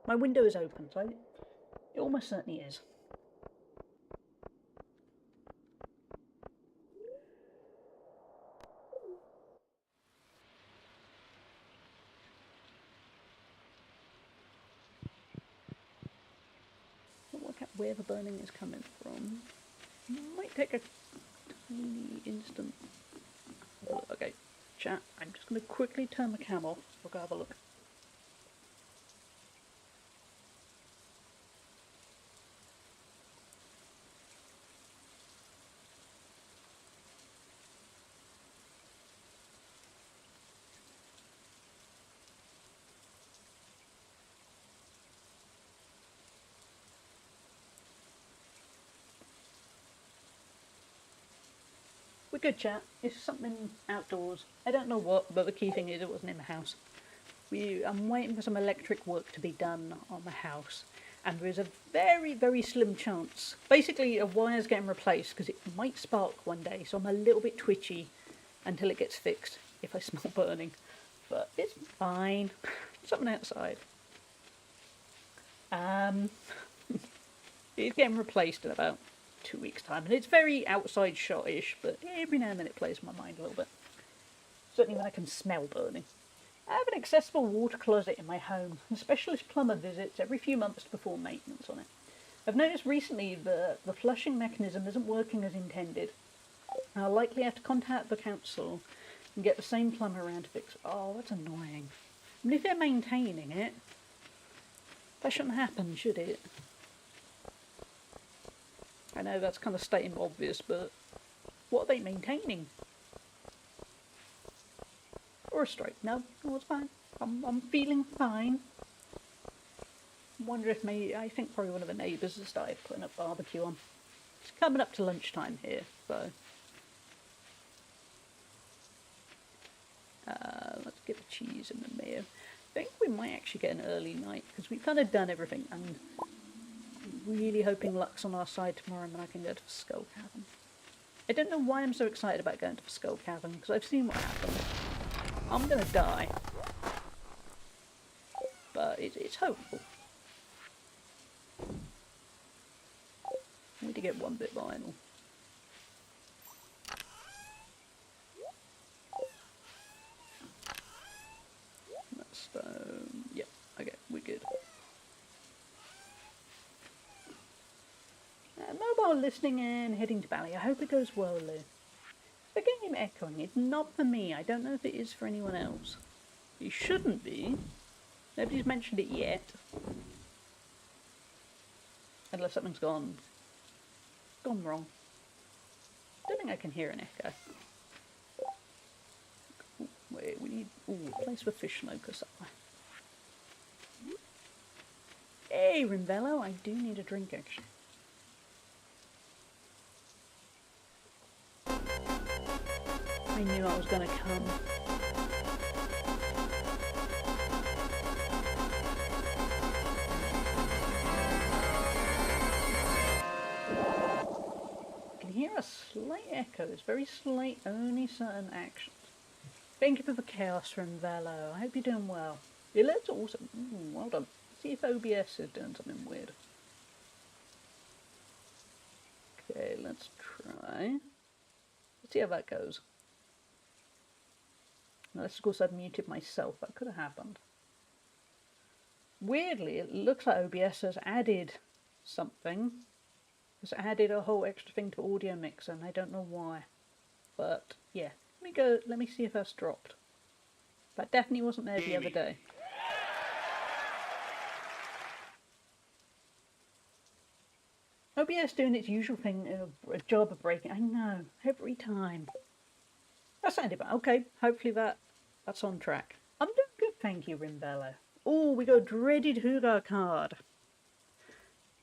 My window is open, so it almost certainly is. I'll work out where the burning is coming from. Might take a tiny instant. Okay, chat, I'm just going to quickly turn the cam off. We'll go have a look. We're good, chat. It's something outdoors. I don't know what, but the key thing is it wasn't in the house. I'm waiting for some electric work to be done on the house, and there is a very, very slim chance. Basically, a wire's getting replaced because it might spark one day, so I'm a little bit twitchy until it gets fixed if I smell burning. But it's fine. Something outside. It's getting replaced in about 2 weeks' time, and it's very outside shot-ish, but every now and then it plays my mind a little bit. Certainly when I can smell burning. I have an accessible water closet in my home, and specialist plumber visits every few months to perform maintenance on it. I've noticed recently that the flushing mechanism isn't working as intended. I'll likely have to contact the council and get the same plumber around to fix it. Oh, that's annoying. I mean, if they're maintaining it, that shouldn't happen, should it? I know that's kind of stating the obvious, but what are they maintaining? Or a strike? No, it's fine. I'm feeling fine. Wonder if maybe, I think probably one of the neighbours has started putting a barbecue on. It's coming up to lunchtime here, so. Let's get the cheese and the mayo. I think we might actually get an early night, because we've kind of done everything, and I'm really hoping luck's on our side tomorrow and then I can go to the Skull Cavern. I don't know why I'm so excited about going to the Skull Cavern, because I've seen what happens. I'm going to die. But it's hopeful. I need to get one bit vinyl. That's stone. Yep, okay, we're good. Mobile listening and heading to Bally. I hope it goes well, Lou. The game echoing. It's not for me. I don't know if it is for anyone else. It shouldn't be. Nobody's mentioned it yet. Unless something's gone wrong. Don't think I can hear an echo. Ooh, wait, we need a place for fish smoker somewhere. Hey, Rimvello, I do need a drink actually. I knew I was gonna come. Hear a slight echo. It's very slight, only certain actions. Thank you for the chaos from Velo. I hope you're doing well. Your alerts are awesome. Well done. See if OBS is doing something weird. Okay, let's try. Let's see how that goes. Unless, of course, I've muted myself. That could have happened. Weirdly, it looks like OBS has added something. It's added a whole extra thing to Audio Mixer, and I don't know why. But, yeah. Let me see if that's dropped. That definitely wasn't there the other day. OBS doing its usual thing, a job of breaking. I know, every time. That sounded bad. Okay, hopefully that's on track. I'm doing good, thank you, Rimbello. Oh, we got a dreaded Hugar card.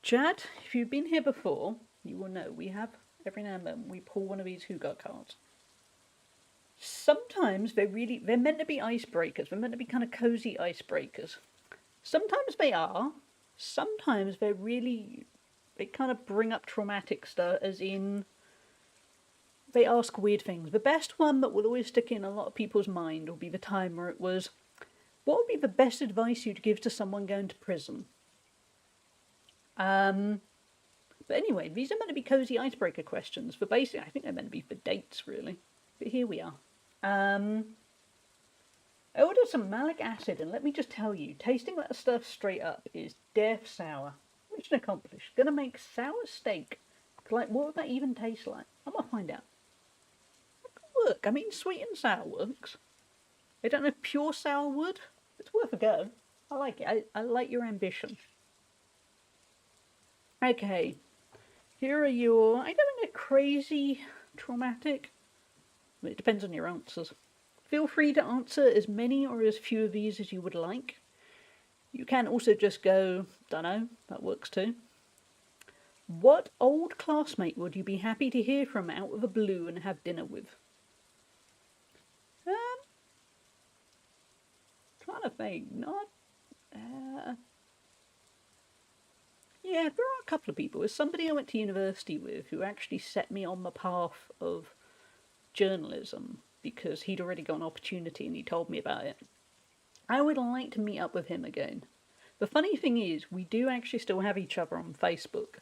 Chad, if you've been here before, you will know we have, every now and then, we pull one of these Hugar cards. Sometimes they're meant to be icebreakers. They're meant to be kind of cozy icebreakers. Sometimes they are. Sometimes they kind of bring up traumatic stuff, as in, they ask weird things. The best one that will always stick in a lot of people's mind will be the time where it was, what would be the best advice you'd give to someone going to prison? But anyway, these are meant to be cozy icebreaker questions. For basically, I think they're meant to be for dates, really. But here we are. I ordered some malic acid, and let me just tell you, tasting that stuff straight up is death sour. Mission accomplished. Gonna make sour steak. Like, what would that even taste like? I'm gonna find out. That could work. I mean, sweet and sour works. I don't know if pure sour would. It's worth a go. I like it. I like your ambition. Okay. Here are your... I don't think they're crazy traumatic. It depends on your answers. Feel free to answer as many or as few of these as you would like. You can also just go, dunno, that works too. What old classmate would you be happy to hear from out of the blue and have dinner with? Trying to think, not... yeah, there are a couple of people. There's somebody I went to university with who actually set me on the path of journalism because he'd already got an opportunity and he told me about it. I would like to meet up with him again. The funny thing is, we do actually still have each other on Facebook.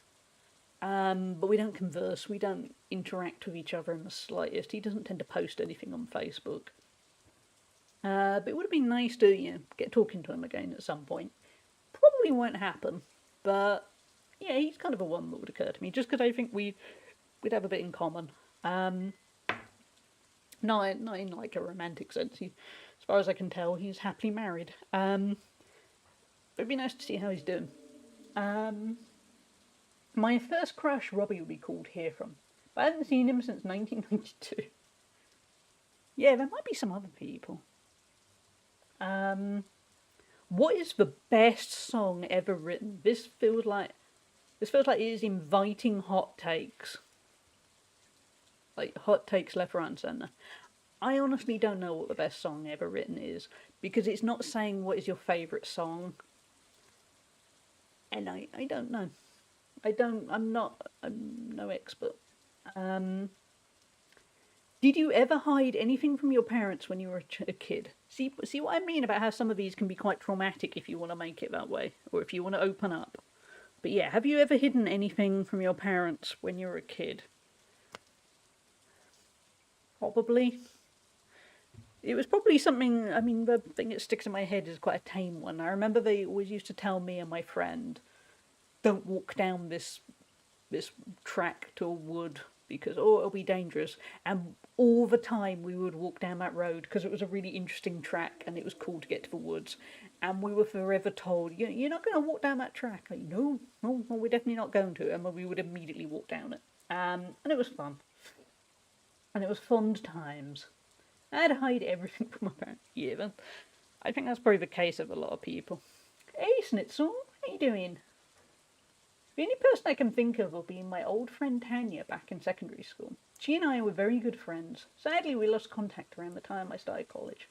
But we don't converse, we don't interact with each other in the slightest. He doesn't tend to post anything on Facebook. But it would have been nice to, get talking to him again at some point. Probably won't happen, but Yeah, he's kind of a one that would occur to me, just because I think we'd have a bit in common. Not in like a romantic sense. As far as I can tell, he's happily married. But it'd be nice to see how he's doing. My first crush, Robbie, would be called Hear From. But I haven't seen him since 1992. Yeah, there might be some other people. What is the best song ever written? This feels like it is inviting hot takes. Like hot takes left, right, and centre. I honestly don't know what the best song ever written is, because it's not saying what is your favourite song. And I don't know. I'm no expert. Did you ever hide anything from your parents when you were a kid? See what I mean about how some of these can be quite traumatic if you want to make it that way, or if you want to open up. But yeah, have you ever hidden anything from your parents when you were a kid? Probably. It was probably something, I mean, the thing that sticks in my head is quite a tame one. I remember they always used to tell me and my friend, don't walk down this track to a wood because, oh, it'll be dangerous. And all the time we would walk down that road because it was a really interesting track and it was cool to get to the woods. And we were forever told, you're not going to walk down that track. Like, no, we're definitely not going to. And we would immediately walk down it. And it was fun. And it was fond times. I had to hide everything from my parents. Yeah, I think that's probably the case of a lot of people. Hey, Snitzel, how you doing? The only person I can think of will be my old friend Tanya back in secondary school. She and I were very good friends. Sadly, we lost contact around the time I started college.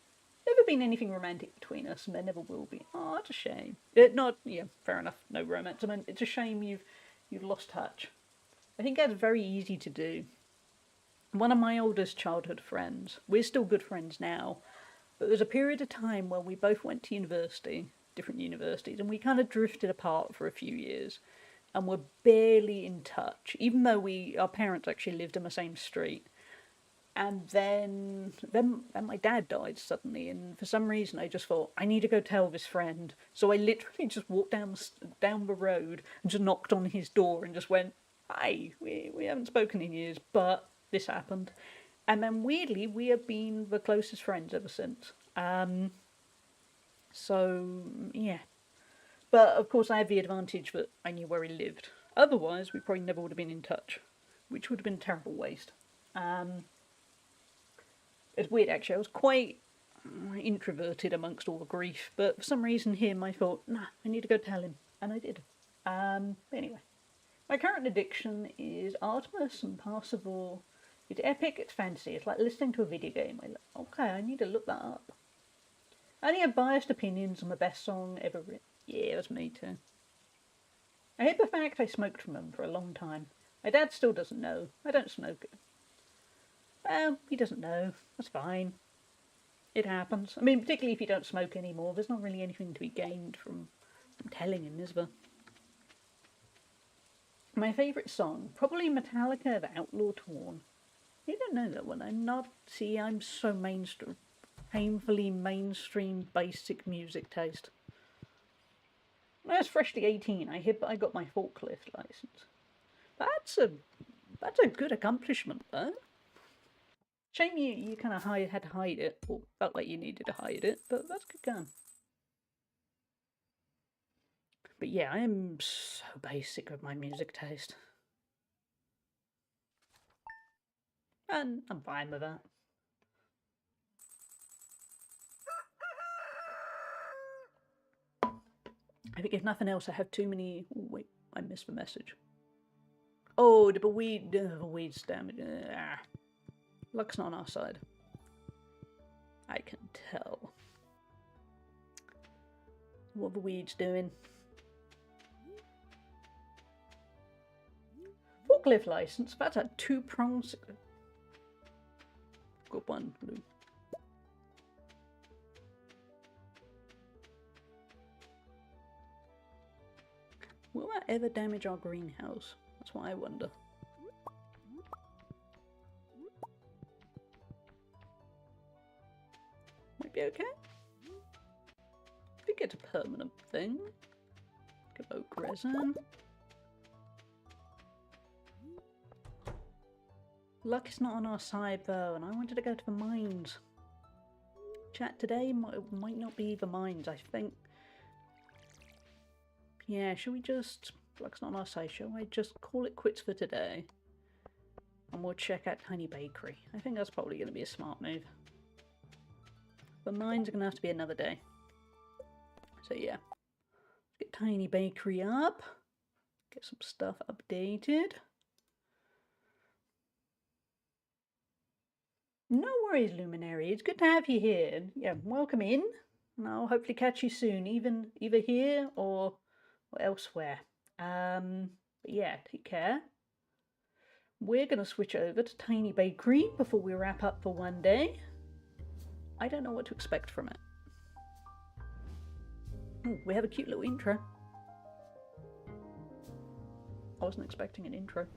Never been anything romantic between us, and there never will be. Oh, that's a shame. Fair enough, no romance. I mean, it's a shame you've lost touch. I think that's very easy to do. One of my oldest childhood friends, we're still good friends now, but there's a period of time where we both went to university, different universities, and we kind of drifted apart for a few years, and were barely in touch, even though our parents actually lived in the same street. And then my dad died suddenly, and for some reason I just thought, I need to go tell this friend. So I literally just walked down the road and just knocked on his door and just went, hi, we haven't spoken in years, but this happened. And then weirdly, we have been the closest friends ever since. So, yeah. But of course I had the advantage that I knew where he lived. Otherwise, we probably never would have been in touch, which would have been a terrible waste. It's weird actually, I was quite introverted amongst all the grief, but for some reason him, I thought, nah, I need to go tell him. And I did. Anyway. My current addiction is Artemis and Parsifal. It's epic, it's fantasy, it's like listening to a video game. Okay, I need to look that up. I only have biased opinions on the best song ever written. Yeah, that's me too. I hate the fact I smoked from them for a long time. My dad still doesn't know. I don't smoke it. Well, he doesn't know. That's fine. It happens. I mean, particularly if you don't smoke anymore, there's not really anything to be gained from telling him, is there? My favourite song, probably Metallica, The Outlaw Torn. You don't know that one. I'm so mainstream. Painfully mainstream basic music taste. When I was freshly 18, I got my forklift licence. That's a good accomplishment, though. Shame you kind of had to hide it, or felt like you needed to hide it, but that's good going. But yeah, I am so basic with my music taste. And I'm fine with that. I think if nothing else, I have too many... Oh, wait, I missed the message. Oh, the weed's damaged. Luck's not on our side. I can tell. What are the weeds doing? Forklift license? That's a 2-prong... Got one blue. Will that ever damage our greenhouse? That's what I wonder. Might be okay. I think it's a permanent thing. Get oak resin. Luck is not on our side though, and I wanted to go to the mines. Chat today might not be the mines, I think. Yeah, shall we just... Luck's not on our side, shall I just call it quits for today? And we'll check out Tiny Bakery. I think that's probably going to be a smart move. But mines are going to have to be another day. So yeah. Let's get Tiny Bakery up. Get some stuff updated. No worries, Luminary. It's good to have you here. Yeah, welcome in. And I'll hopefully catch you soon, either here or elsewhere. But yeah, take care. We're going to switch over to Tiny Bakery before we wrap up for one day. I don't know what to expect from it. Ooh, we have a cute little intro. I wasn't expecting an intro.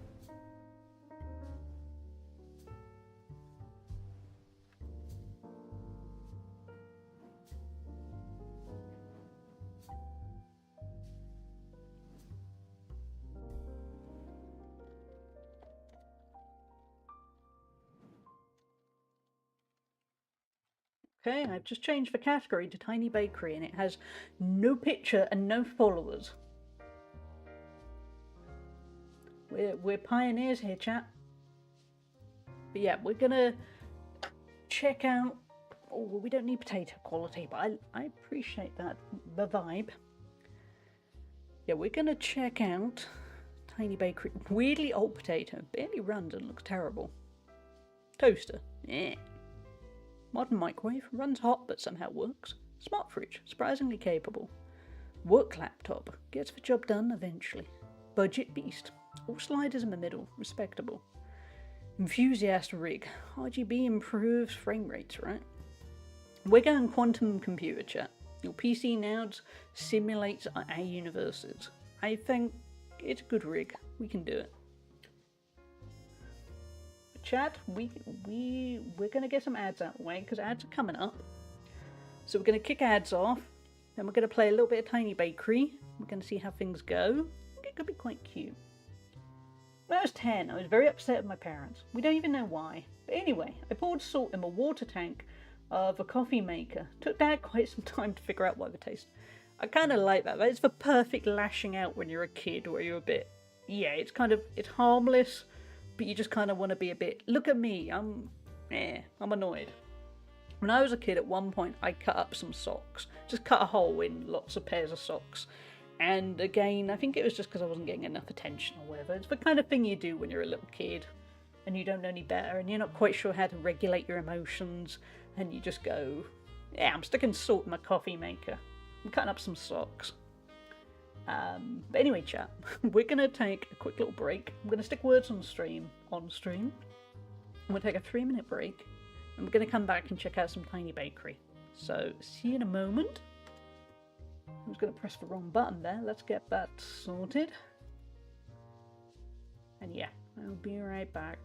Okay, I've just changed the category to Tiny Bakery and it has no picture and no followers. We're pioneers here, chat. But yeah, we're gonna check out... Oh, well, we don't need potato quality, but I appreciate that, the vibe. Yeah, we're gonna check out Tiny Bakery. Weirdly old potato, barely runs and looks terrible. Toaster, yeah. Modern microwave, runs hot but somehow works. Smart fridge, surprisingly capable. Work laptop, gets the job done eventually. Budget beast, all sliders in the middle, respectable. Enthusiast rig, RGB improves frame rates, right? We're going quantum computer, chat. Your PC now simulates our universes. I think it's a good rig. We can do it. Chat, we're gonna get some ads out of the way because ads are coming up. So we're gonna kick ads off, then we're gonna play a little bit of Tiny Bakery. We're gonna see how things go. It could be quite cute. When I was 10, I was very upset with my parents. We don't even know why. But anyway, I poured salt in my water tank of a coffee maker. Took Dad quite some time to figure out why the taste. I kind of like that. It's the perfect lashing out when you're a kid, where you're a bit... Yeah, it's harmless, but you just kind of want to be a bit, look at me, I'm annoyed. When I was a kid, at one point, I cut up some socks. Just cut a hole in lots of pairs of socks. And again, I think it was just because I wasn't getting enough attention or whatever. It's the kind of thing you do when you're a little kid and you don't know any better and you're not quite sure how to regulate your emotions and you just go, yeah, I'm sticking salt in my coffee maker. I'm cutting up some socks. But anyway, chat, we're going to take a quick little break. I'm going to stick words on stream. I'm going to take a 3-minute break and we're going to come back and check out some Tiny Bakery. So, see you in a moment. I was going to press the wrong button there. Let's get that sorted. And yeah, I'll be right back.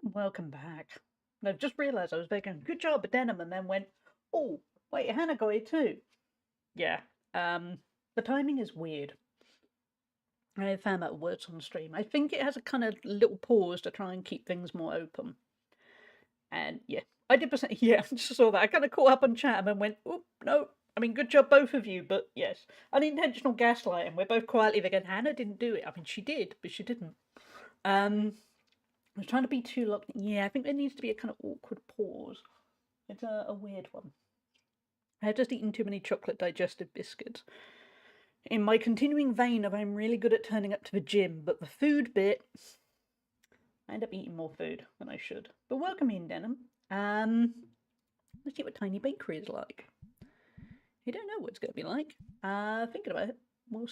Welcome back. And I've just realised I was going, good job, Adenum, and then went, oh, wait, Hannah got it too. Yeah, the timing is weird. I found that words on stream. I think it has a kind of little pause to try and keep things more open. And yeah, I did percent. Yeah, I just saw that. I kind of caught up on chat and then went, oh, no. I mean, good job, both of you, but yes, unintentional gaslighting. We're both quietly thinking, Hannah didn't do it. I mean, she did, but she didn't. I was trying to be too locked. Yeah, I think there needs to be a kind of awkward pause. It's a weird one. I have just eaten too many chocolate digestive biscuits. In my continuing vein of I'm really good at turning up to the gym, but the food bit, I end up eating more food than I should. But welcome in, Denim. Let's see what Tiny Bakery is like. You don't know what it's going to be like. Thinking about it, I'm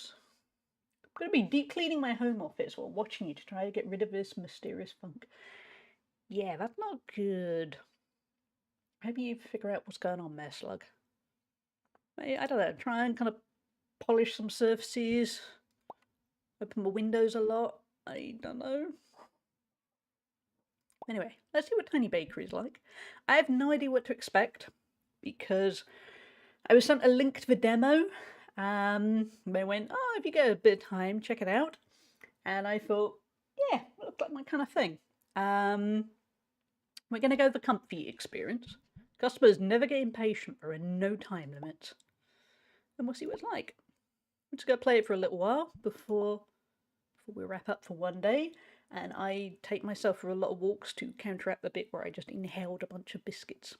going to be deep cleaning my home office while watching you to try to get rid of this mysterious funk. Yeah, that's not good. Maybe you figure out what's going on there, Slug. I don't know, try and kind of polish some surfaces, open the windows a lot. I don't know. Anyway, let's see what Tiny Bakery is like. I have no idea what to expect because I was sent a link to the demo. They went, oh, if you get a bit of time, check it out. And I thought, yeah, it looked like my kind of thing. We're going to go the comfy experience. Customers never get impatient. There are no time limits. And we'll see what it's like. I'm just going to play it for a little while before we wrap up for one day. And I take myself for a lot of walks to counteract the bit where I just inhaled a bunch of biscuits.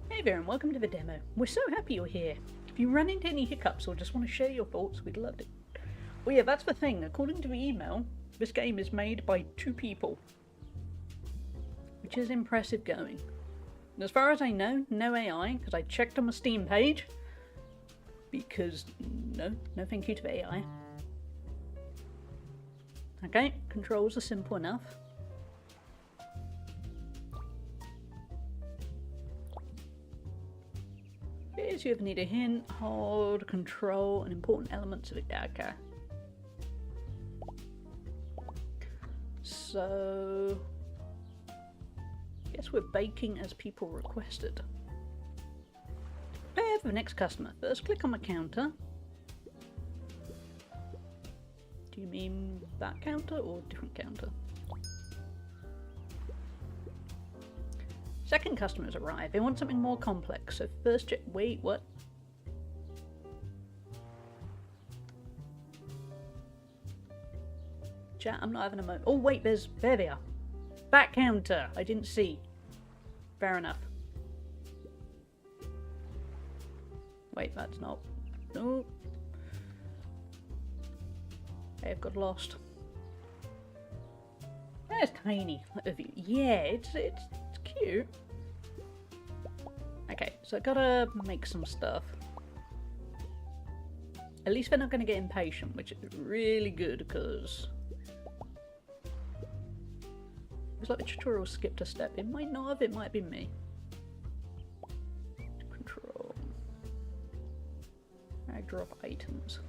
Hey there and welcome to the demo. We're so happy you're here. If you run into any hiccups or just want to share your thoughts, we'd love it. Oh yeah, that's the thing. According to the email, this game is made by 2 people. Which is impressive going. And as far as I know, no AI, because I checked on the Steam page. Because, no thank you to the AI. Okay, controls are simple enough. Here's you ever need a hint, hold, control, and important elements of it. Okay. So, guess we're baking as people requested. Prepare for the next customer. First, click on the counter. Do you mean that counter or different counter? Second customers arrive. They want something more complex. So first check. Wait, what? Chat, I'm not having a moment. Oh wait, there they are. Back counter. I didn't see. Fair enough. Wait, that's not. No. I've got lost. That's tiny. Yeah, it's cute. Okay, so I gotta make some stuff. At least they're not gonna get impatient, which is really good because it's like the tutorial skipped a step. It might not have, it might be me. Control. Drag drop items.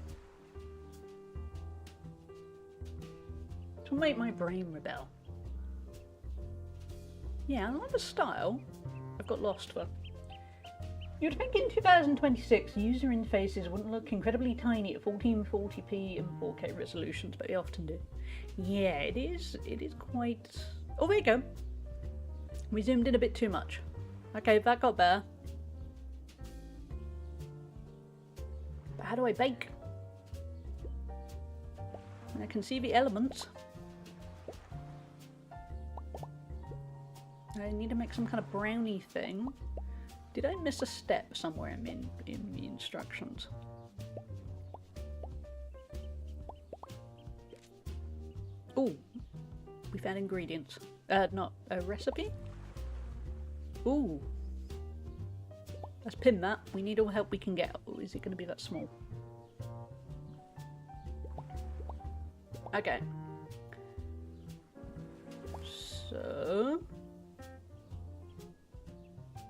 To make my brain rebel. Yeah, I like the style. I've got lost for. You'd think in 2026 user interfaces wouldn't look incredibly tiny at 1440p and 4K resolutions, but they often do. Yeah, it is quite. Oh, there you go. We zoomed in a bit too much. Okay, that got better. But how do I bake? I can see the elements. I need to make some kind of brownie thing. Did I miss a step somewhere in the instructions? Ooh, we found ingredients. Not a recipe? Ooh. Let's pin that. We need all help we can get. Oh, is it going to be that small? Okay. So...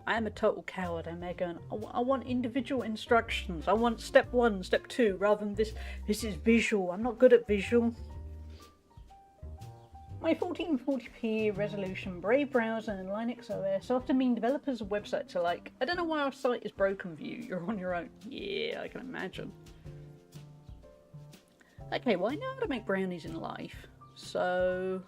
I am a total coward. I'm there going, I want individual instructions. I want step 1, step 2, rather than this. This is visual. I'm not good at visual. My 1440p resolution Brave browser and Linux OS often mean developers of websites are like, I don't know why our site is broken for you. You're on your own. Yeah, I can imagine. Okay, well I know how to make brownies in life. So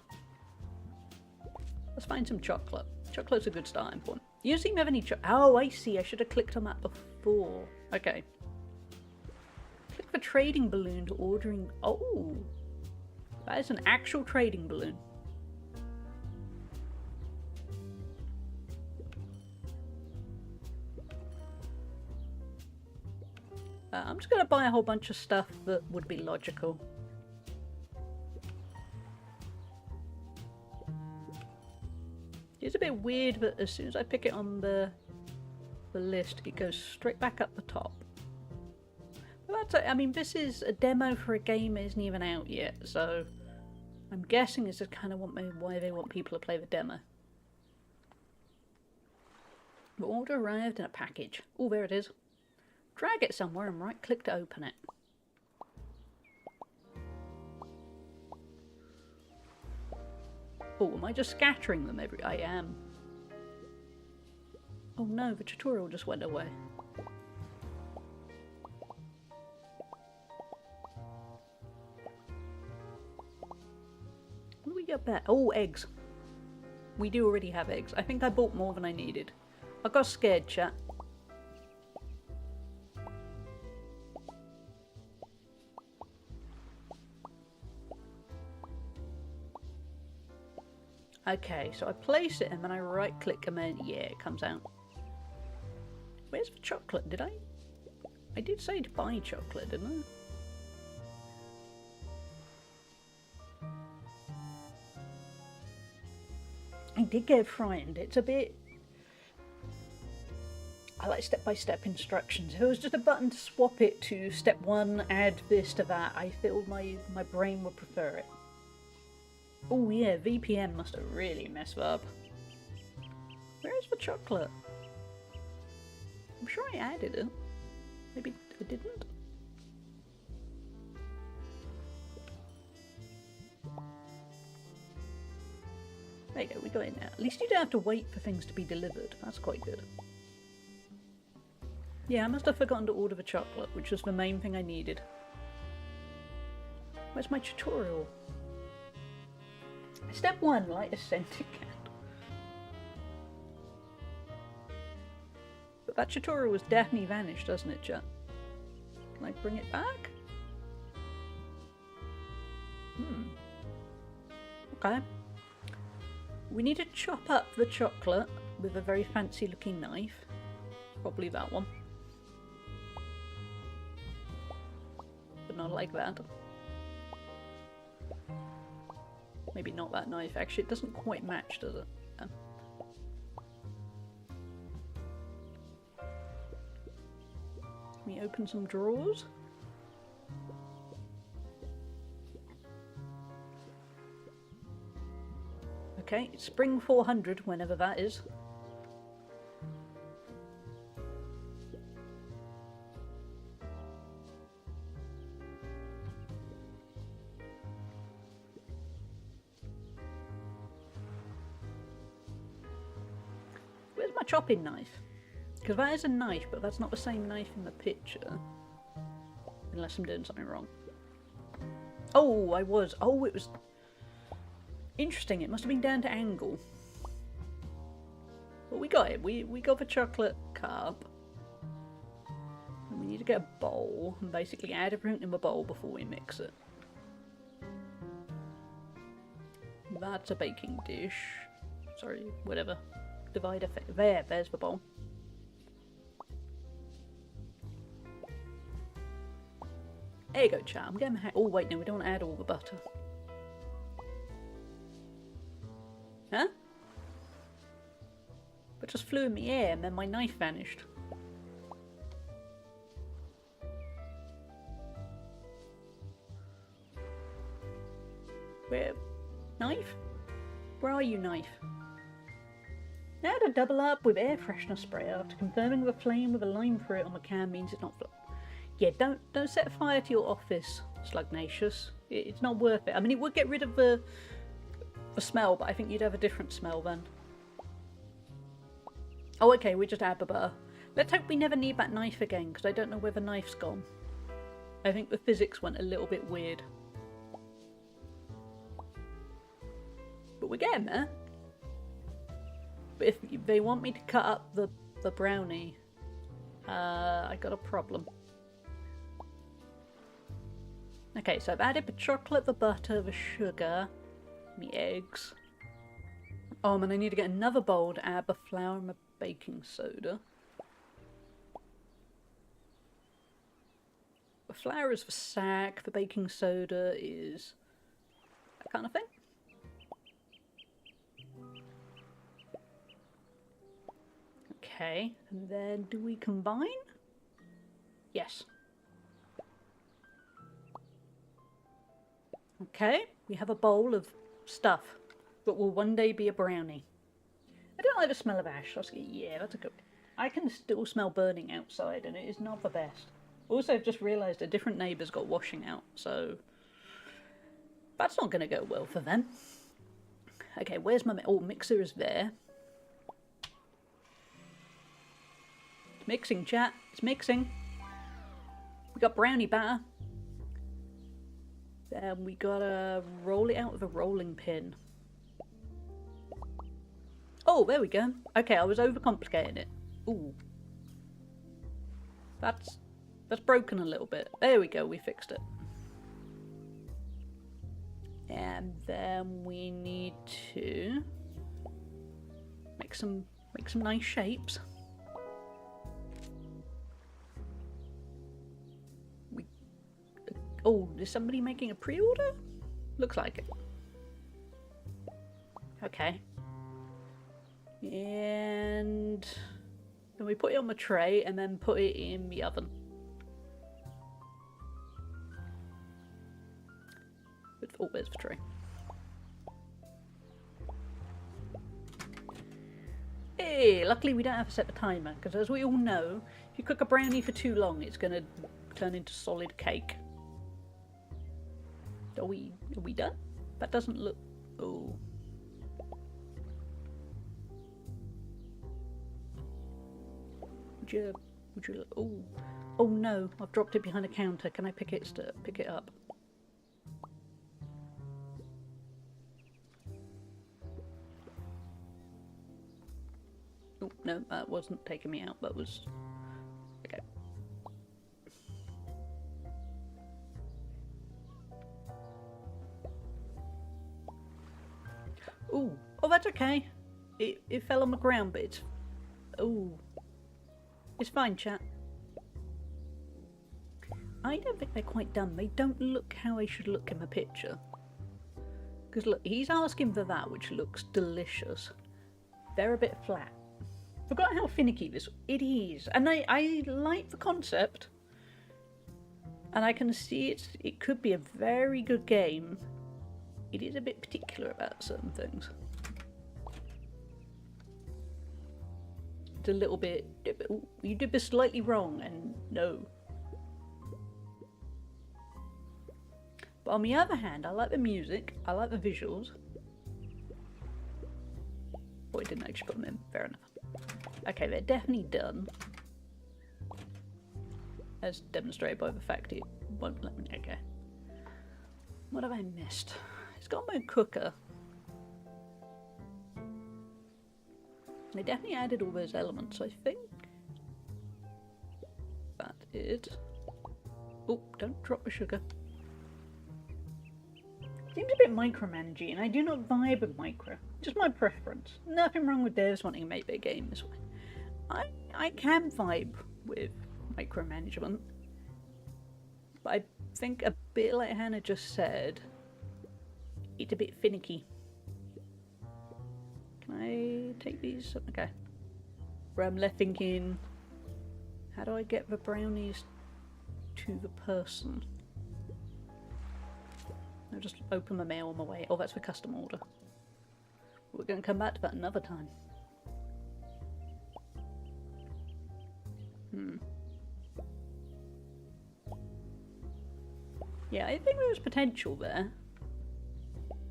let's find some chocolate. Chocolate's a good starting point. You don't seem to have any oh, I see. I should have clicked on that before. Okay. Click for trading balloon to ordering. Oh, that is an actual trading balloon. I'm just going to buy a whole bunch of stuff that would be logical. It's a bit weird, but as soon as I pick it on the list, it goes straight back up the top. But that's, I mean, this is a demo for a game that isn't even out yet, so I'm guessing this is kind of why they want people to play the demo. The order arrived in a package. Oh, there it is. Drag it somewhere and right-click to open it. Oh, am I just scattering them every... I am. Oh no, the tutorial just went away. What do we get back? Oh, eggs. We do already have eggs. I think I bought more than I needed. I got scared, chat. Okay, so I place it and then I right click and then, yeah, it comes out. Where's the chocolate? Did I? I did say to buy chocolate, didn't I? I did get frightened. It's a bit... I like step-by-step instructions. If it was just a button to swap it to step 1, add this to that, I feel my brain would prefer it. Oh yeah, VPN must have really messed up. Where is the chocolate? I'm sure I added it. Maybe I didn't? There you go, we got it now. At least you don't have to wait for things to be delivered. That's quite good. Yeah, I must have forgotten to order the chocolate, which was the main thing I needed. Where's my tutorial? Step 1, light a scented candle. But that tutorial was definitely vanished, doesn't it, chat? Can I bring it back? Okay. We need to chop up the chocolate with a very fancy looking knife. Probably that one. But not like that. Maybe not that knife. Actually, it doesn't quite match, does it? Yeah. Let me open some drawers. Okay, it's spring 400, whenever that is. Chopping knife, because that is a knife, but that's not the same knife in the picture, unless I'm doing something wrong. Oh, I was. Oh, it was interesting. It must have been down to angle. But we got it. We got the chocolate cup, and we need to get a bowl and basically add everything in the bowl before we mix it. That's a baking dish. Sorry, whatever. Divide effect. There's the bowl. There you go, chat. I'm getting the oh, wait, no, we don't add all the butter. Huh? But just flew in the air and then my knife vanished. Where? Knife? Where are you, knife? Now to double up with air freshener spray after confirming the flame with a line through it on the can means it's not. Yeah, don't set fire to your office, Slugnacious. It's not worth it. I mean, it would get rid of the smell, but I think you'd have a different smell then. Oh, okay, we just add the butter. Let's hope we never need that knife again, because I don't know where the knife's gone. I think the physics went a little bit weird. But we're getting there. But if they want me to cut up the brownie, I got a problem. Okay, so I've added the chocolate, the butter, the sugar, the eggs. Oh man, I need to get another bowl to add the flour and the baking soda. The flour is the sack, the baking soda is that kind of thing. Okay, and then do we combine? Yes. Okay, we have a bowl of stuff that will one day be a brownie. I don't like the smell of ash. Yeah, that's a good. I can still smell burning outside, and it is not the best. Also, I've just realised a different neighbour's got washing out, so that's not going to go well for them. Okay, where's my mixer is there. It's mixing, chat. It's mixing. We got brownie batter. Then we gotta roll it out with a rolling pin. Oh, there we go. Okay, I was overcomplicating it. Ooh. That's broken a little bit. There we go, we fixed it. And then we need to make some nice shapes. Oh, is somebody making a pre-order? Looks like it. Okay. And then we put it on the tray and then put it in the oven. Oh, there's the tray. Hey, luckily we don't have to set the timer, because as we all know, if you cook a brownie for too long, it's going to turn into solid cake. Are we done? That doesn't look... Oh. Would you... Oh. Oh no, I've dropped it behind a counter. Can I pick it up? Oh, no, that wasn't taking me out. That was... Okay. Ooh. Oh, that's okay. It fell on the ground, but it's... Ooh. It's fine, chat. I don't think they're quite done. They don't look how they should look in the picture. Because look, he's asking for that, which looks delicious. They're a bit flat. Forgot how finicky this... It is. And I like the concept. And I can see it could be a very good game. It is a bit particular about certain things. It's a little bit... Ooh, you did this slightly wrong, and no. But on the other hand, I like the music, I like the visuals. Oh, I didn't actually put them in, fair enough. Okay, they're definitely done. As demonstrated by the fact it won't let me... Okay. What have I missed? It's got my cooker. They definitely added all those elements, I think. That is... Oh, don't drop the sugar. Seems a bit micromanagey, and I do not vibe with micro. Just my preference. Nothing wrong with devs wanting to make their game this way. I can vibe with micromanagement. But I think a bit like Hannah just said, it's a bit finicky. Can I take these? Okay. Where I'm left thinking, how do I get the brownies to the person? I'll just open the mail on my way. Oh, that's the custom order. We're going to come back to that another time. Yeah, I think there was potential there.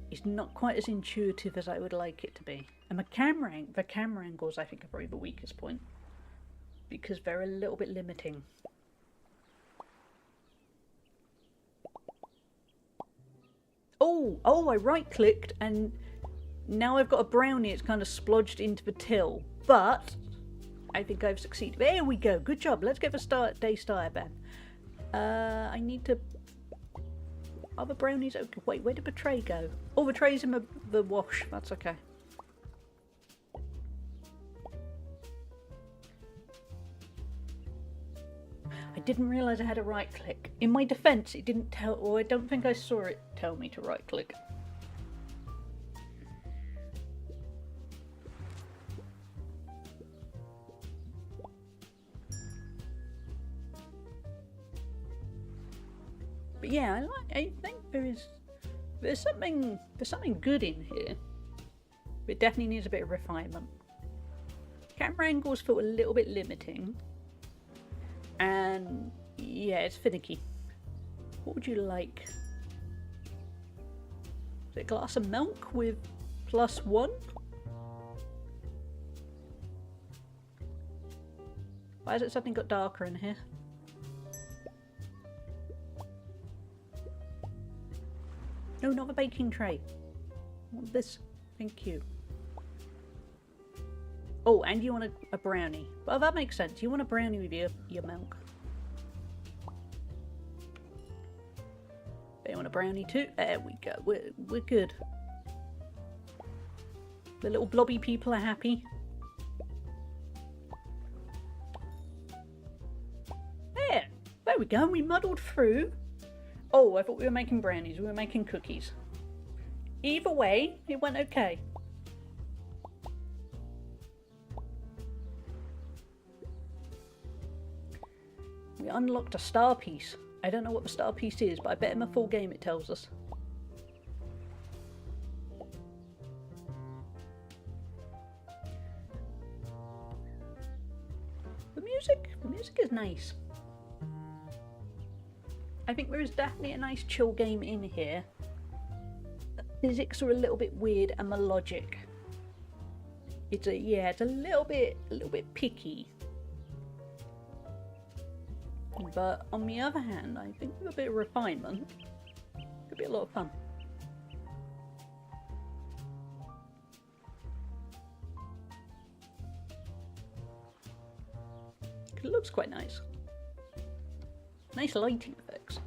It's not quite as intuitive as I would like it to be. And the camera angles I think are probably the weakest point. Because they're a little bit limiting. Oh, I right clicked and now I've got a brownie. It's kind of splodged into the till. But I think I've succeeded. There we go. Good job. Let's get the day started then. I need to... Are the brownies okay? Wait, where did the tray go? Oh, the tray's in the wash. That's okay. I didn't realise I had a right click. In my defence, it didn't tell, or I don't think I saw it tell me to right click. But yeah, I think there's something good in here. It definitely needs a bit of refinement. Camera angles feel a little bit limiting. And yeah, it's finicky. What would you like? Is it a glass of milk with +1? Why has it suddenly got darker in here? No, not the baking tray. I want this. Thank you. Oh, and you want a brownie. Well, that makes sense. You want a brownie with your milk. They want a brownie too. There we go. We're good. The little blobby people are happy. There we go. We muddled through. Oh, I thought we were making brownies. We were making cookies. Either way, it went okay. We unlocked a star piece. I don't know what the star piece is, but I bet in the full game it tells us. The music is nice. I think there is definitely a nice chill game in here. The physics are a little bit weird and the logic. It's a little bit picky. But on the other hand, I think with a bit of refinement, it could be a lot of fun. It looks quite nice. Nice lighting effects.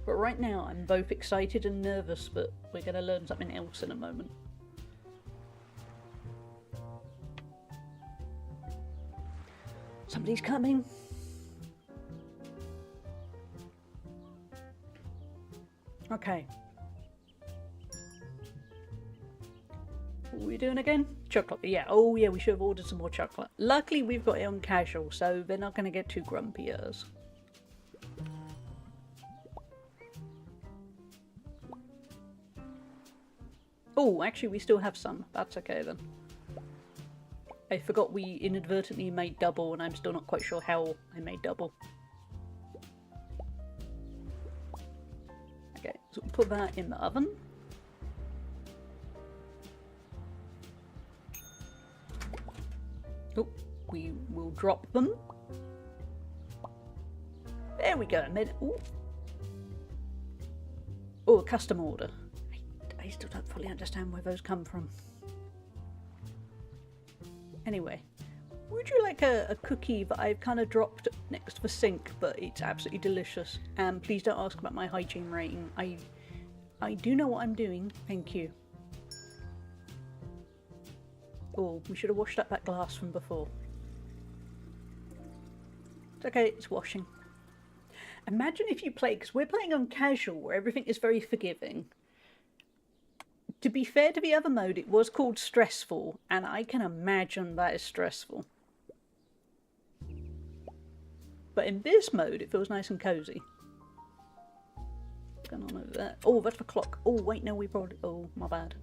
But right now I'm both excited and nervous, but we're going to learn something else in a moment. Somebody's coming. Okay. What are we doing again? Chocolate. Yeah. Oh yeah, we should have ordered some more chocolate. Luckily we've got it on casual, so they're not going to get too grumpy at us. Oh, actually we still have some. That's okay then. I forgot we inadvertently made double and I'm still not quite sure how I made double. Okay, so we'll put that in the oven. Oh, we will drop them. There we go. And then, oh, a custom order. I still don't fully understand where those come from. Anyway, would you like a cookie that I've kind of dropped next to the sink, but it's absolutely delicious? And please don't ask about my hygiene rating. I do know what I'm doing. Thank you. Oh, we should have washed up that glass from before. It's okay, it's washing. Imagine if you play, because we're playing on casual where everything is very forgiving. To be fair to the other mode, it was called stressful, and I can imagine that is stressful. But in this mode, it feels nice and cozy. What's going on over there? Oh, that's the clock. Oh, wait, no, we probably... Oh, my bad.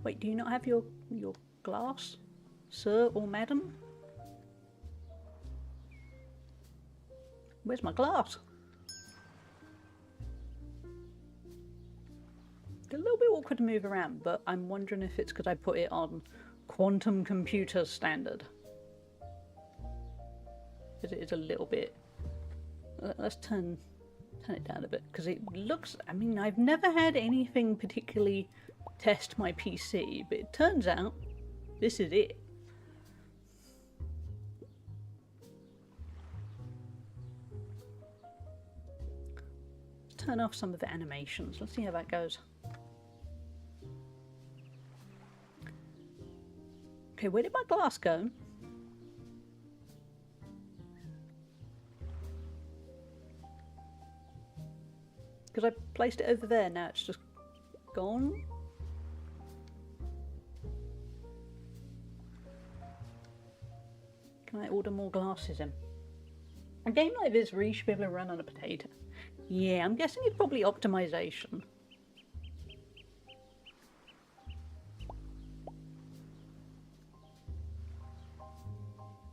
Wait, do you not have your glass, sir or madam? Where's my glass? It's a little bit awkward to move around, but I'm wondering if it's because I put it on quantum computer standard. It is a little bit. Let's turn it down a bit, because it looks, I mean, I've never had anything particularly test my PC, but it turns out this is it. Let's turn off some of the animations. Let's see how that goes. Okay, where did my glass go? Because I placed it over there, now it's just gone. Can I order more glasses in? A game like this really should be able to run on a potato. Yeah, I'm guessing it's probably optimization.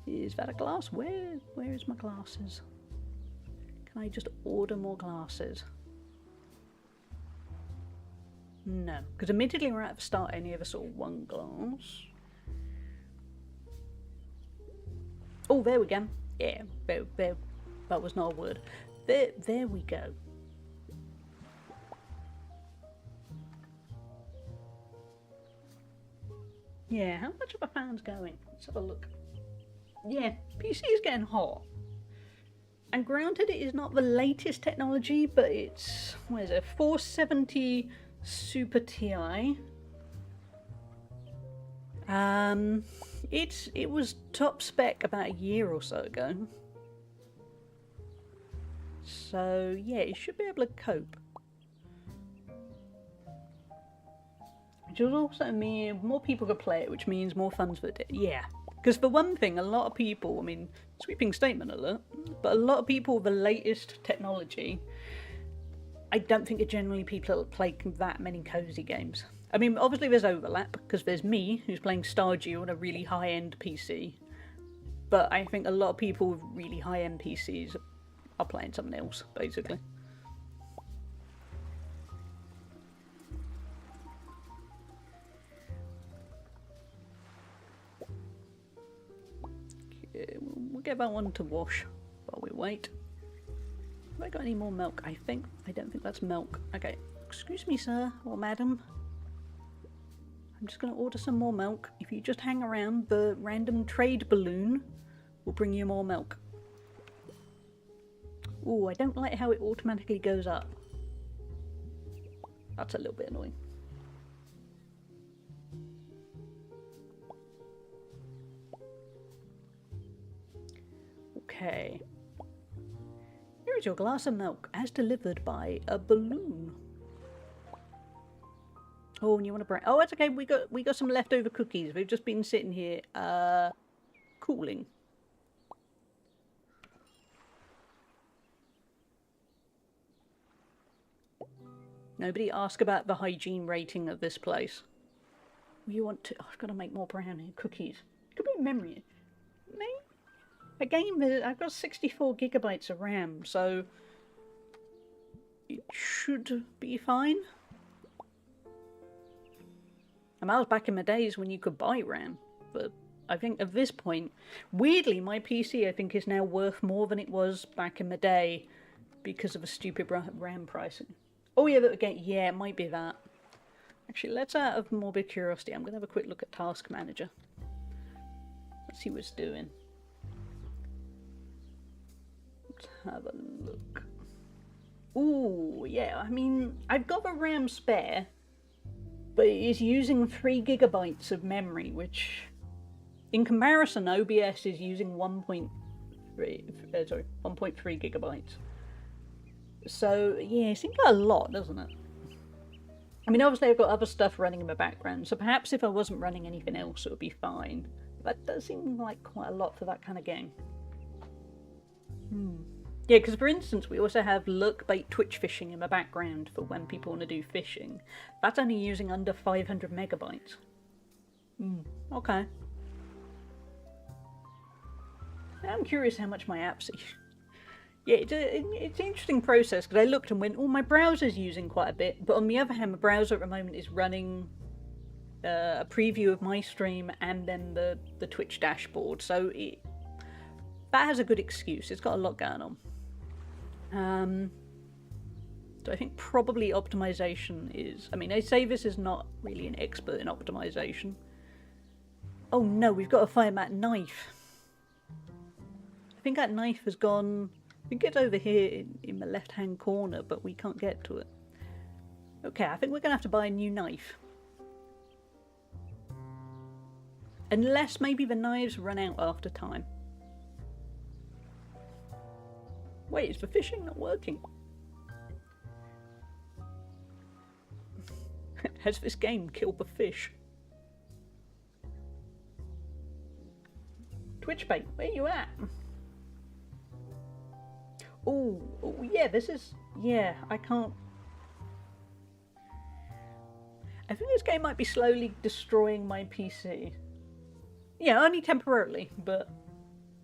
Is that a glass? Where is my glasses? Can I just order more glasses? No, because admittedly we're at the start I only ever saw one glass. Oh, there we go. Yeah, there, that was not a word. There we go. Yeah, how much of a fan's going? Let's have a look. Yeah, PC is getting hot. And granted, it is not the latest technology, but it's, what is it, 470 Super TI. It was top spec about a year or so ago. So yeah, it should be able to cope. Which will also mean more people could play it, which means more funds for it. Yeah. Because for one thing, a lot of people, I mean, sweeping statement alert, but a lot of people with the latest technology, I don't think are generally people that play that many cozy games. I mean, obviously there's overlap, because there's me, who's playing Stardew on a really high-end PC, but I think a lot of people with really high-end PCs are playing something else, basically. We'll get that one to wash while we wait. Have I got any more milk? I don't think that's milk. Okay, excuse me, sir or madam. I'm just going to order some more milk. If you just hang around, the random trade balloon will bring you more milk. Ooh, I don't like how it automatically goes up. That's a little bit annoying. Okay. Here is your glass of milk, as delivered by a balloon. Oh, and you want to break? Oh, it's okay. We got some leftover cookies. We've just been sitting here, cooling. Nobody asked about the hygiene rating of this place. You want to? Oh, I've got to make more brownie cookies. Could be memory. Maybe. A game that I've got 64 gigabytes of RAM, so it should be fine. I mean, I was back in the days when you could buy RAM, but I think at this point, weirdly, my PC I think is now worth more than it was back in the day because of a stupid RAM pricing. Oh yeah, again, yeah, it might be that. Actually, let's out of morbid curiosity, I'm going to have a quick look at Task Manager. Let's see what it's doing. Let's have a look. Ooh, yeah, I mean, I've got a RAM spare, but it is using 3 gigabytes of memory, which, in comparison, OBS is using 1.3 gigabytes. So, yeah, it seems like a lot, doesn't it? I mean, obviously I've got other stuff running in the background, so perhaps if I wasn't running anything else, it would be fine. That does seem like quite a lot for that kind of game. Yeah, because for instance, we also have lurk bait Twitch fishing in the background for when people want to do fishing. That's only using under 500 megabytes. Okay. I'm curious how much my apps are. Yeah, it's an interesting process because I looked and went, oh, my browser's using quite a bit. But on the other hand, my browser at the moment is running a preview of my stream and then the Twitch dashboard. So that has a good excuse. It's got a lot going on. So I think probably optimization is... I mean, I say this is not really an expert in optimization. Oh no, we've got to find that knife. I think that knife has gone... I think it's over here in the left-hand corner, but we can't get to it. Okay, I think we're going to have to buy a new knife. Unless maybe the knives run out after time. Wait, is the fishing not working? Has this game killed the fish? Twitchbait, where you at? Oh, yeah, this is... Yeah, I can't... I think this game might be slowly destroying my PC. Yeah, only temporarily, but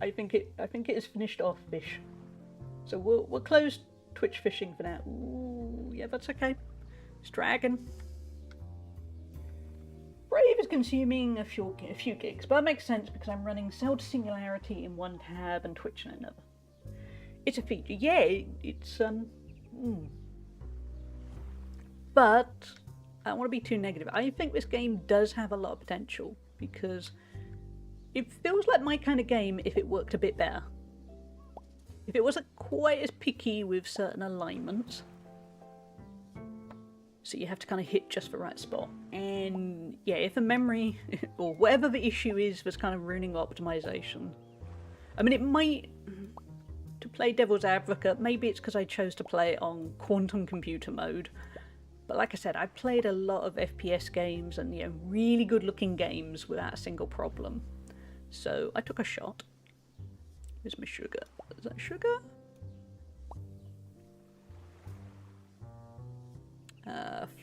I think it is finished off fish. So we'll close Twitch fishing for now. Ooh, yeah, that's okay. It's dragon. Brave is consuming a few gigs, but that makes sense because I'm running Zelda Singularity in one tab and Twitch in another. It's a feature, yeah. It's But I don't want to be too negative. I think this game does have a lot of potential because it feels like my kind of game if it worked a bit better. If it wasn't quite as picky with certain alignments. So you have to kind of hit just the right spot. And yeah, if the memory, or whatever the issue is that's kind of ruining optimization. I mean, it might, to play devil's advocate, maybe it's because I chose to play it on quantum computer mode. But like I said, I've played a lot of FPS games and, you know, really good looking games without a single problem. So I took a shot. Here's my sugar. Is that sugar?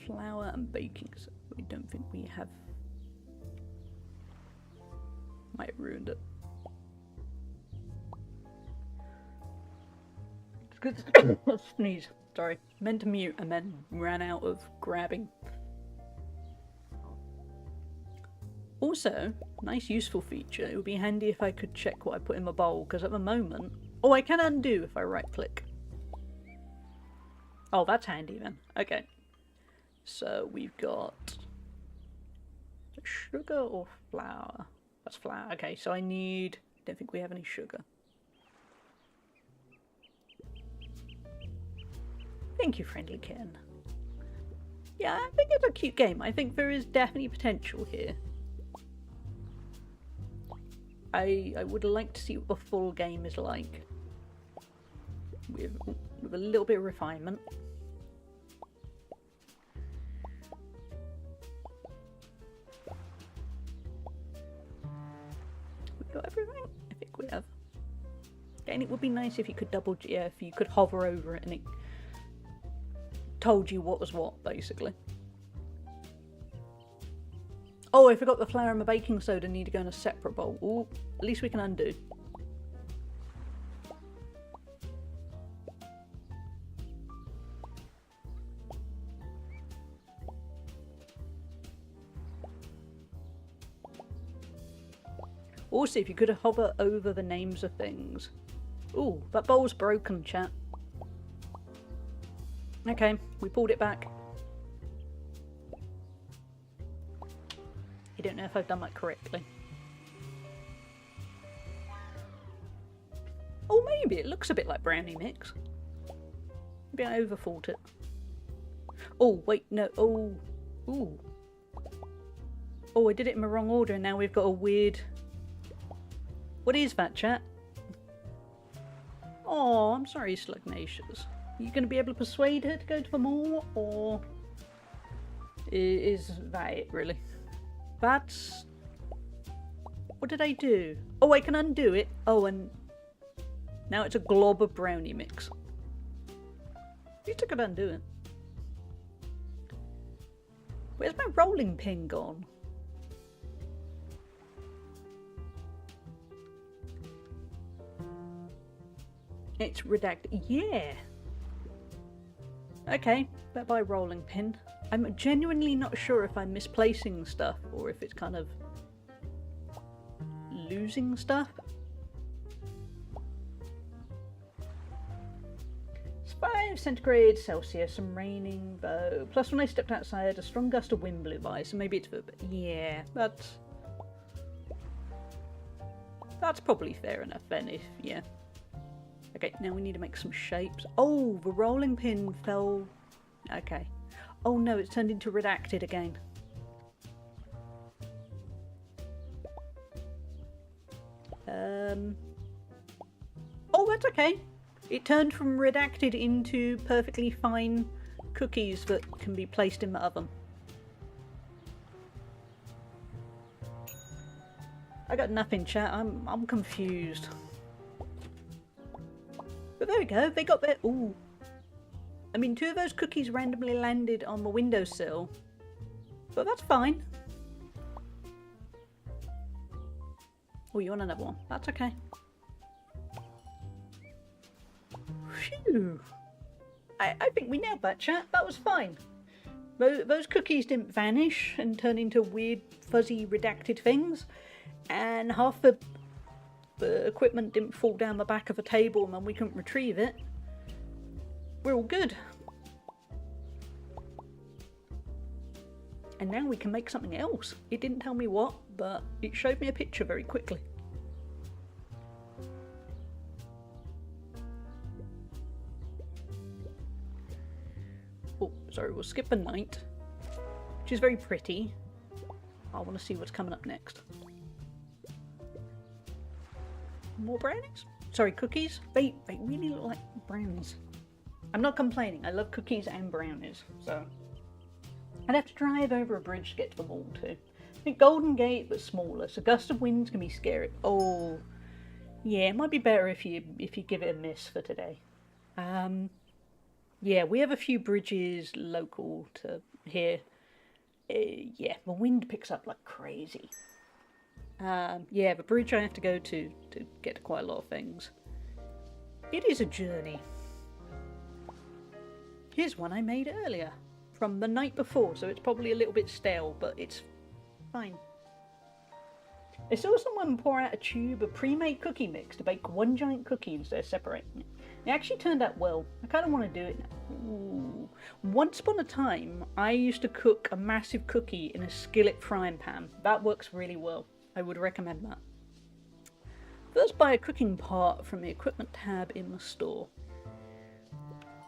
Flour and baking soda. We don't think we have. Might have ruined it. It's good. Sneeze. Sorry. Meant to mute and then ran out of grabbing. Also, nice useful feature. It would be handy if I could check what I put in my bowl, because at the moment... Oh, I can undo if I right click. Oh, that's handy then. Okay. So we've got... sugar or flour? That's flour. Okay, so I need... don't think we have any sugar. Thank you, friendly Ken. Yeah, I think it's a cute game. I think there is definitely potential here. I would like to see what the full game is like. With a little bit of refinement. We got everything? I think we have. And it would be nice if you could if you could hover over it and it told you what was what, basically. Oh, I forgot the flour and the baking soda need to go in a separate bowl. Ooh, at least we can undo. Also, if you could hover over the names of things. Ooh, that bowl's broken, chat. Okay, we pulled it back. I don't know if I've done that correctly. Oh, maybe it looks a bit like brownie mix. Maybe I overthought it. Oh, wait, no. Oh, ooh. Oh, I did it in the wrong order and now we've got a weird... What is that, chat? Oh, I'm sorry, Slugnacious. Are you going to be able to persuade her to go to the mall, or is that it, really? That's... What did I do? Oh, I can undo it. Oh, and... Now it's a glob of brownie mix. You took it undo it. Where's my rolling pin gone? It's redacted. Yeah. Okay, bye-bye rolling pin. I'm genuinely not sure if I'm misplacing stuff or if it's kind of losing stuff. It's 5 centigrade Celsius and raining though. Plus when I stepped outside a strong gust of wind blew by, so maybe it's yeah, that's probably fair enough then if, yeah. Okay, now we need to make some shapes. Oh, the rolling pin fell. Okay. Oh no, it's turned into redacted again. Oh, that's okay. It turned from redacted into perfectly fine cookies that can be placed in the oven. I got nothing, chat. I'm confused. But there we go. They got their. Ooh. I mean, 2 of those cookies randomly landed on the windowsill, but that's fine. Oh, you want another one? That's okay. Phew. I think we nailed that, chat. That was fine. Those cookies didn't vanish and turn into weird, fuzzy, redacted things, and half the equipment didn't fall down the back of a table and we couldn't retrieve it. We're all good. And now we can make something else. It didn't tell me what, but it showed me a picture very quickly. Oh, sorry, we'll skip the night, which is very pretty. I want to see what's coming up next. More brownies? Sorry, cookies? They really look like brownies. I'm not complaining. I love cookies and brownies, so I'd have to drive over a bridge to get to them all too. I think Golden Gate, but smaller, so gust of winds can be scary. Oh, yeah, it might be better if you give it a miss for today. Yeah, we have a few bridges local to here. Yeah, the wind picks up like crazy. Yeah, the bridge I have to go to get to quite a lot of things. It is a journey. Here's one I made earlier, from the night before, so it's probably a little bit stale, but it's fine. I saw someone pour out a tube of pre-made cookie mix to bake one giant cookie instead of separating it. It actually turned out well. I kind of want to do it now. Ooh. Once upon a time, I used to cook a massive cookie in a skillet frying pan. That works really well. I would recommend that. First, buy a cooking pot from the equipment tab in the store.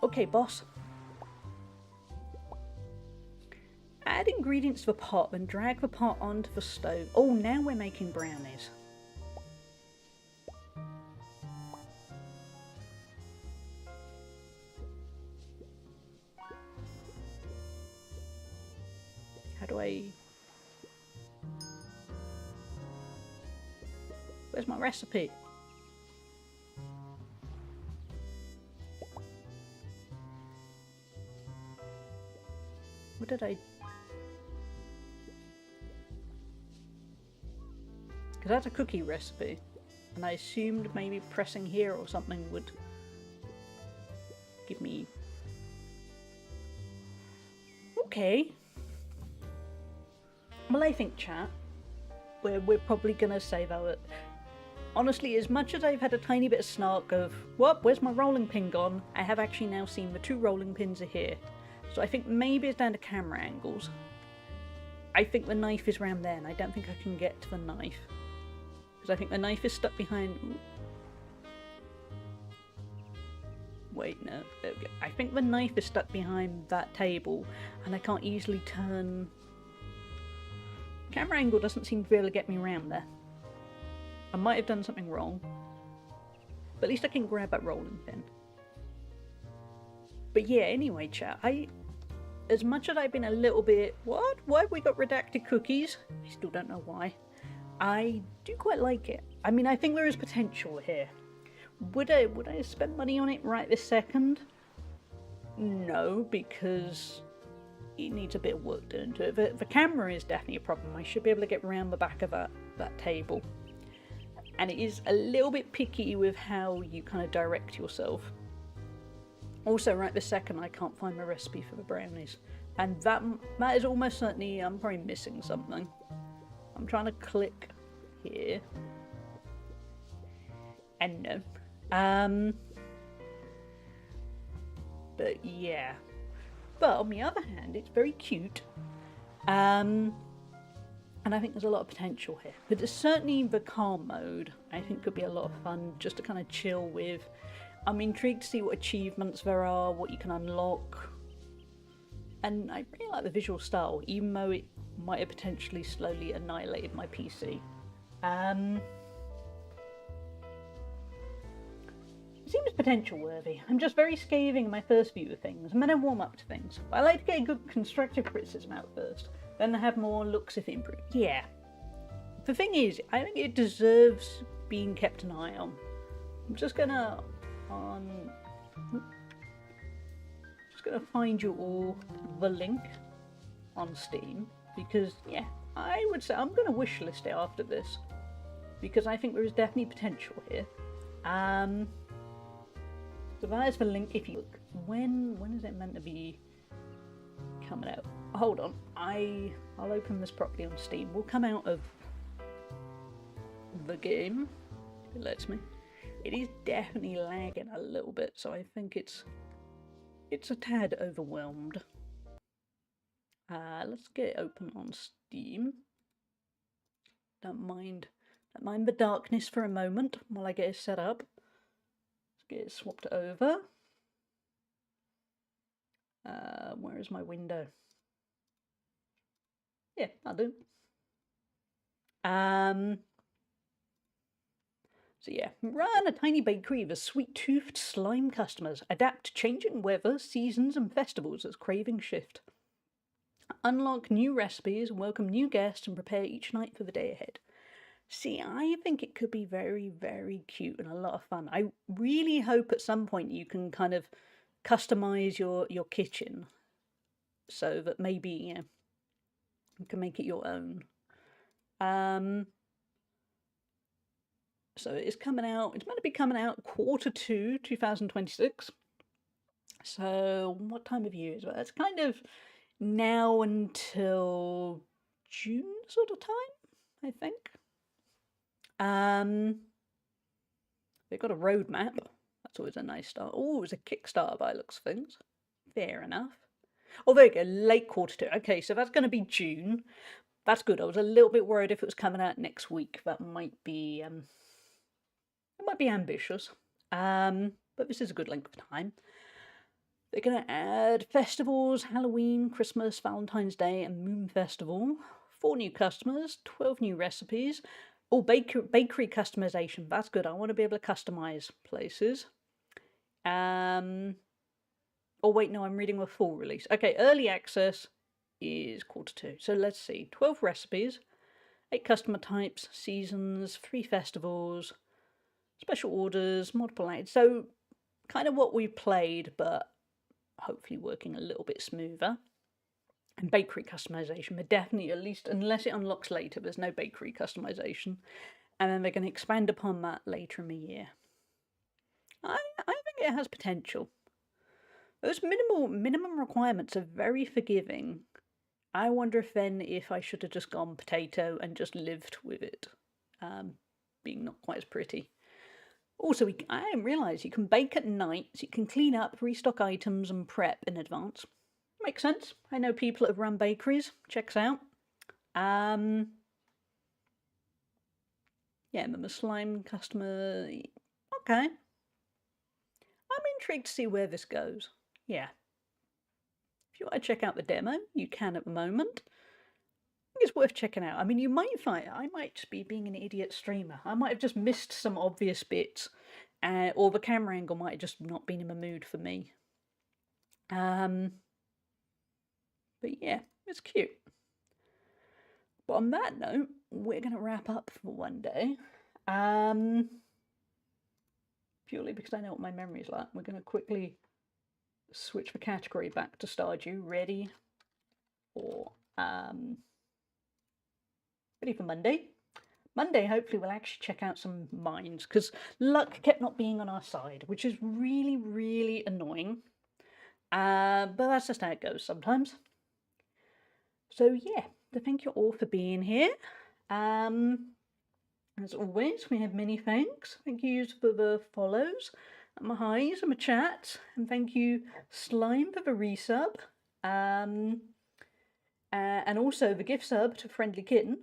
Okay, boss. Add ingredients to the pot, then drag the pot onto the stove. Oh, now we're making brownies. How do I... Where's my recipe? What did I... Because that's a cookie recipe, and I assumed maybe pressing here or something would give me... Okay. Well, I think, chat, we're probably going to say that, honestly, as much as I've had a tiny bit of snark of, what, where's my rolling pin gone? I have actually now seen the 2 rolling pins are here. So I think maybe it's down to camera angles. I think the knife is round there, and I don't think I can get to the knife. Because I think the knife is stuck behind... Ooh. Wait, no. There we go. I think the knife is stuck behind that table, and I can't easily turn... Camera angle doesn't seem to be able to get me around there. I might have done something wrong. But at least I can grab that rolling pin. But yeah, anyway, chat, as much as I've been a little bit, what? Why have we got redacted cookies? I still don't know why. I do quite like it. I mean, I think there is potential here. Would I spend money on it right this second? No, because it needs a bit of work done to it. The camera is definitely a problem. I should be able to get around the back of that table. And it is a little bit picky with how you kind of direct yourself. Also, right this second, I can't find my recipe for the brownies. And that is almost certainly, I'm probably missing something. I'm trying to click here. And no. But yeah. But on the other hand, it's very cute. And I think there's a lot of potential here. But there's certainly the calm mode, I think could be a lot of fun just to kind of chill with. I'm intrigued to see what achievements there are, what you can unlock. And I really like the visual style, even though it might have potentially slowly annihilated my PC. It seems potential worthy. I'm just very scathing in my first view of things, and then I warm up to things. I like to get a good constructive criticism out first, then have more looks if it improves. Yeah. The thing is, I think it deserves being kept an eye on. I'm just gonna find you all the link on Steam, because yeah, I would say I'm gonna wishlist it after this, because I think there is definitely potential here. So that is the link. If you look, when is it meant to be coming out? Hold on, I'll open this properly on Steam. We'll come out of the game if it lets me. It is definitely lagging a little bit, so I think it's a tad overwhelmed. Let's get it open on Steam. Don't mind the darkness for a moment while I get it set up. Get it swapped over. Where is my window? Yeah, I'll do. So yeah, run a tiny bakery with sweet-toothed slime customers. Adapt to changing weather, seasons, and festivals as cravings shift. Unlock new recipes, welcome new guests, and prepare each night for the day ahead. See, I think it could be very, very cute and a lot of fun. I really hope at some point you can kind of customize your kitchen so that maybe, you know, you can make it your own. So it's coming out, it's meant to be coming out Q2 2026. So what time of year is that? It's kind of now until June sort of time, I think. They've got a roadmap. That's always a nice start. Oh, it's a Kickstarter by looks of things. Fair enough. Oh, there you go. Late Q2. Okay, so that's going to be June. That's good. I was a little bit worried if it was coming out next week. That might be it might be ambitious. But this is a good length of time. They're going to add festivals, Halloween, Christmas, Valentine's Day, and Moon Festival. 4 new customers, 12 new recipes. Oh, bakery customization. That's good. I want to be able to customize places. Oh, wait, no, I'm reading the full release. Okay, early access is Q2. So let's see. 12 recipes, 8 customer types, seasons, 3 festivals, special orders, multiple aids. So kind of what we've played, but hopefully working a little bit smoother. And bakery customization, but definitely, at least, unless it unlocks later, there's no bakery customization. And then they're going to expand upon that later in the year. I think it has potential. Those minimum requirements are very forgiving. I wonder if I should have just gone potato and just lived with it, being not quite as pretty. Also, I didn't realise you can bake at night, so you can clean up, restock items, and prep in advance. Makes sense. I know people that have run bakeries. Checks out. Yeah, and then the slime customer. Okay. I'm intrigued to see where this goes. Yeah. If you want to check out the demo, you can at the moment. I think it's worth checking out. I mean, you might find I might just be being an idiot streamer. I might have just missed some obvious bits, or the camera angle might have just not been in the mood for me. But yeah, it's cute. But on that note, we're going to wrap up for one day. purely because I know what my memory's like. We're going to quickly switch the category back to Stardew. Ready for Monday. Monday, hopefully, we'll actually check out some mines, because luck kept not being on our side, which is really, really annoying. But that's just how it goes sometimes. So yeah, so thank you all for being here. As always, we have many thanks. Thank you for the follows, and my highs, and my chats, and thank you Slime for the resub, and also the gift sub to Friendly Kitten.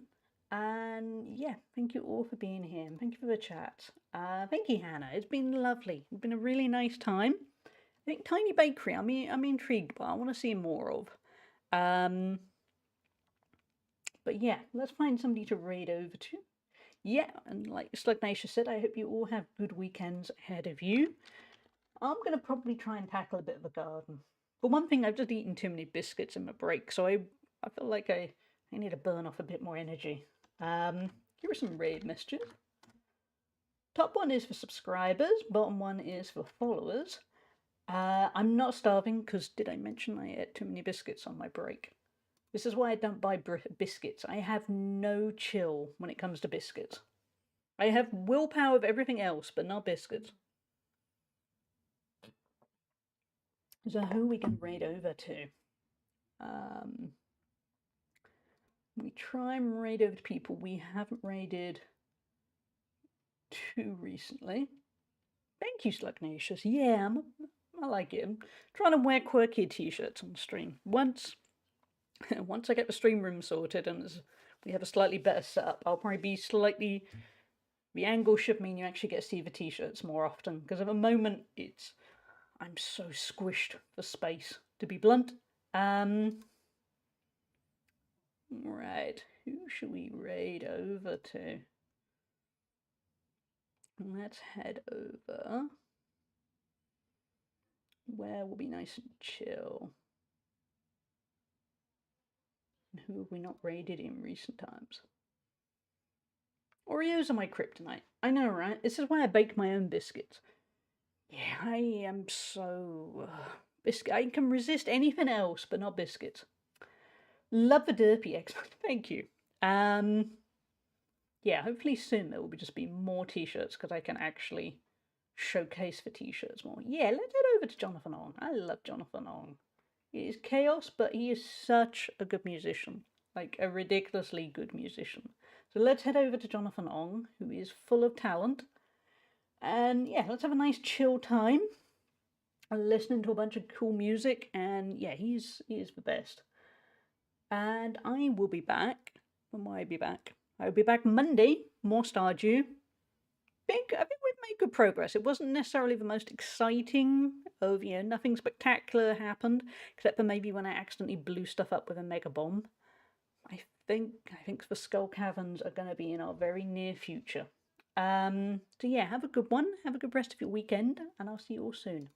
And yeah, thank you all for being here, and thank you for the chat. Thank you, Hannah. It's been lovely. It's been a really nice time. I think Tiny Bakery, I'm intrigued, but I want to see more of. But yeah, let's find somebody to raid over to. Yeah, and like Slugnacia said, I hope you all have good weekends ahead of you. I'm going to probably try and tackle a bit of the garden. For one thing, I've just eaten too many biscuits in my break, so I feel like I need to burn off a bit more energy. Here are some raid messages. Top one is for subscribers, bottom one is for followers. I'm not starving because did I mention I ate too many biscuits on my break? This is why I don't buy biscuits. I have no chill when it comes to biscuits. I have willpower of everything else, but not biscuits. So who we can raid over to? We try and raid over to people we haven't raided too recently. Thank you, Slugnacious. Yeah, I like it. I'm trying to wear quirky t-shirts on stream. Once I get the stream room sorted and we have a slightly better setup, I'll probably be slightly... The angle should mean you actually get to see the t-shirts more often, because at the moment I'm so squished for space, to be blunt. Right, who should we raid over to? Let's head over. Where will be nice and chill? And who have we not raided in recent times? Oreos are my kryptonite. I know, right? This is why I bake my own biscuits. Yeah, I am so... I can resist anything else, but not biscuits. Love the derpy eggs. Thank you. Yeah, hopefully soon there will just be more t-shirts, because I can actually showcase the t-shirts more. Yeah, let's head over to Jonathan Ong. I love Jonathan Ong. He is chaos, but he is such a good musician. Like, a ridiculously good musician. So let's head over to Jonathan Ong, who is full of talent. And yeah, let's have a nice chill time. Listening to a bunch of cool music. And yeah, he is the best. And I will be back. When will I be back? I will be back Monday. More Stardew. I think we've made good progress. It wasn't necessarily the most exciting of, nothing spectacular happened, except for maybe when I accidentally blew stuff up with a mega bomb. I think the skull caverns are going to be in our very near future. So yeah, have a good one. Have a good rest of your weekend, and I'll see you all soon.